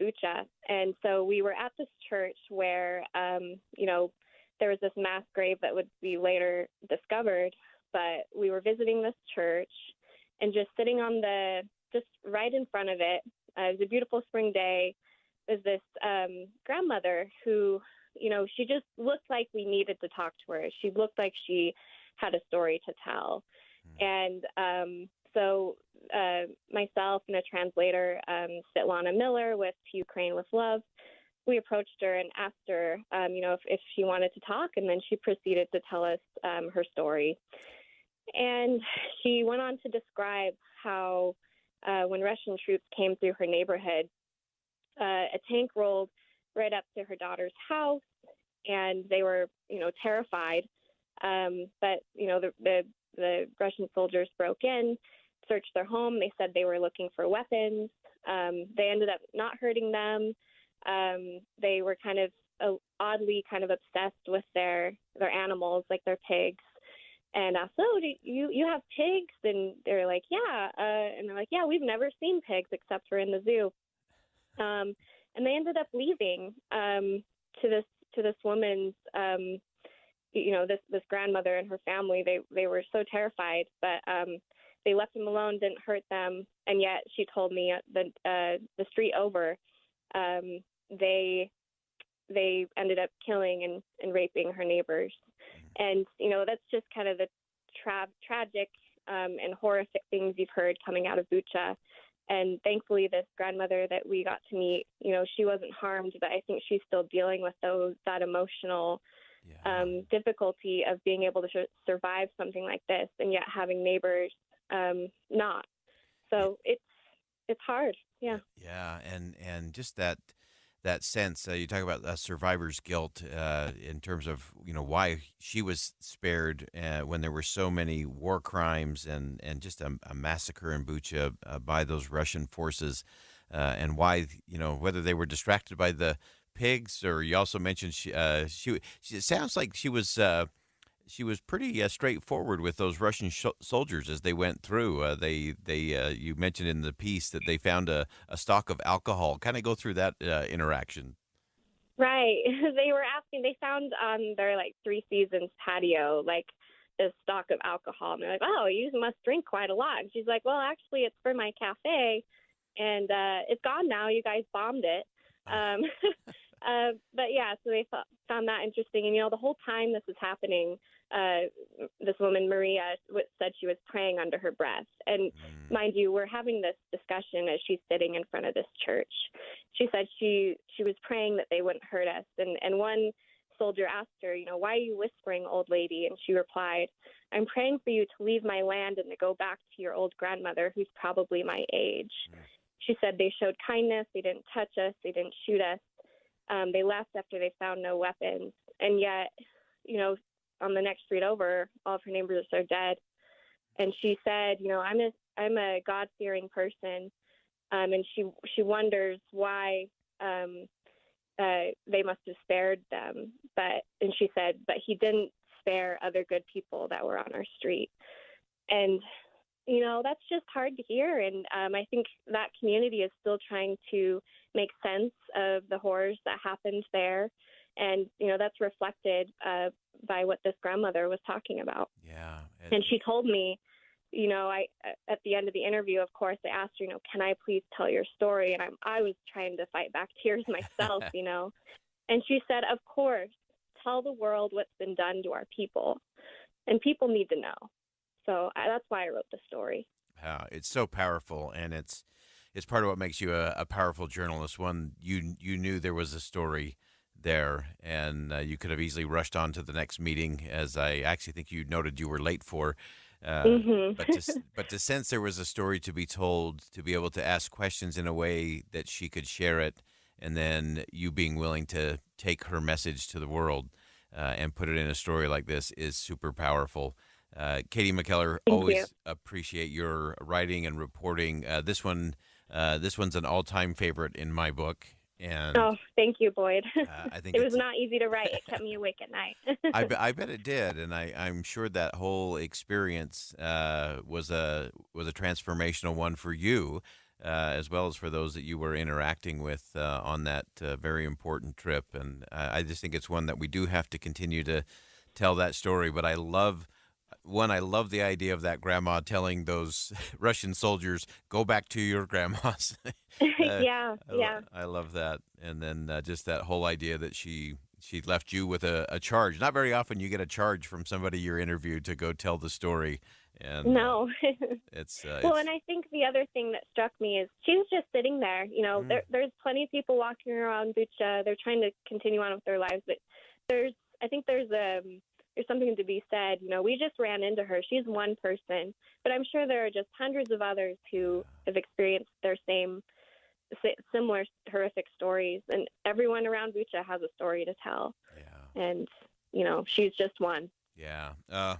Bucha. And so we were at this church where, there was this mass grave that would be later discovered. But we were visiting this church and just sitting on just right in front of it. It was a beautiful spring day. There's this grandmother who, she just looked like we needed to talk to her. She looked like she had a story to tell. And so myself and a translator, Svetlana Miller with Ukraine with Love, we approached her and asked her, if she wanted to talk, and then she proceeded to tell us her story. And she went on to describe how when Russian troops came through her neighborhood, a tank rolled right up to her daughter's house, and they were, terrified. But, the Russian soldiers broke in. searched their home. They said they were looking for weapons. They ended up not hurting them. They were kind of oddly kind of obsessed with their animals, like their pigs. And so do you have pigs? And they're like, yeah. And they're like, yeah, we've never seen pigs except for in the zoo. And they ended up leaving to this woman's, this grandmother and her family. They were so terrified, but they left them alone, didn't hurt them. And yet she told me the street over, they ended up killing and raping her neighbors. And, that's just kind of the tragic and horrific things you've heard coming out of Bucha. And thankfully, this grandmother that we got to meet, she wasn't harmed, but I think she's still dealing with that emotional difficulty of being able to survive something like this and yet having neighbors not. So it's hard. Yeah. Yeah. And just that sense, you talk about survivor's guilt in terms of, why she was spared when there were so many war crimes and just a massacre in Bucha by those Russian forces, and why, whether they were distracted by the pigs, or you also mentioned she it sounds like she was pretty straightforward with those Russian soldiers as they went through. You mentioned in the piece that they found a stock of alcohol. Kind of go through that interaction. Right. They found on their 3 Seasons patio, this stock of alcohol. And they're like, oh, you must drink quite a lot. And she's like, well, actually, it's for my cafe. And it's gone now. You guys bombed it. But yeah, so they found that interesting. And, the whole time this was happening, this woman, Maria, said she was praying under her breath. And mind you, we're having this discussion as she's sitting in front of this church. She said she was praying that they wouldn't hurt us. And one soldier asked her, why are you whispering, old lady? And she replied, I'm praying for you to leave my land and to go back to your old grandmother, who's probably my age. She said they showed kindness. They didn't touch us. They didn't shoot us. They left after they found no weapons. And yet, on the next street over, all of her neighbors are dead. And she said, I'm a God-fearing person. And she wonders why they must have spared them. And she said, but he didn't spare other good people that were on our street. And that's just hard to hear. And I think that community is still trying to make sense of the horrors that happened there. And, that's reflected by what this grandmother was talking about. Yeah. And she told me, at the end of the interview, of course, I asked her, can I please tell your story? And I was trying to fight back tears myself, And she said, of course, tell the world what's been done to our people. And people need to know. So that's why I wrote the story. It's so powerful, and it's part of what makes you a powerful journalist. One, you knew there was a story there, and you could have easily rushed on to the next meeting, as I actually think you noted you were late for. But to sense there was a story to be told, to be able to ask questions in a way that she could share it, and then you being willing to take her message to the world and put it in a story like this is super powerful. Katie McKellar, always appreciate your writing and reporting. This one's an all-time favorite in my book. And thank you, Boyd. I think it was not easy to write. It kept me awake at night. I bet it did, and I'm sure that whole experience was a transformational one for you, as well as for those that you were interacting with on that very important trip. And I just think it's one that we do have to continue to tell that story. But I love the idea of that grandma telling those Russian soldiers, go back to your grandmas. Yeah. I love that. And then just that whole idea that she left you with a charge. Not very often you get a charge from somebody you're interviewed to go tell the story. And no. And I think the other thing that struck me is she was just sitting there. There's plenty of people walking around Bucha. They're trying to continue on with their lives. But there's something to be said. We just ran into her. She's one person, but I'm sure there are just hundreds of others who have experienced their similar horrific stories, and everyone around Bucha has a story to tell. Yeah. And, she's just one. Yeah,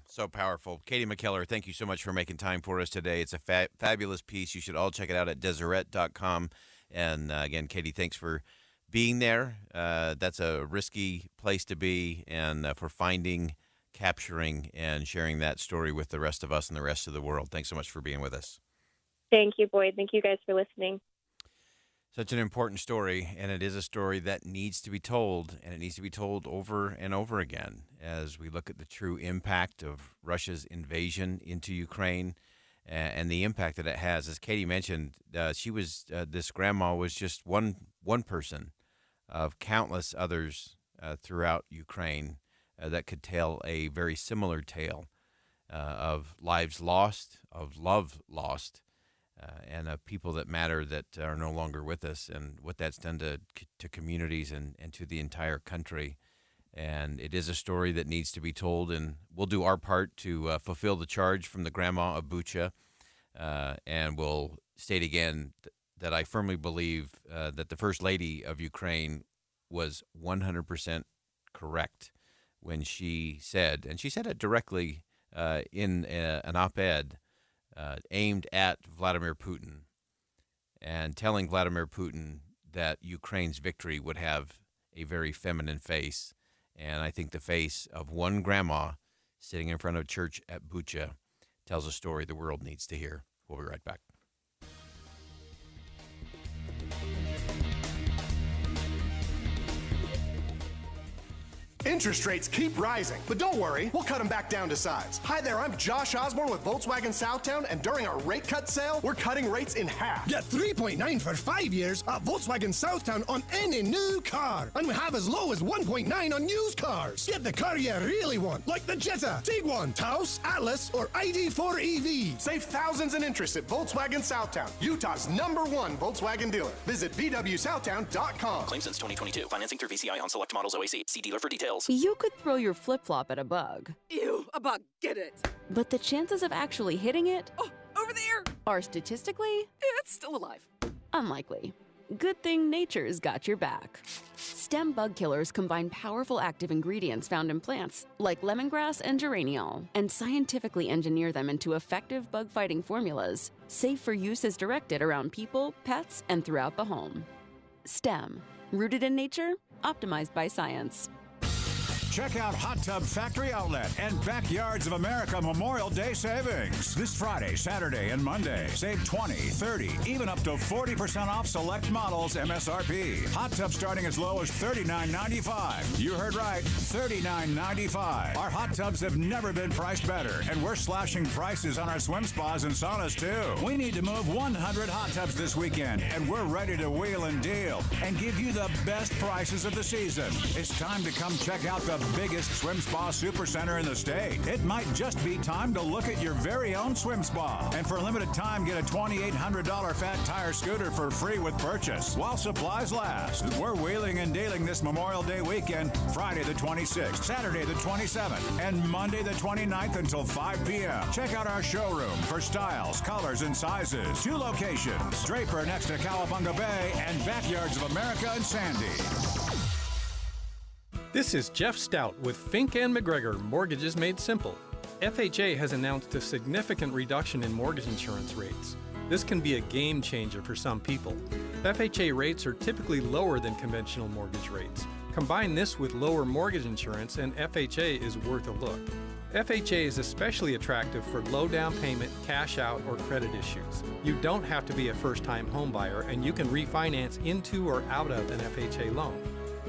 so powerful. Katie McKellar, thank you so much for making time for us today. It's a fabulous piece. You should all check it out at Deseret.com. And again, Katie, thanks for being there. That's a risky place to be, and for finding, capturing, and sharing that story with the rest of us and the rest of the world. Thanks so much for being with us. Thank you, Boyd. Thank you guys for listening. Such an important story, and it is a story that needs to be told, and it needs to be told over and over again as we look at the true impact of Russia's invasion into Ukraine and the impact that it has. As Katie mentioned, this grandma was just one person of countless others throughout Ukraine that could tell a very similar tale of lives lost, of love lost, and of people that matter that are no longer with us, and what that's done to communities and to the entire country. And it is a story that needs to be told, and we'll do our part to fulfill the charge from the grandma of Bucha. And we'll state again that I firmly believe that the First Lady of Ukraine was 100% correct when she said, and she said it directly in an op-ed, aimed at Vladimir Putin, and telling Vladimir Putin that Ukraine's victory would have a very feminine face. And I think the face of one grandma sitting in front of a church at Bucha tells a story the world needs to hear. We'll be right back. Interest rates keep rising, but don't worry, we'll cut them back down to size. Hi there, I'm Josh Osborne with Volkswagen Southtown, and during our rate cut sale, we're cutting rates in half. Get 3.9 for 5 years at Volkswagen Southtown on any new car, and we have as low as 1.9 on used cars. Get the car you really want, like the Jetta, Tiguan, Taos, Atlas, or ID4 EV. Save thousands in interest at Volkswagen Southtown, Utah's #1 Volkswagen dealer. Visit VWSouthtown.com. Claim since 2022. Financing through VCI on select models OAC. See dealer for details. You could throw your flip-flop at a bug. Ew, a bug, get it. But the chances of actually hitting it over there are statistically, it's still alive. Unlikely. Good thing nature's got your back. Stem bug killers combine powerful active ingredients found in plants, like lemongrass and geraniol, and scientifically engineer them into effective bug-fighting formulas, safe for use as directed around people, pets, and throughout the home. Stem. Rooted in nature, optimized by science. Check out Hot Tub Factory Outlet and Backyards of America Memorial Day savings. This Friday, Saturday, and Monday. Save 20, 30, even up to 40% off select models MSRP. Hot tub starting as low as $39.95. You heard right, $39.95. Our hot tubs have never been priced better, and we're slashing prices on our swim spas and saunas too. We need to move 100 hot tubs this weekend, and we're ready to wheel and deal and give you the best prices of the season. It's time to come check out the biggest swim spa supercenter in the state. It might just be time to look at your very own swim spa. And for a limited time, get a $2,800 Fat Tire scooter for free with purchase while supplies last. We're wheeling and dealing this Memorial Day weekend, Friday the 26th, Saturday the 27th, and Monday the 29th until 5 p.m. Check out our showroom for styles, colors, and sizes. 2 locations, Draper next to Cowabunga Bay and Backyards of America in Sandy. This is Jeff Stout with Fink and McGregor Mortgages Made Simple. FHA has announced a significant reduction in mortgage insurance rates. This can be a game changer for some people. FHA rates are typically lower than conventional mortgage rates. Combine this with lower mortgage insurance and FHA is worth a look. FHA is especially attractive for low down payment, cash out, or credit issues. You don't have to be a first-time home buyer, and you can refinance into or out of an FHA loan.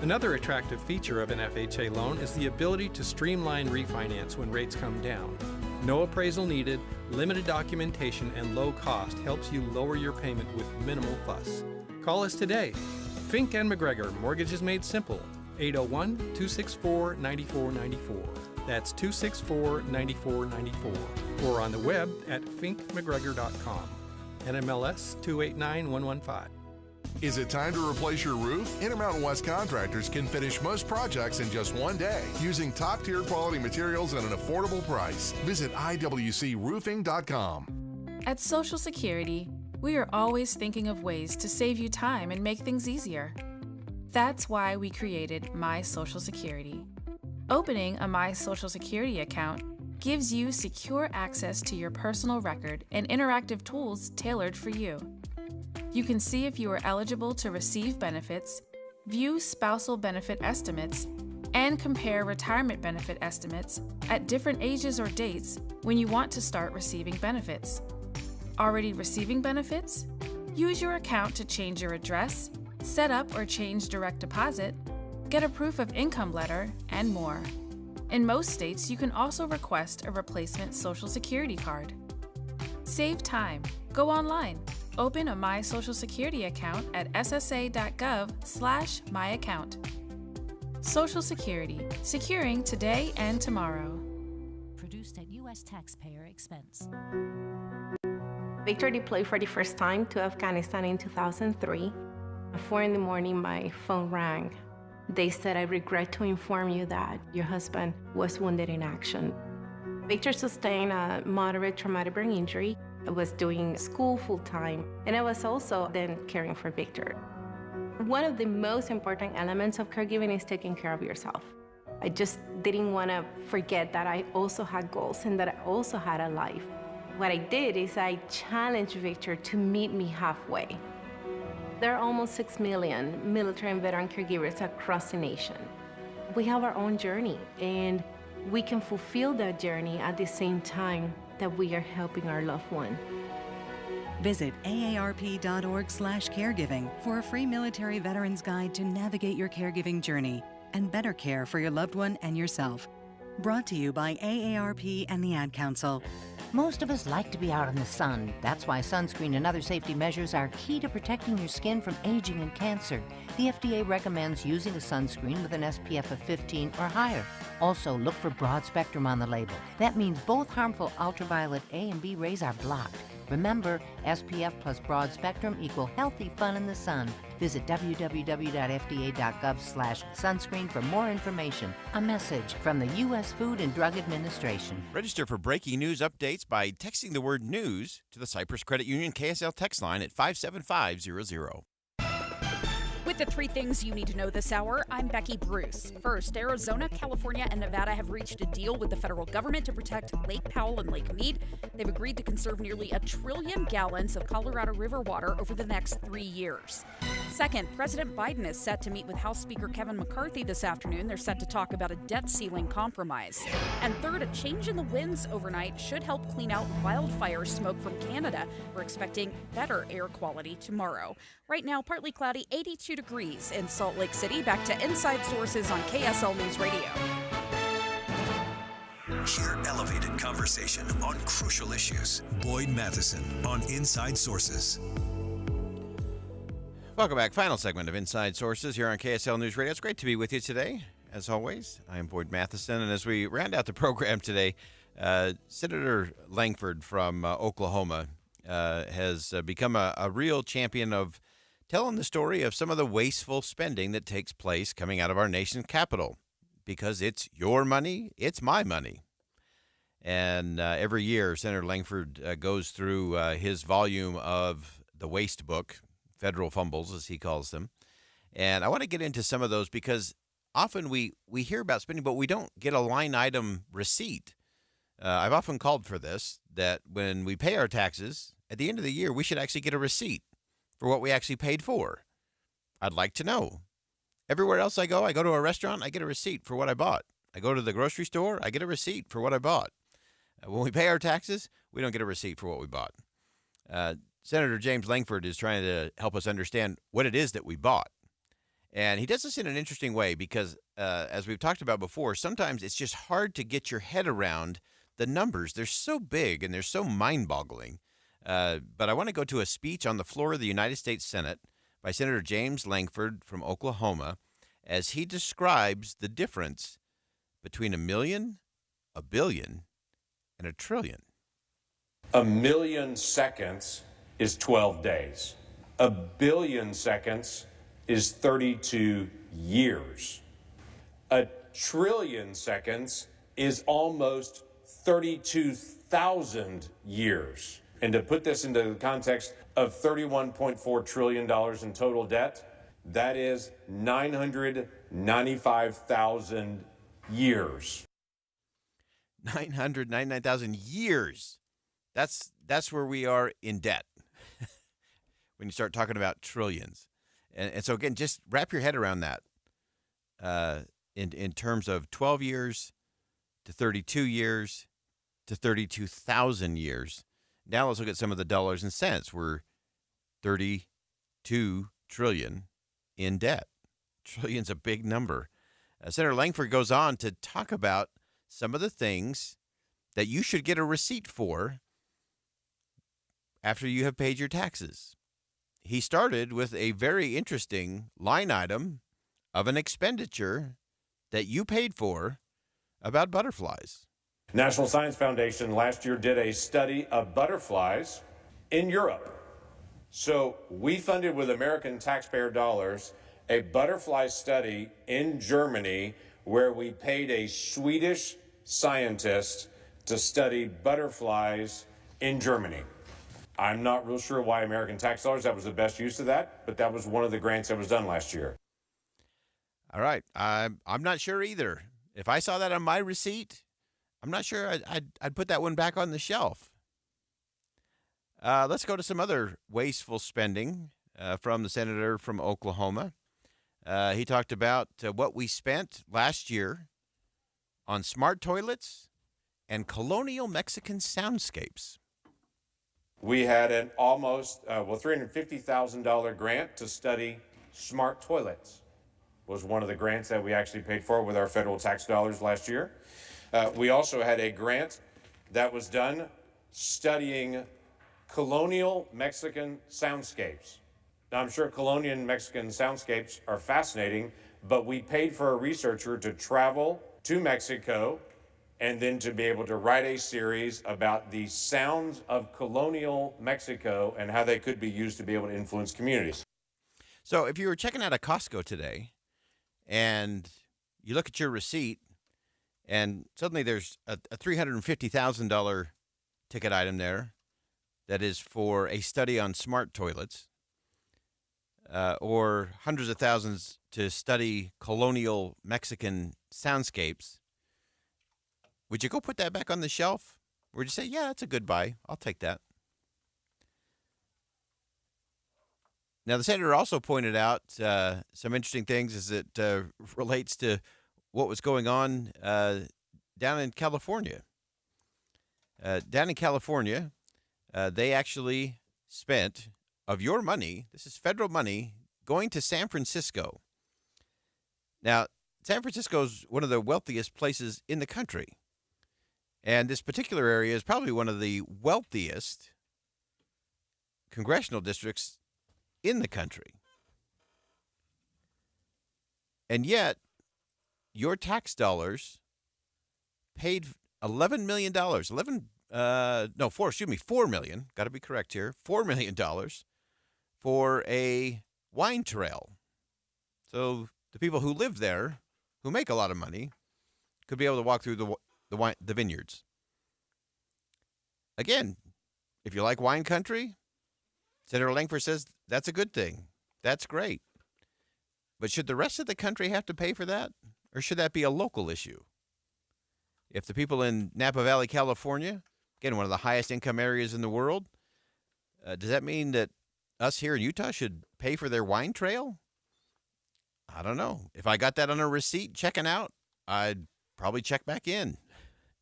Another attractive feature of an FHA loan is the ability to streamline refinance when rates come down. No appraisal needed, limited documentation, and low cost helps you lower your payment with minimal fuss. Call us today. Fink and McGregor Mortgages Made Simple, 801-264-9494. That's 264-9494. Or on the web at finkmcgregor.com. NMLS 289115. Is it time to replace your roof? Intermountain West Contractors can finish most projects in just one day using top-tier quality materials at an affordable price. Visit iwcroofing.com. At Social Security, we are always thinking of ways to save you time and make things easier. That's why we created My Social Security, Opening a My Social Security account gives you secure access to your personal record and interactive tools tailored for you. You can see if you are eligible to receive benefits, view spousal benefit estimates, and compare retirement benefit estimates at different ages or dates when you want to start receiving benefits. Already receiving benefits? Use your account to change your address, set up or change direct deposit, get a proof of income letter, and more. In most states, you can also request a replacement Social Security card. Save time. Go online. Open a My Social Security account at ssa.gov/myaccount. Social Security, securing today and tomorrow. Produced at U.S. taxpayer expense. Victor deployed for the first time to Afghanistan in 2003. At 4 in the morning, my phone rang. They said, "I regret to inform you that your husband was wounded in action." Victor sustained a moderate traumatic brain injury. I was doing school full-time, and I was also then caring for Victor. One of the most important elements of caregiving is taking care of yourself. I just didn't want to forget that I also had goals and that I also had a life. What I did is I challenged Victor to meet me halfway. There are almost 6 million military and veteran caregivers across the nation. We have our own journey, and we can fulfill that journey at the same time that we are helping our loved one. Visit aarp.org/caregiving for a free military veterans guide to navigate your caregiving journey and better care for your loved one and yourself. Brought to you by AARP and the Ad Council. Most of us like to be out in the sun. That's why sunscreen and other safety measures are key to protecting your skin from aging and cancer. The FDA recommends using a sunscreen with an SPF of 15 or higher. Also, look for broad spectrum on the label. That means both harmful ultraviolet A and B rays are blocked. Remember, SPF plus broad spectrum equal healthy fun in the sun. Visit www.fda.gov/sunscreen for more information. A message from the U.S. Food and Drug Administration. Register for breaking news updates by texting the word news to the Cyprus Credit Union KSL text line at 57500. With the 3 things you need to know this hour, I'm Becky Bruce. First, Arizona, California, and Nevada have reached a deal with the federal government to protect Lake Powell and Lake Mead. They've agreed to conserve nearly 1 trillion gallons of Colorado River water over the next 3 years. Second, President Biden is set to meet with House Speaker Kevin McCarthy this afternoon. They're set to talk about a debt ceiling compromise. And third, a change in the winds overnight should help clean out wildfire smoke from Canada. We're expecting better air quality tomorrow. Right now, partly cloudy, 82 degrees in Salt Lake City. Back to Inside Sources on KSL News Radio. Hear elevated conversation on crucial issues. Boyd Matheson on Inside Sources. Welcome back. Final segment of Inside Sources here on KSL News Radio. It's great to be with you today, as always. I am Boyd Matheson, and as we round out the program today, Senator Langford from Oklahoma has become a real champion of telling the story of some of the wasteful spending that takes place coming out of our nation's capital, because it's your money, it's my money. And every year, Senator Langford goes through his volume of the waste book, Federal Fumbles, as he calls them. And I want to get into some of those because often we hear about spending, but we don't get a line item receipt. I've often called for this, that when we pay our taxes, at the end of the year, we should actually get a receipt for what we actually paid for. I'd like to know. Everywhere else I go to a restaurant, I get a receipt for what I bought. I go to the grocery store, I get a receipt for what I bought. When we pay our taxes, we don't get a receipt for what we bought. Senator James Langford is trying to help us understand what it is that we bought. And he does this in an interesting way because, as we've talked about before, sometimes it's just hard to get your head around the numbers. They're so big and they're so mind-boggling. But I want to go to a speech on the floor of the United States Senate by Senator James Langford from Oklahoma as he describes the difference between $1 million, $1 billion, and $1 trillion. 1 million seconds is 12 days. 1 billion seconds is 32 years. 1 trillion seconds is almost 32,000 years. And to put this into the context of $31.4 trillion in total debt, that is 995,000 years. 999,000 years. That's where we are in debt when you start talking about trillions. And so, again, just wrap your head around that in terms of 12 years to 32 years to 32,000 years. Now let's look at some of the dollars and cents. We're 32 trillion in debt. Trillion's a big number. Senator Langford goes on to talk about some of the things that you should get a receipt for after you have paid your taxes. He started with a very interesting line item of an expenditure that you paid for about butterflies. National Science Foundation last year did a study of butterflies in Europe. So we funded with American taxpayer dollars a butterfly study in Germany where we paid a Swedish scientist to study butterflies in Germany. I'm not real sure why American tax dollars, that was the best use of that, but that was one of the grants that was done last year. All right. I'm not sure either. If I saw that on my receipt, I'm not sure I'd put that one back on the shelf. Let's go to some other wasteful spending from the senator from Oklahoma. He talked about what we spent last year on smart toilets and colonial Mexican soundscapes. We had an almost $350,000 grant to study smart toilets. Was one of the grants that we actually paid for with our federal tax dollars last year. We also had a grant that was done studying colonial Mexican soundscapes. Now, I'm sure colonial Mexican soundscapes are fascinating, but we paid for a researcher to travel to Mexico and then to be able to write a series about the sounds of colonial Mexico and how they could be used to be able to influence communities. So if you were checking out a Costco today and you look at your receipt and suddenly there's a $350,000 ticket item there that is for a study on smart toilets, or hundreds of thousands to study colonial Mexican soundscapes, would you go put that back on the shelf? Or would you say, yeah, that's a good buy. I'll take that. Now, the senator also pointed out some interesting things as it relates to what was going on down in California. Down in California, they actually spent, of your money, this is federal money, going to San Francisco. Now, San Francisco is one of the wealthiest places in the country. And this particular area is probably one of the wealthiest congressional districts in the country. And yet, your tax dollars paid $11 million. $4 million. Got to be correct here. $4 million for a wine trail. So the people who live there, who make a lot of money, could be able to walk through the vineyards. Again, if you like wine country, Senator Langford says that's a good thing. That's great. But should the rest of the country have to pay for that? Or should that be a local issue? If the people in Napa Valley, California, again, one of the highest income areas in the world, does that mean that us here in Utah should pay for their wine trail? I don't know. If I got that on a receipt checking out, I'd probably check back in.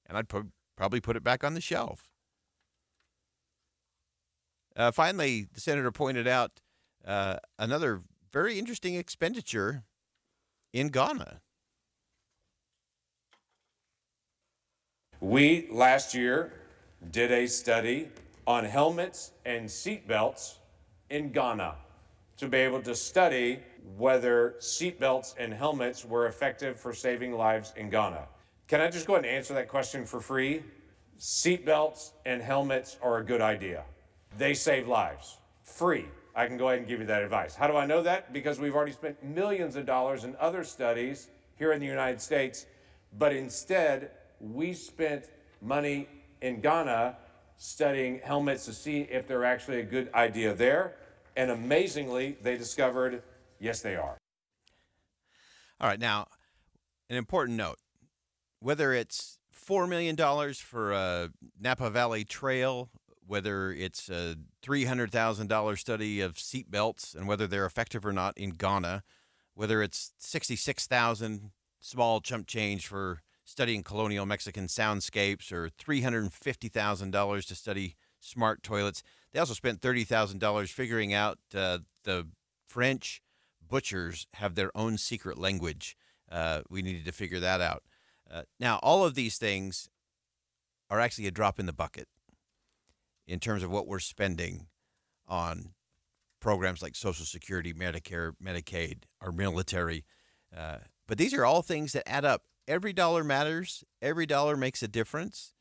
And I'd probably put it back on the shelf. Finally, the senator pointed out another very interesting expenditure in Ghana. We, last year, did a study on helmets and seatbelts in Ghana to be able to study whether seatbelts and helmets were effective for saving lives in Ghana. Can I just go ahead and answer that question for free? Seatbelts and helmets are a good idea. They save lives. Free. I can go ahead and give you that advice. How do I know that? Because we've already spent millions of dollars in other studies here in the United States, but instead we spent money in Ghana studying helmets to see if they're actually a good idea there. And amazingly, they discovered, yes, they are. All right. Now, an important note. whether it's $4 million for a Napa Valley Trail, whether it's a $300,000 study of seatbelts and whether they're effective or not in Ghana, whether it's $66,000 small chump change for studying colonial Mexican soundscapes or $350,000 to study smart toilets. They also spent $30,000 figuring out the French butchers have their own secret language. We needed to figure that out. Now, all of these things are actually a drop in the bucket in terms of what we're spending on programs like Social Security, Medicare, Medicaid, our military. But these are all things that add up. Every dollar matters. Every dollar makes a difference.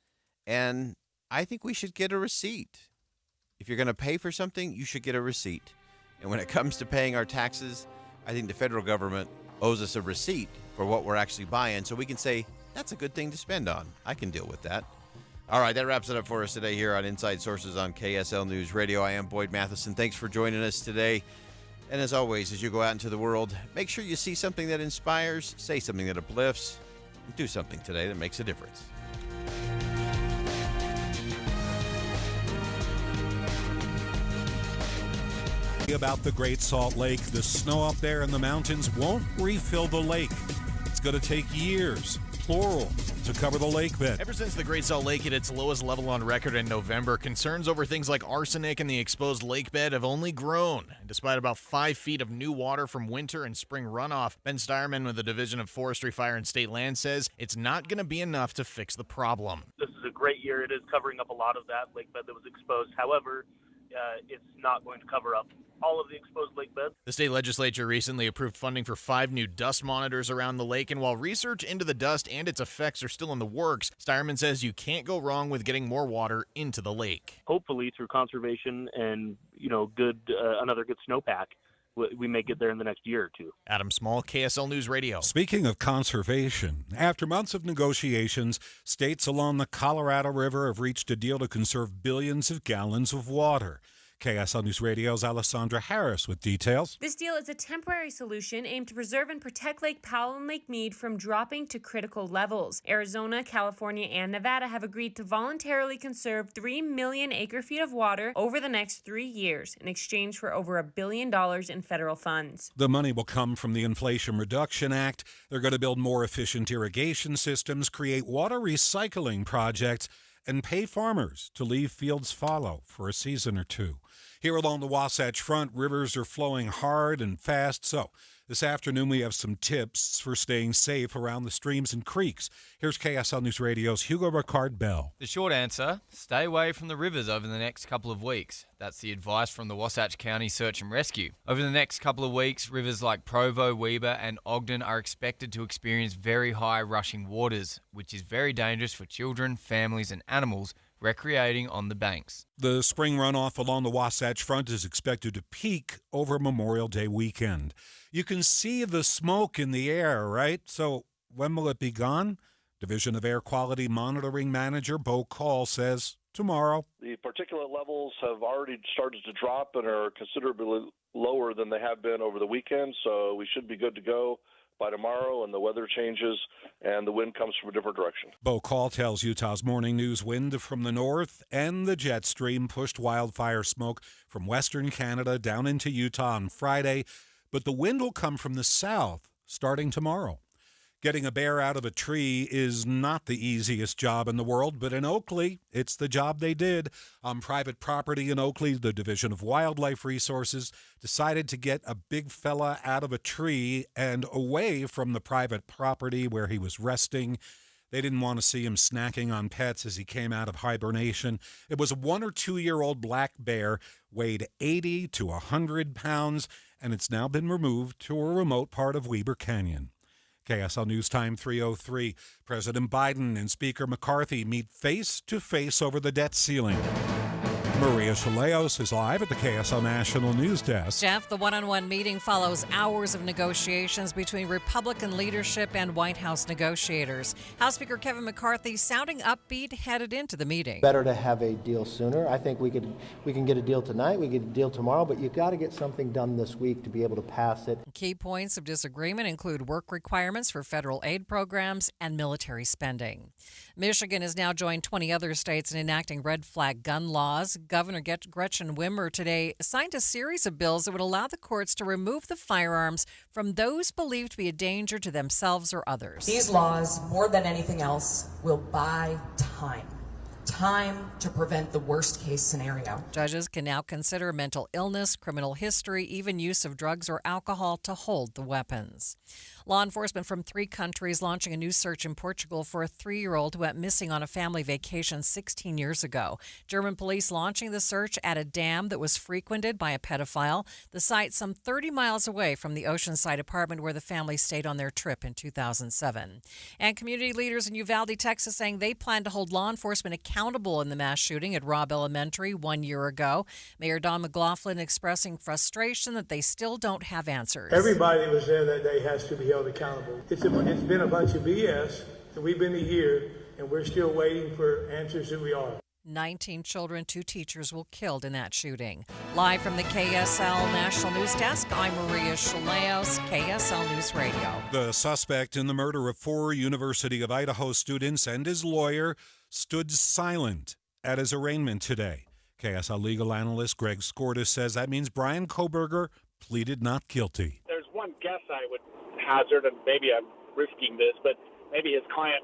And I think we should get a receipt. If you're going to pay for something, you should get a receipt. And when it comes to paying our taxes, I think the federal government owes us a receipt for what we're actually buying so we can say, that's a good thing to spend on. I can deal with that. All right, that wraps it up for us today here on Inside Sources on KSL News Radio. I am Boyd Matheson. Thanks for joining us today. And as always, as you go out into the world, make sure you see something that inspires, say something that uplifts, and do something today that makes a difference. About the Great Salt Lake, the snow up there in the mountains won't refill the lake. It's going to take years, plural, to cover the lake bed. Ever since the Great Salt Lake hit its lowest level on record in November, concerns over things like arsenic in the exposed lake bed have only grown. And despite about 5 feet of new water from winter and spring runoff, Ben Steierman with the Division of Forestry, Fire, and State Land says it's not going to be enough to fix the problem. This is a great year. It is covering up a lot of that lake bed that was exposed. However, it's not going to cover up all of the exposed lake beds. The state legislature recently approved funding for 5 new dust monitors around the lake, and while research into the dust and its effects are still in the works, Steierman says you can't go wrong with getting more water into the lake. Hopefully, through conservation and another good snowpack, we may get there in the next year or two. Adam Small, KSL News Radio. Speaking of conservation, after months of negotiations, states along the Colorado River have reached a deal to conserve billions of gallons of water. KSL News Radio's Alessandra Harris with details. This deal is a temporary solution aimed to preserve and protect Lake Powell and Lake Mead from dropping to critical levels. Arizona, California, and Nevada have agreed to voluntarily conserve 3 million acre-feet of water over the next 3 years in exchange for over $1 billion in federal funds. The money will come from the Inflation Reduction Act. They're going to build more efficient irrigation systems, create water recycling projects, and pay farmers to leave fields fallow for a season or two. Here along the Wasatch Front, rivers are flowing hard and fast, so this afternoon we have some tips for staying safe around the streams and creeks. Here's KSL News Radio's Hugo Ricard-Bell. The short answer, stay away from the rivers over the next couple of weeks. That's the advice from the Wasatch County Search and Rescue. Over the next couple of weeks, rivers like Provo, Weber, and Ogden are expected to experience very high rushing waters, which is very dangerous for children, families, and animals recreating on the banks. The spring runoff along the Wasatch Front is expected to peak over Memorial Day weekend. You can see the smoke in the air, right? So when will it be gone? Division of Air Quality Monitoring Manager Bo Call says tomorrow. The particulate levels have already started to drop and are considerably lower than they have been over the weekend, so we should be good to go by tomorrow, and the weather changes and the wind comes from a different direction. Bo Call tells Utah's Morning News wind from the north and the jet stream pushed wildfire smoke from western Canada down into Utah on Friday, but the wind will come from the south starting tomorrow. Getting a bear out of a tree is not the easiest job in the world, but in Oakley, it's the job they did. On private property in Oakley, the Division of Wildlife Resources decided to get a big fella out of a tree and away from the private property where he was resting. They didn't want to see him snacking on pets as he came out of hibernation. It was a 1 or 2 year old black bear, weighed 80 to 100 pounds, and it's now been removed to a remote part of Weber Canyon. KSL News Time 3:03. President Biden and Speaker McCarthy meet face to face over the debt ceiling. Maria Chaleos is live at the KSL National News Desk. Jeff, the one-on-one meeting follows hours of negotiations between Republican leadership and White House negotiators. House Speaker Kevin McCarthy sounding upbeat headed into the meeting. Better to have a deal sooner. I think we can get a deal tonight, we get a deal tomorrow, but you've got to get something done this week to be able to pass it. Key points of disagreement include work requirements for federal aid programs and military spending. Michigan has now joined 20 other states in enacting red flag gun laws. Governor Gretchen Whitmer today signed a series of bills that would allow the courts to remove the firearms from those believed to be a danger to themselves or others. These laws, more than anything else, will buy time to prevent the worst case scenario. Judges can now consider mental illness, criminal history, even use of drugs or alcohol to hold the weapons. Law enforcement from 3 countries launching a new search in Portugal for a 3-year-old who went missing on a family vacation 16 years ago. German police launching the search at a dam that was frequented by a pedophile. The site some 30 miles away from the Oceanside apartment where the family stayed on their trip in 2007. And community leaders in Uvalde, Texas saying they plan to hold law enforcement accountable in the mass shooting at Robb Elementary 1 year ago. Mayor Don McLaughlin expressing frustration that they still don't have answers. Everybody that was there that day has to be held accountable. It's been a bunch of BS, and we've been a year, and we're still waiting for answers that we are. 19 children, 2 teachers were killed in that shooting. Live from the KSL National News Desk, I'm Maria Chaleos, KSL News Radio. The suspect in the murder of 4 University of Idaho students and his lawyer stood silent at his arraignment today. KSL legal analyst Greg Skorda says that means Brian Koberger pleaded not guilty. There's one guess I would hazard, and maybe I'm risking this, but maybe his client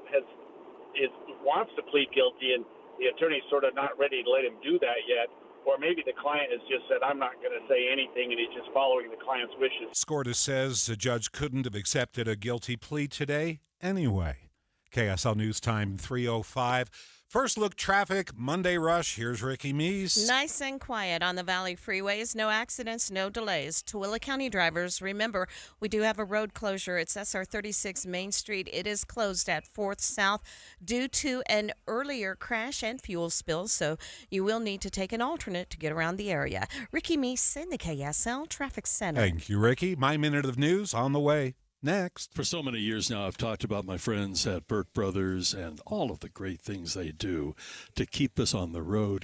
wants to plead guilty, and the attorney's sort of not ready to let him do that yet. Or maybe the client has just said, I'm not going to say anything, and he's just following the client's wishes. Skorda says the judge couldn't have accepted a guilty plea today anyway. KSL News Time 3:05. First look traffic, Monday rush. Here's Ricky Meese. Nice and quiet on the Valley freeways. No accidents, no delays. Tooele County drivers, remember, we do have a road closure. It's SR 36 Main Street. It is closed at 4th South due to an earlier crash and fuel spill, so you will need to take an alternate to get around the area. Ricky Meese in the KSL Traffic Center. Thank you, Ricky. My Minute of News on the way. Next. For so many years now, I've talked about my friends at Burt Brothers and all of the great things they do to keep us on the road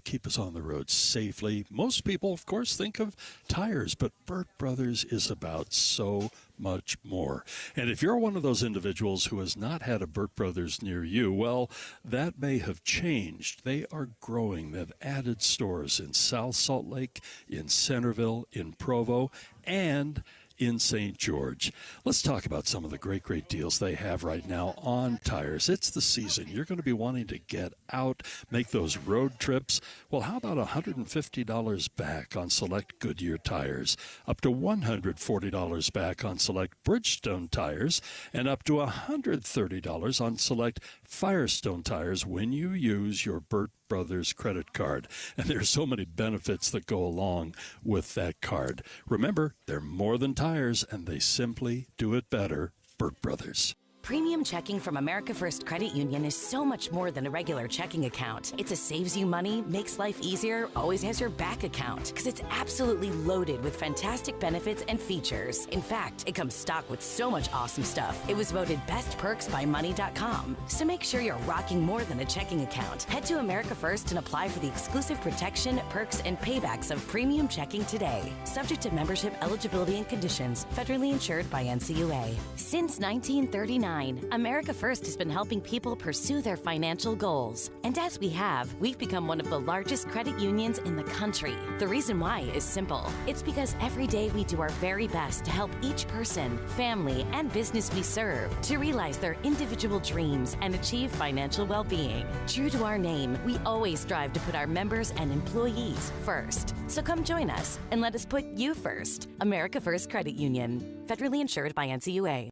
safely. Most people, of course, think of tires, but Burt Brothers is about so much more. And if you're one of those individuals who has not had a Burt Brothers near you, well, that may have changed. They are growing. They've added stores in South Salt Lake, in Centerville, in Provo, and in St. George. Let's talk about some of the great deals they have right now on tires. It's the season. You're going to be wanting to get out, make those road trips. Well, how about $150 back on select Goodyear tires, up to $140 back on select Bridgestone tires, and up to $130 on select Firestone tires when you use your Burt Brothers credit card. And there's so many benefits that go along with that card. Remember, they're more than tires, and they simply do it better. Burt Brothers. Premium checking from America First Credit Union is so much more than a regular checking account. It's a saves you money, makes life easier, always has your back account, because it's absolutely loaded with fantastic benefits and features. In fact, it comes stocked with so much awesome stuff. It was voted Best Perks by Money.com. So make sure you're rocking more than a checking account. Head to America First and apply for the exclusive protection, perks, and paybacks of premium checking today. Subject to membership eligibility and conditions. Federally insured by NCUA. Since 1939, America First has been helping people pursue their financial goals. And as we have, we've become one of the largest credit unions in the country. The reason why is simple. It's because every day we do our very best to help each person, family, and business we serve to realize their individual dreams and achieve financial well-being. True to our name, we always strive to put our members and employees first. So come join us and let us put you first. America First Credit Union. Federally insured by NCUA.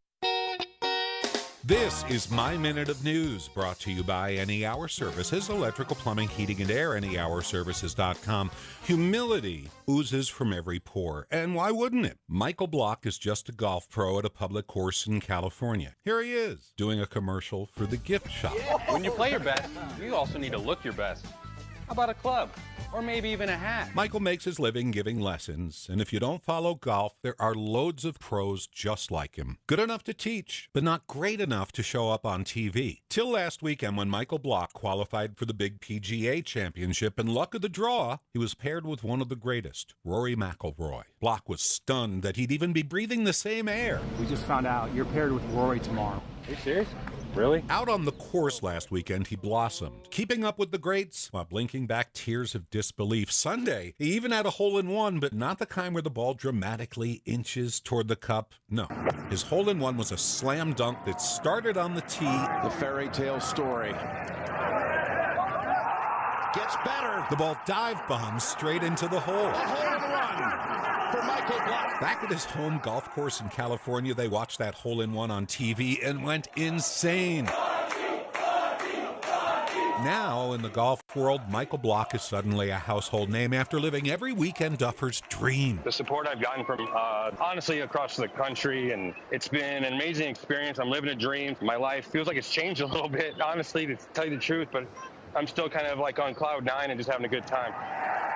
This is My Minute of News, brought to you by Any Hour Services, electrical, plumbing, heating, and air, anyhourservices.com. Humility oozes from every pore, and why wouldn't it? Michael Block is just a golf pro at a public course in California. Here he is, doing a commercial for the gift shop. When you play your best, you also need to look your best. How about a club? or maybe even a hat. Michael makes his living giving lessons, and if you don't follow golf, there are loads of pros just like him. Good enough to teach, but not great enough to show up on TV. Till last weekend when Michael Block qualified for the big PGA Championship, and luck of the draw, he was paired with one of the greatest, Rory McIlroy. Block was stunned that he'd even be breathing the same air. We just found out you're paired with Rory tomorrow. Are you serious? Really? Out on the course last weekend, he blossomed, keeping up with the greats while blinking back tears of disbelief. Sunday, he even had a hole-in-one, but not the kind where the ball dramatically inches toward the cup. No, his hole-in-one was a slam dunk that started on the tee. The fairy tale story gets better. The ball dive-bombs straight into the hole. A hole-in-one for Michael Block. Back at his home golf course in California, they watched that hole-in-one on TV and went insane. Now, in the golf world, Michael Block is suddenly a household name after living every weekend duffer's dream. The support I've gotten from, honestly, across the country, and it's been an amazing experience. I'm living a dream. My life feels like it's changed a little bit, honestly, to tell you the truth, but I'm still kind of like on cloud nine and just having a good time.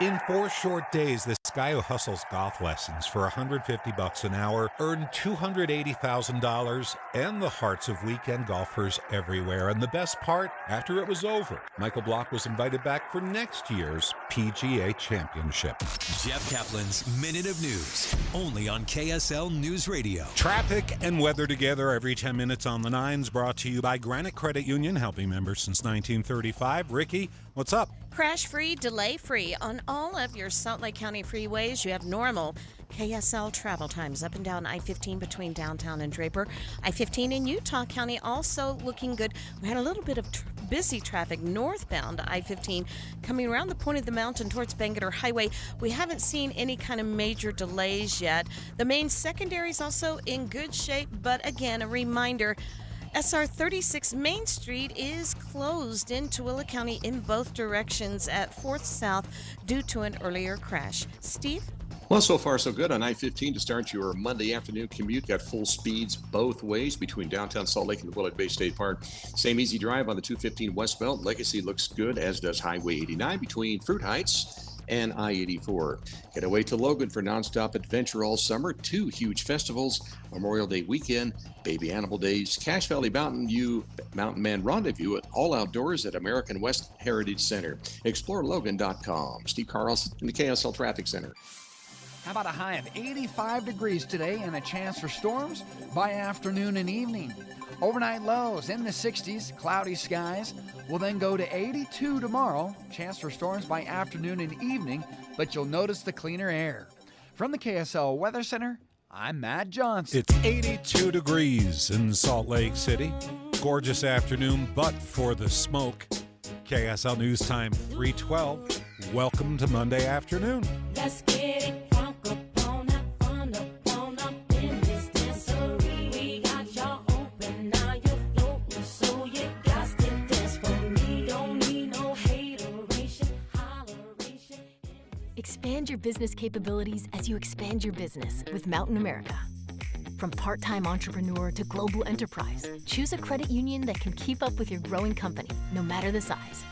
In 4 short days, this guy who hustles golf lessons for $150 an hour earned $280,000 and the hearts of weekend golfers everywhere. And the best part, after it was over, Michael Block was invited back for next year's PGA Championship. Jeff Kaplan's Minute of News, only on KSL News Radio. Traffic and weather together every 10 minutes on the nines, brought to you by Granite Credit Union, helping members since 1935. Ricky, what's up? Crash-free, delay-free on all of your Salt Lake County freeways. You have normal KSL travel times up and down I-15 between downtown and Draper. I-15 in Utah County also looking good. We had a little bit of busy traffic northbound I-15 coming around the point of the mountain towards Bangerter Highway. We haven't seen any kind of major delays yet. The main secondary is also in good shape, but again, a reminder, SR 36 Main Street is closed in Tooele County in both directions at 4th South due to an earlier crash. Steve? Well, so far so good on I-15 to start your Monday afternoon commute. Got full speeds both ways between downtown Salt Lake and the Willard Bay State Park. Same easy drive on the 215 westbound. Legacy looks good, as does Highway 89 between Fruit Heights and I-84. Get away to Logan for nonstop adventure all summer. 2 huge festivals, Memorial Day weekend, Baby Animal Days, Cache Valley Mountain Man Rendezvous, all outdoors at American West Heritage Center. ExploreLogan.com. Steve Carlson in the KSL Traffic Center. How about a high of 85 degrees today and a chance for storms by afternoon and evening? Overnight lows in the 60s, cloudy skies. Will then go to 82 tomorrow. Chance for storms by afternoon and evening, but you'll notice the cleaner air. From the KSL Weather Center, I'm Matt Johnson. It's 82 degrees in Salt Lake City. Gorgeous afternoon, but for the smoke. KSL News Time 3:12. Welcome to Monday afternoon. Let's get it. Expand your business capabilities as you expand your business with Mountain America. From part-time entrepreneur to global enterprise, choose a credit union that can keep up with your growing company, no matter the size.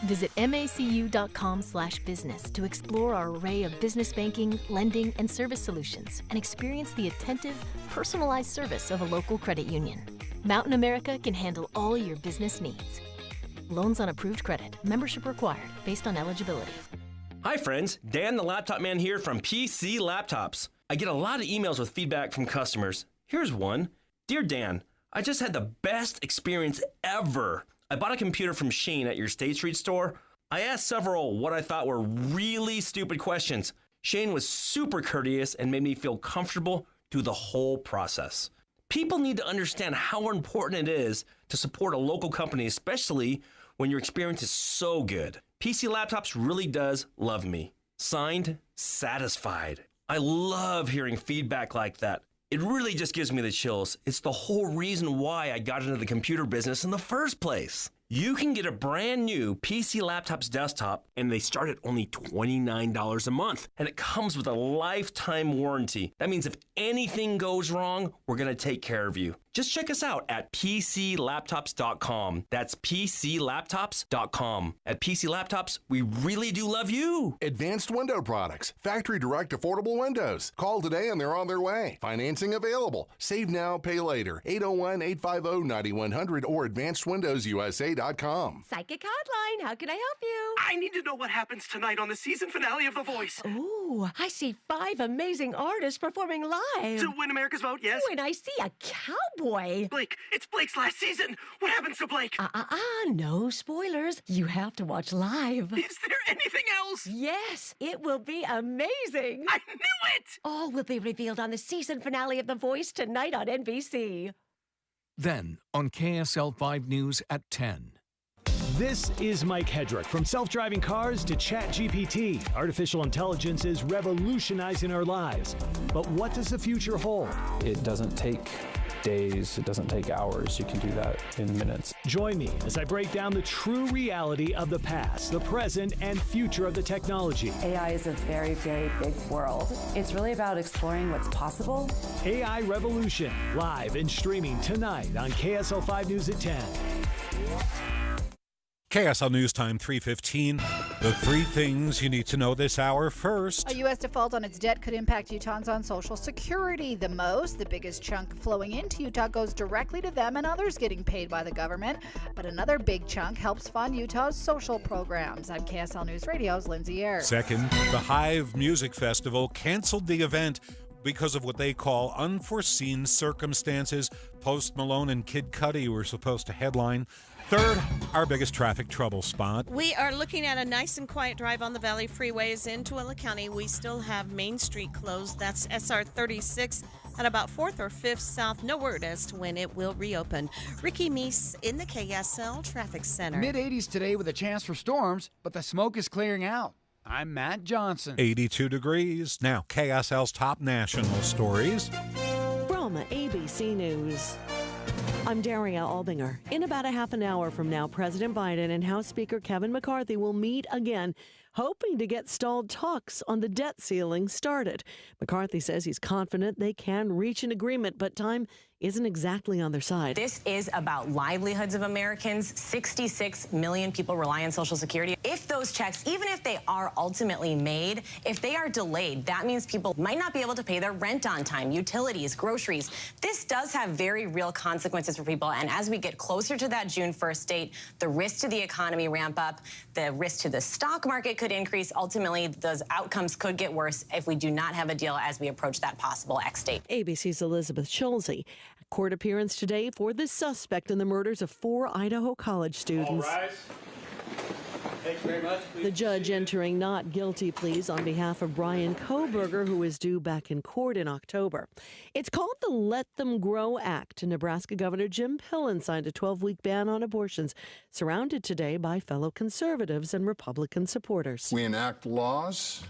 Visit macu.com/business to explore our array of business banking, lending, and service solutions and experience the attentive, personalized service of a local credit union. Mountain America can handle all your business needs. Loans on approved credit. Membership required based on eligibility. Hi friends, Dan the Laptop Man here from PC Laptops. I get a lot of emails with feedback from customers. Here's one. Dear Dan, I just had the best experience ever. I bought a computer from Shane at your State Street store. I asked several what I thought were really stupid questions. Shane was super courteous and made me feel comfortable through the whole process. People need to understand how important it is to support a local company, especially when your experience is so good. PC Laptops really does love me. Signed, Satisfied. I love hearing feedback like that. It really just gives me the chills. It's the whole reason why I got into the computer business in the first place. You can get a brand new PC Laptops desktop, and they start at only $29 a month. And it comes with a lifetime warranty. That means if anything goes wrong, we're going to take care of you. Just check us out at PCLaptops.com. That's PCLaptops.com. At PC Laptops, we really do love you. Advanced Window Products. Factory direct affordable windows. Call today and they're on their way. Financing available. Save now, pay later. 801-850-9100 or AdvancedWindowsUSA.com. Psychic Hotline, how can I help you? I need to know what happens tonight on the season finale of The Voice. Ooh, I see 5 amazing artists performing live. To win America's vote, yes? Oh, and I see a cowboy. Blake, it's Blake's last season. What happens to Blake? No spoilers. You have to watch live. Is there anything else? Yes, it will be amazing. I knew it! All will be revealed on the season finale of The Voice tonight on NBC. Then on KSL 5 News at 10. This is Mike Hedrick. From self-driving cars to ChatGPT, artificial intelligence is revolutionizing our lives. But what does the future hold? It doesn't take days, it doesn't take hours. You can do that in minutes. Join me as I break down the true reality of the past, the present, and future of the technology. AI is a very, very big world. It's really about exploring what's possible. AI Revolution, live and streaming tonight on KSL 5 News at 10. KSL News Time 3:15. The 3 things you need to know this hour. First, a U.S. default on its debt could impact Utahns on Social Security the most. The biggest chunk flowing into Utah goes directly to them and others getting paid by the government. But another big chunk helps fund Utah's social programs. I'm KSL News Radio's Lindsay Ayers. Second, the Hive Music Festival canceled the event because of what they call unforeseen circumstances. Post Malone and Kid Cudi were supposed to headline. Third, our biggest traffic trouble spot. We are looking at a nice and quiet drive on the Valley freeways in Tooele County. We still have Main Street closed. That's SR 36 at about 4th or 5th South. No word as to when it will reopen. Ricky Meese in the KSL Traffic Center. Mid-80s today with a chance for storms, but the smoke is clearing out. I'm Matt Johnson. 82 degrees. Now, KSL's top national stories. From ABC News. I'm Daria Albinger. In about a half an hour from now, President Biden and House Speaker Kevin McCarthy will meet again, hoping to get stalled talks on the debt ceiling started. McCarthy says he's confident they can reach an agreement, but time isn't exactly on their side. This is about livelihoods of Americans. 66 million people rely on Social Security. If those checks, even if they are ultimately made, if they are delayed, that means people might not be able to pay their rent on time, utilities, groceries. This does have very real consequences for people. And as we get closer to that June 1st date, the risk to the economy ramp up, the risk to the stock market could increase. Ultimately, those outcomes could get worse if we do not have a deal as we approach that possible X date. ABC's Elizabeth Schulze. Court appearance today for the suspect in the murders of 4 Idaho college students. All rise. Thanks very much. The judge entering not guilty pleas on behalf of Brian Kohberger, who is due back in court in October. It's called the Let Them Grow Act. Nebraska Governor Jim Pillen signed a 12-week ban on abortions, surrounded today by fellow conservatives and Republican supporters. We enact laws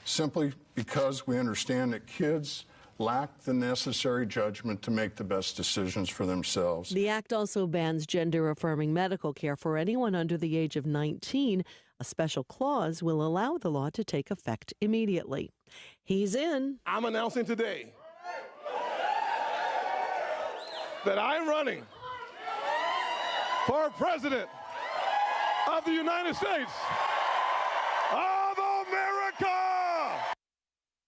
simply because we understand that kids lack the necessary judgment to make the best decisions for themselves. The act also bans gender-affirming medical care for anyone under the age of 19. A special clause will allow the law to take effect immediately. He's in. I'm announcing today that I'm running for President of the United States of America.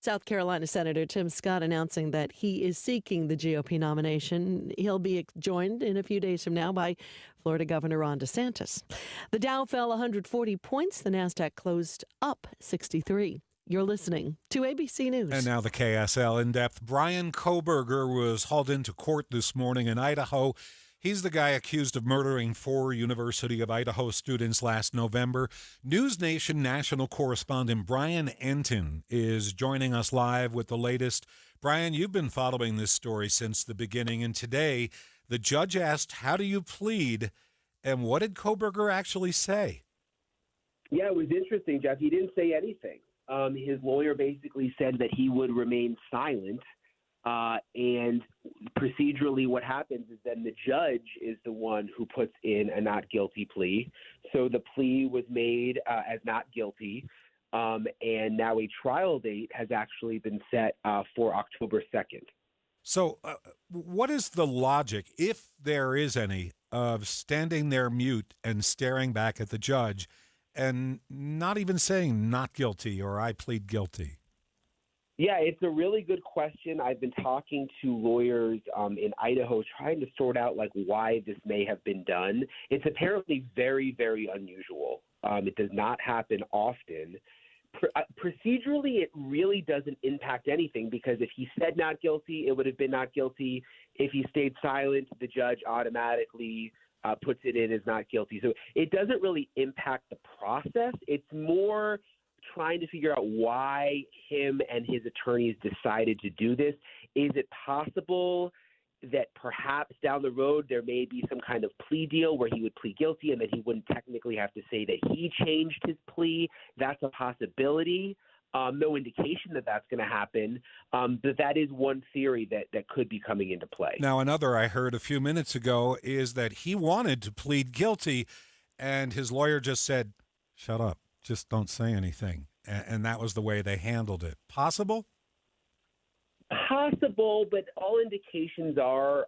South Carolina Senator Tim Scott announcing that he is seeking the GOP nomination. He'll be joined in a few days from now by Florida Governor Ron DeSantis. The Dow fell 140 points. The NASDAQ closed up 63. You're listening to ABC News. And now the KSL In-Depth. Brian Kohberger was hauled into court this morning in Idaho. He's the guy accused of murdering 4 University of Idaho students last November. News Nation national correspondent Brian Entin is joining us live with the latest. Brian, you've been following this story since the beginning, and today the judge asked, how do you plead? And what did Kohberger actually say? Yeah, it was interesting, Jeff. He didn't say anything. His lawyer basically said that he would remain silent. And procedurally what happens is then the judge is the one who puts in a not guilty plea. So the plea was made as not guilty, and now a trial date has actually been set for October 2nd. So what is the logic, if there is any, of standing there mute and staring back at the judge and not even saying not guilty or I plead guilty? Yeah, it's a really good question. I've been talking to lawyers in Idaho trying to sort out why this may have been done. It's apparently very, very unusual. It does not happen often. Procedurally, it really doesn't impact anything because if he said not guilty, it would have been not guilty. If he stayed silent, the judge automatically puts it in as not guilty. So it doesn't really impact the process. It's more trying to figure out why him and his attorneys decided to do this. Is it possible that perhaps down the road there may be some kind of plea deal where he would plead guilty and then he wouldn't technically have to say that he changed his plea? That's a possibility. No indication that that's going to happen, but that is one theory that could be coming into play. Now, another I heard a few minutes ago is that he wanted to plead guilty and his lawyer just said, shut up. Just don't say anything. And that was the way they handled it. Possible? Possible, but all indications are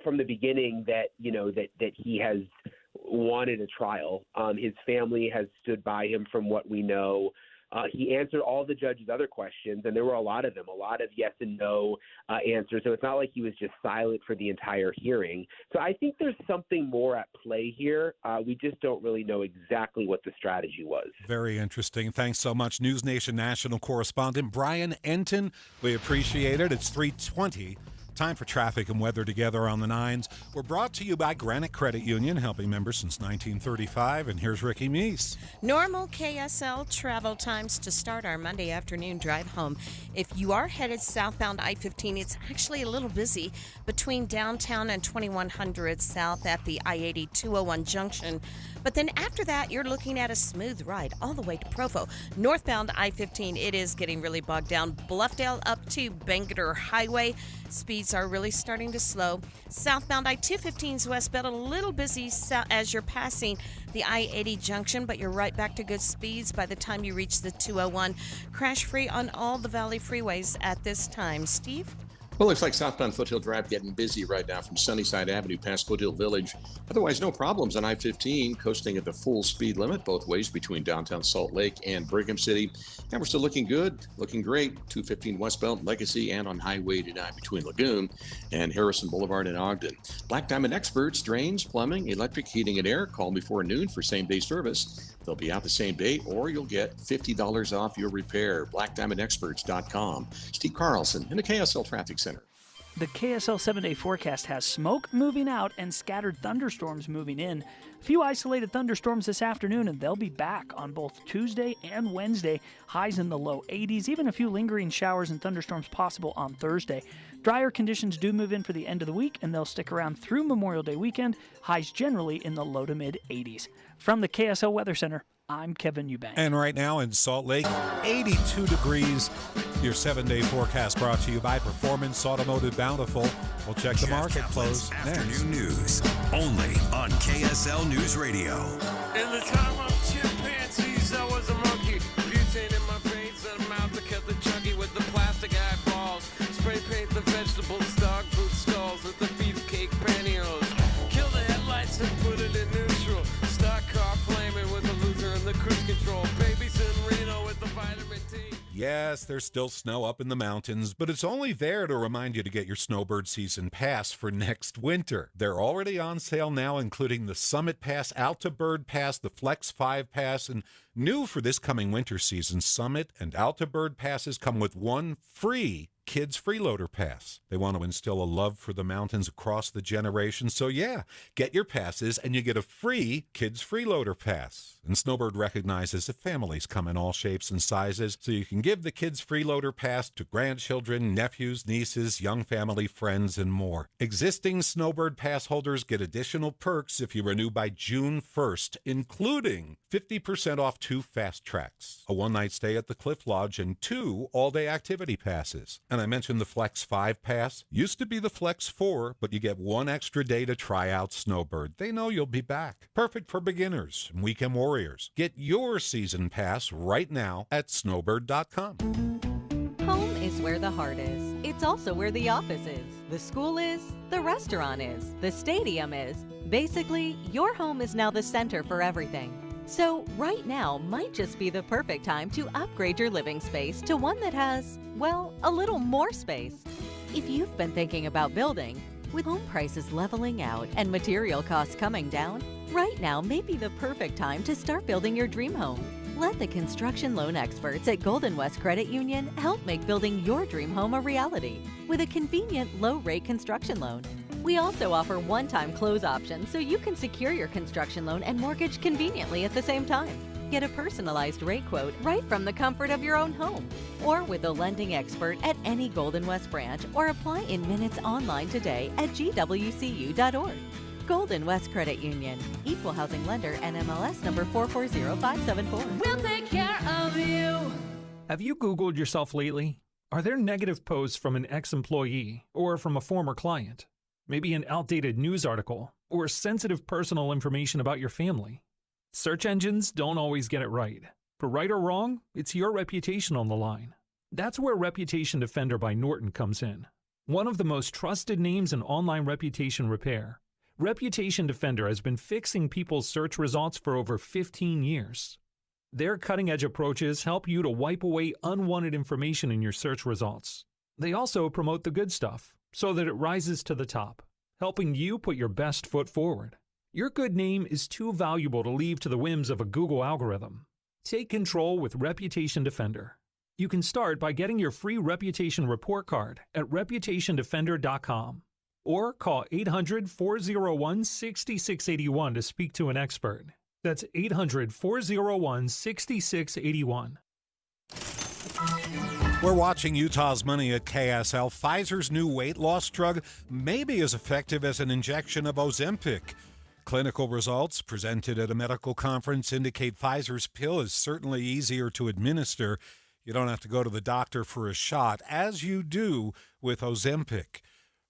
from the beginning that, that he has wanted a trial. His family has stood by him from what we know. He answered all the judge's other questions, and there were a lot of them, a lot of yes and no answers. So it's not like he was just silent for the entire hearing. So I think there's something more at play here. We just don't really know exactly what the strategy was. Very interesting. Thanks so much, News Nation national correspondent Brian Enton. We appreciate it. It's 3:20. Time for traffic and weather together on the 9s. We're brought to you by Granite Credit Union, helping members since 1935. And here's Ricky Meese. Normal KSL travel times to start our Monday afternoon drive home. If you are headed southbound I-15, it's actually a little busy between downtown and 2100 south at the I-80 201 junction. But then after that, you're looking at a smooth ride all the way to Provo. Northbound I-15, it is getting really bogged down. Bluffdale up to Bangor Highway. Speeds are really starting to slow. Southbound I-215's westbound a little busy as you're passing the I-80 junction, but you're right back to good speeds by the time you reach the 201. Crash free on all the Valley freeways at this time. Steve? Well, looks like southbound Foothill Drive getting busy right now from Sunnyside Avenue past Foothill Village. Otherwise, no problems on I-15, coasting at the full speed limit both ways between downtown Salt Lake and Brigham City. And we're still looking good, looking great. 215 westbound Legacy and on Highway 89 between Lagoon and Harrison Boulevard in Ogden. Black Diamond experts, drains, plumbing, electric, heating, and air. Call before noon for same-day service. They'll be out the same day, or you'll get $50 off your repair. BlackDiamondExperts.com. Steve Carlson in the KSL Traffic Center. The KSL 7-day forecast has smoke moving out and scattered thunderstorms moving in. A few isolated thunderstorms this afternoon, and they'll be back on both Tuesday and Wednesday. Highs in the low 80s, even a few lingering showers and thunderstorms possible on Thursday. Drier conditions do move in for the end of the week, and they'll stick around through Memorial Day weekend. Highs generally in the low to mid 80s. From the KSL Weather Center, I'm Kevin Eubank. And right now in Salt Lake, 82 degrees. Your 7-day forecast brought to you by Performance Automotive Bountiful. We'll check the market close next. Afternoon news, only on KSL News Radio. In the time of chimpanzees, I was a monkey. Butane in my veins and a mouth that kept the chunky with the plastic eyeballs. Spray paint the vegetables, dog food stalls with the beefcake pantyhose. Kill the headlights and put it in neutral. Stock car flaming with the loser and the cruise control. Babies in Reno with the vitamin D. Yes, there's still snow up in the mountains, but it's only there to remind you to get your snowbird season pass for next winter. They're already on sale now, including the Summit Pass, Alta Bird Pass, the Flex 5 Pass, and new for this coming winter season, Summit and Alta Bird Passes come with one free Kids Freeloader Pass. They want to instill a love for the mountains across the generations. So yeah, get your passes and you get a free Kids Freeloader Pass. And Snowbird recognizes that families come in all shapes and sizes, so you can give the Kids Freeloader Pass to grandchildren, nephews, nieces, young family, friends, and more. Existing Snowbird Pass holders get additional perks if you renew by June 1st, including 50% off 2 fast tracks, a one-night stay at the Cliff Lodge, and 2 all-day activity passes. And I mentioned the Flex 5 Pass. Used to be the Flex 4, but you get 1 extra day to try out Snowbird. They know you'll be back. Perfect for beginners and weekend warriors. Get your season pass right now at snowbird.com. Home is where the heart is. It's also where the office is, the school is, the restaurant is, the stadium is. Basically, your home is now the center for everything. So right now might just be the perfect time to upgrade your living space to one that has, well, a little more space. If you've been thinking about building, with home prices leveling out and material costs coming down, right now may be the perfect time to start building your dream home. Let the construction loan experts at Golden West Credit Union help make building your dream home a reality with a convenient low-rate construction loan. We also offer one-time close options so you can secure your construction loan and mortgage conveniently at the same time. Get a personalized rate quote right from the comfort of your own home or with a lending expert at any Golden West branch, or apply in minutes online today at gwcu.org. Golden West Credit Union, Equal Housing Lender, NMLS number 440574. We'll take care of you. Have you Googled yourself lately? Are there negative posts from an ex-employee or from a former client? Maybe an outdated news article or sensitive personal information about your family? Search engines don't always get it right. For right or wrong, it's your reputation on the line. That's where Reputation Defender by Norton comes in. One of the most trusted names in online reputation repair, Reputation Defender has been fixing people's search results for over 15 years. Their cutting-edge approaches help you to wipe away unwanted information in your search results. They also promote the good stuff so that it rises to the top, helping you put your best foot forward. Your good name is too valuable to leave to the whims of a Google algorithm. Take control with Reputation Defender. You can start by getting your free reputation report card at reputationdefender.com. Or call 800-401-6681 to speak to an expert. That's 800-401-6681. We're watching Utah's Money at KSL. Pfizer's new weight loss drug may be as effective as an injection of Ozempic. Clinical results presented at a medical conference indicate Pfizer's pill is certainly easier to administer. You don't have to go to the doctor for a shot, as you do with Ozempic.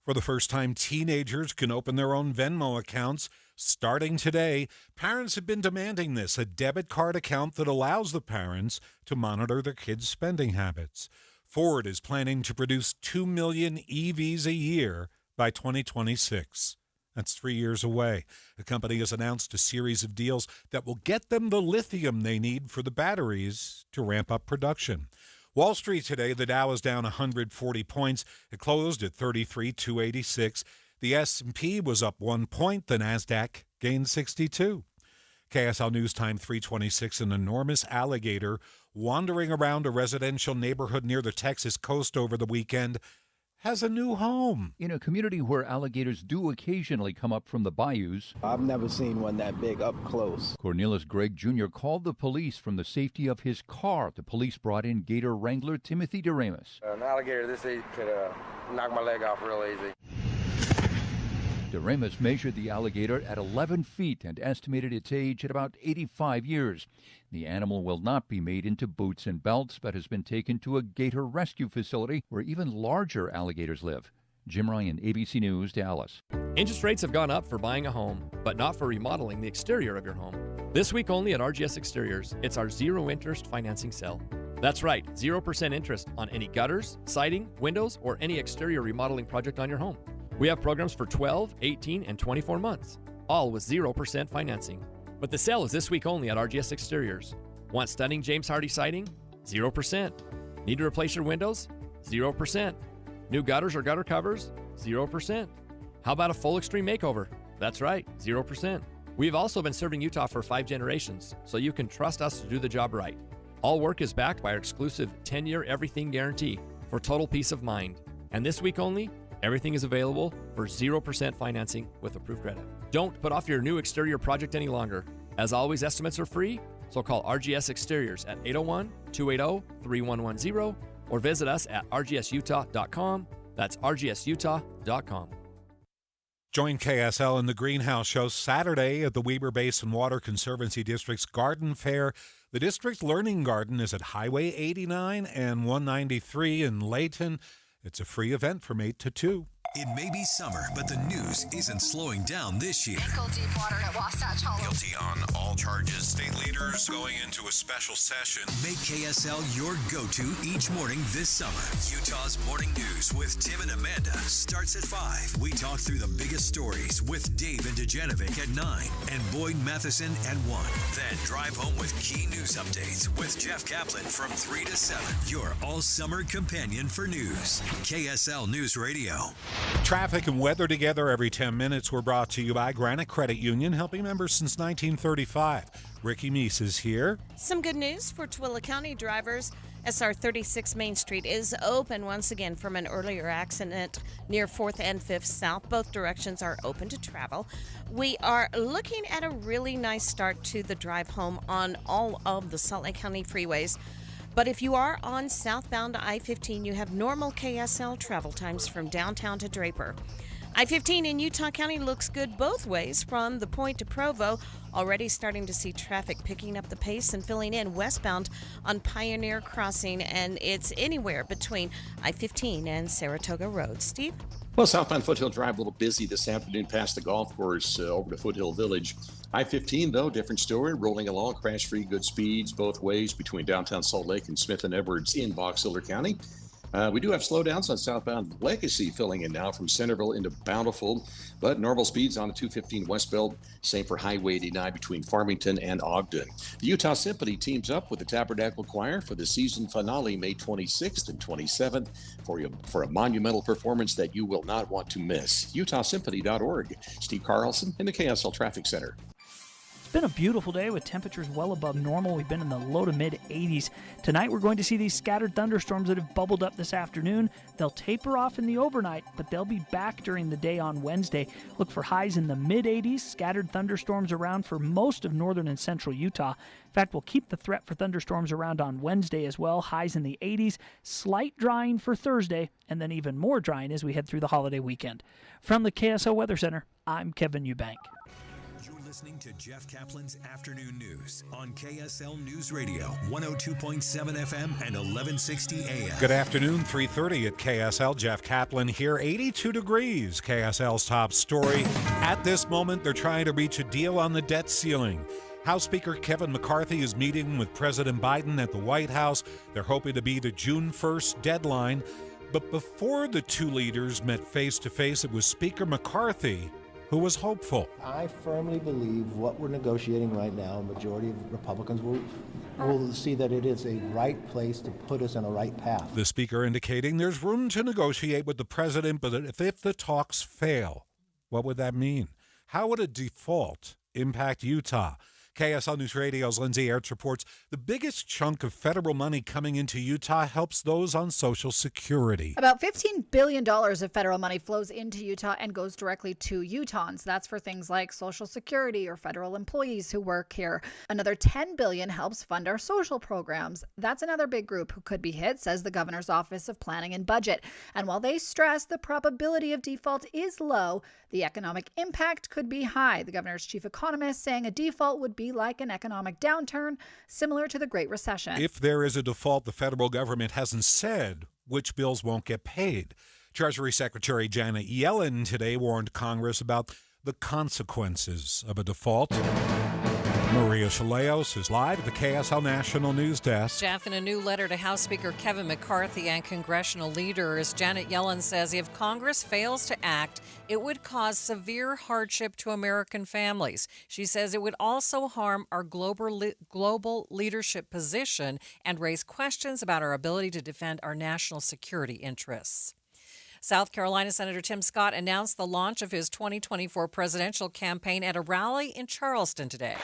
For the first time, teenagers can open their own Venmo accounts. Starting today, parents have been demanding this, a debit card account that allows the parents to monitor their kids' spending habits. Ford is planning to produce 2 million EVs a year by 2026. That's 3 years away. The company has announced a series of deals that will get them the lithium they need for the batteries to ramp up production. Wall Street today, the Dow is down 140 points. It closed at 33,286. The S&P was up 1 point. The Nasdaq gained 62. KSL News Time 326. An enormous alligator wandering around a residential neighborhood near the Texas coast over the weekend has a new home. In a community where alligators do occasionally come up from the bayous. I've never seen one that big up close. Cornelius Gregg Jr. called the police from the safety of his car. The police brought in gator wrangler Timothy DeRamus. An alligator this age could knock my leg off real easy. DeRamus measured the alligator at 11 feet and estimated its age at about 85 years. The animal will not be made into boots and belts, but has been taken to a gator rescue facility where even larger alligators live. Jim Ryan, ABC News, Dallas. Interest rates have gone up for buying a home, but not for remodeling the exterior of your home. This week only at RGS Exteriors, it's our zero-interest financing sale. That's right, 0% interest on any gutters, siding, windows, or any exterior remodeling project on your home. We have programs for 12, 18, and 24 months, all with 0% financing. But the sale is this week only at RGS Exteriors. Want stunning James Hardy siding? 0%. Need to replace your windows? 0%. New gutters or gutter covers? 0%. How about a full extreme makeover? That's right, 0%. We've also been serving Utah for 5 generations, so you can trust us to do the job right. All work is backed by our exclusive 10-year everything guarantee for total peace of mind. And this week only, everything is available for 0% financing with approved credit. Don't put off your new exterior project any longer. As always, estimates are free, so call RGS Exteriors at 801-280-3110 or visit us at rgsutah.com. That's rgsutah.com. Join KSL in the Greenhouse Show Saturday at the Weber Basin Water Conservancy District's Garden Fair. The district's Learning Garden is at Highway 89 and 193 in Layton. It's a free event from 8 to 2. It may be summer, but the news isn't slowing down this year. Deep water at Wasatch Hollow. Guilty on all charges. State leaders going into a special session. Make KSL your go-to each morning this summer. Utah's Morning News with Tim and Amanda starts at 5. We talk through the biggest stories with Dave and Dejanovic at 9 and Boyd Matheson at 1. Then drive home with key news updates with Jeff Kaplan from 3 to 7. Your all-summer companion for news. KSL News Radio. Traffic and weather together every 10 minutes. We're brought to you by Granite Credit Union, helping members since 1935. Ricky Meese is here. Some good news for Tooele County drivers. SR 36 Main Street is open once again from an earlier accident near 4th and 5th South. Both directions are open to travel. We are looking at a really nice start to the drive home on all of the Salt Lake County freeways. But if you are on southbound I-15, you have normal KSL travel times from downtown to Draper. I-15 in Utah County looks good both ways from the point to Provo. Already starting to see traffic picking up the pace and filling in westbound on Pioneer Crossing, and it's anywhere between I-15 and Saratoga Road. Steve? Well, southbound Foothill Drive a little busy this afternoon past the golf course over to Foothill Village. I-15, though, different story, rolling along, crash-free, good speeds both ways between downtown Salt Lake and Smith and Edwards in Box Elder County. We do have slowdowns on southbound Legacy filling in now from Centerville into Bountiful, but normal speeds on the 215 westbound. Same for Highway 89 between Farmington and Ogden. The Utah Symphony teams up with the Tabernacle Choir for the season finale May 26th and 27th for a monumental performance that you will not want to miss. UtahSymphony.org. Steve Carlson in the KSL Traffic Center. It's been a beautiful day with temperatures well above normal. We've been in the low to mid 80s. Tonight we're going to see these scattered thunderstorms that have bubbled up this afternoon. They'll taper off in the overnight, but they'll be back during the day on Wednesday. Look for highs in the mid 80s. Scattered thunderstorms around for most of northern and central Utah. In fact, we'll keep the threat for thunderstorms around on Wednesday as well. Highs in the 80s. Slight drying for Thursday, and then even more drying as we head through the holiday weekend. From the KSL Weather Center, I'm Kevin Eubank. Listening to Jeff Kaplan's Afternoon News on KSL News Radio, 102.7 FM and 1160 AM. Good afternoon, 3:30 at KSL. Jeff Kaplan here, 82 degrees. KSL's top story. At this moment, they're trying to reach a deal on the debt ceiling. House Speaker Kevin McCarthy is meeting with President Biden at the White House. They're hoping to beat a June 1st deadline. But before the two leaders met face-to-face, it was Speaker McCarthy who was hopeful. I firmly believe what we're negotiating right now, a majority of Republicans will see that it is a right place to put us on a right path. The speaker indicating there's room to negotiate with the president, but if the talks fail, what would that mean? How would a default impact Utah? KSL News Radio's Lindsay Ertz reports the biggest chunk of federal money coming into Utah helps those on Social Security. About $15 billion of federal money flows into Utah and goes directly to Utahns. That's for things like Social Security or federal employees who work here. Another $10 billion helps fund our social programs. That's another big group who could be hit, says the governor's Office of Planning and Budget. And while they stress the probability of default is low, the economic impact could be high. The governor's chief economist saying a default would be like an economic downturn, similar to the Great Recession. If there is a default, the federal government hasn't said which bills won't get paid. Treasury Secretary Janet Yellen today warned Congress about the consequences of a default. Maria Chaleos is live at the KSL National News Desk. Jeff, in a new letter to House Speaker Kevin McCarthy and congressional leaders, Janet Yellen says if Congress fails to act, it would cause severe hardship to American families. She says it would also harm our global leadership position and raise questions about our ability to defend our national security interests. South Carolina Senator Tim Scott announced the launch of his 2024 presidential campaign at a rally in Charleston today.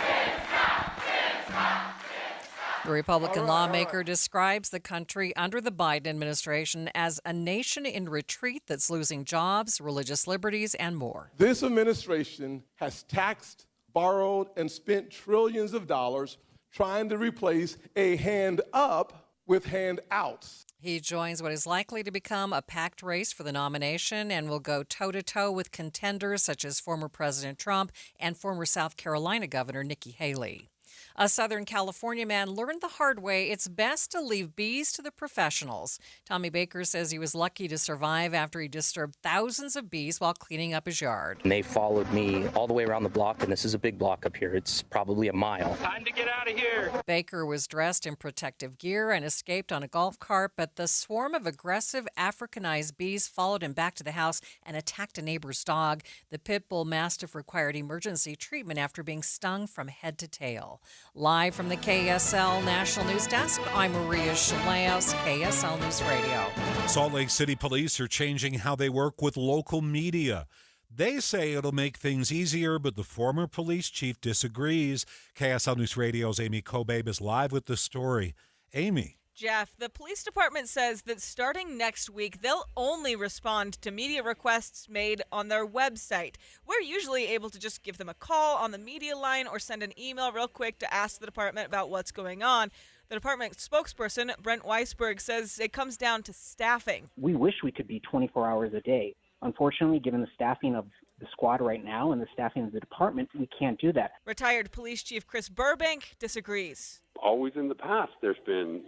The Republican lawmaker describes the country under the Biden administration as a nation in retreat that's losing jobs, religious liberties, and more. This administration has taxed, borrowed, and spent trillions of dollars trying to replace a hand up with handouts. He joins what is likely to become a packed race for the nomination and will go toe-to-toe with contenders such as former President Trump and former South Carolina Governor Nikki Haley. A Southern California man learned the hard way it's best to leave bees to the professionals. Tommy Baker says he was lucky to survive after he disturbed thousands of bees while cleaning up his yard. And they followed me all the way around the block, and this is a big block up here. It's probably a mile. Time to get out of here. Baker was dressed in protective gear and escaped on a golf cart, but the swarm of aggressive Africanized bees followed him back to the house and attacked a neighbor's dog. The pit bull mastiff required emergency treatment after being stung from head to tail. Live from the KSL National News Desk, I'm Maria Shalaos, KSL News Radio. Salt Lake City Police are changing how they work with local media. They say it'll make things easier, but the former police chief disagrees. KSL News Radio's Amy Kobabe is live with the story. Amy. Jeff, the police department says that starting next week, they'll only respond to media requests made on their website. We're usually able to just give them a call on the media line or send an email real quick to ask the department about what's going on. The department spokesperson, Brent Weisberg, says it comes down to staffing. We wish we could be 24 hours a day. Unfortunately, given the staffing of the squad right now and the staffing of the department, we can't do that. Retired Police Chief Chris Burbank disagrees. Always in the past, there's been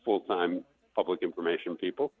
full-time public information people.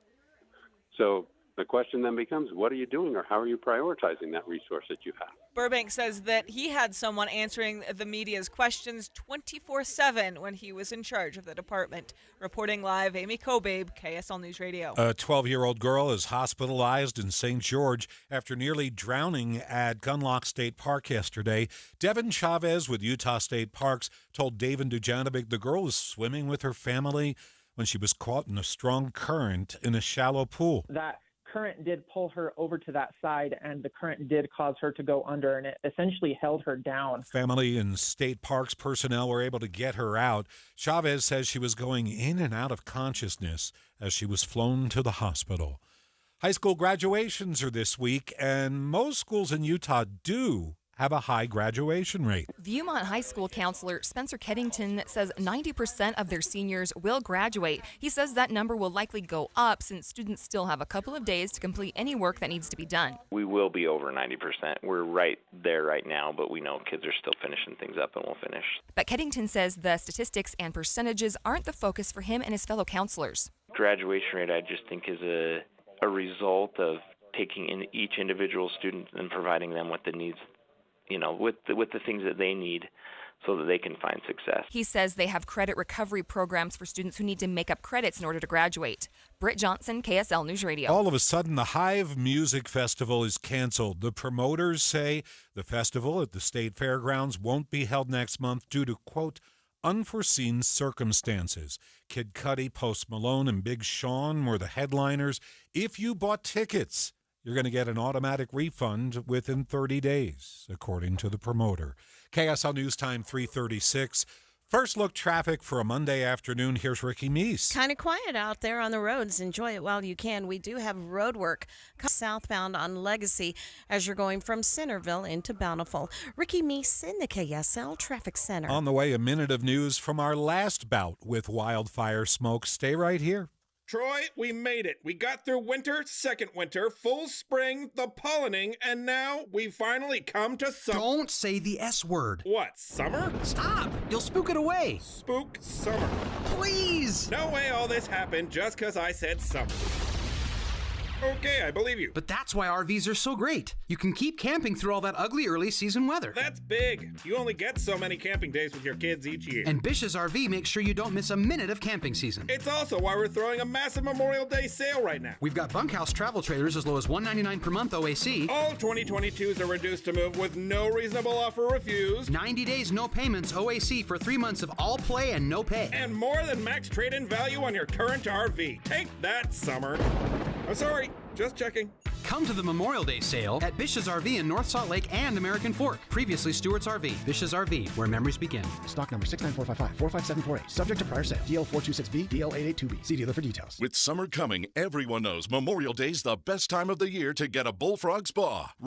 So the question then becomes, what are you doing, or how are you prioritizing that resource that you have? Burbank says that he had someone answering the media's questions 24/7 when he was in charge of the department. Reporting live, Amy Kobabe, KSL News Radio. A 12-year-old girl is hospitalized in St. George after nearly drowning at Gunlock State Park yesterday. Devin Chavez with Utah State Parks told Dave and Dujanovic the girl was swimming with her family when she was caught in a strong current in a shallow pool. That current did pull her over to that side, and the current did cause her to go under, and it essentially held her down. Family and state parks personnel were able to get her out. Chavez says she was going in and out of consciousness as she was flown to the hospital. High school graduations are this week, and most schools in Utah do have a high graduation rate. Viewmont High School counselor Spencer Keddington says 90% of their seniors will graduate. He says that number will likely go up since students still have a couple of days to complete any work that needs to be done. We will be over 90%. We're right there right now, but we know kids are still finishing things up and we'll finish. But Keddington says the statistics and percentages aren't the focus for him and his fellow counselors. Graduation rate, I just think, is a result of taking in each individual student and providing them with the needs, with the things that they need so that they can find success. He says they have credit recovery programs for students who need to make up credits in order to graduate. Britt Johnson, KSL News Radio. All of a sudden, the Hive Music Festival is canceled. The promoters say the festival at the state fairgrounds won't be held next month due to, quote, unforeseen circumstances. Kid Cudi, Post Malone, and Big Sean were the headliners. If you bought tickets, you're going to get an automatic refund within 30 days, according to the promoter. KSL News Time 3:36. First look traffic for a Monday afternoon. Here's Ricky Meese. Kind of quiet out there on the roads. Enjoy it while you can. We do have road work southbound on Legacy as you're going from Centerville into Bountiful. Ricky Meese in the KSL Traffic Center. On the way, a minute of news from our last bout with wildfire smoke. Stay right here. Troy, we made it. We got through winter, second winter, full spring, the pollinating, and now we finally come to summer. Don't say the S word. What, summer? Stop! You'll spook it away. Spook summer. Please! No way all this happened just because I said summer. Okay, I believe you. But that's why RVs are so great. You can keep camping through all that ugly early season weather. That's big. You only get so many camping days with your kids each year. And Bish's RV makes sure you don't miss a minute of camping season. It's also why we're throwing a massive Memorial Day sale right now. We've got bunkhouse travel trailers as low as $199 per month OAC. All 2022s are reduced to move with no reasonable offer refused. 90 days, no payments OAC for 3 months of all play and no pay. And more than max trade-in value on your current RV. Take that, summer. I'm sorry, just checking. Come to the Memorial Day sale at Bish's RV in North Salt Lake and American Fork. Previously Stewart's RV. Bish's RV, where memories begin. Stock number 69455, 45748. Subject to prior sale. DL426B, DL882B. See dealer for details. With summer coming, everyone knows Memorial Day's the best time of the year to get a Bullfrog Spa.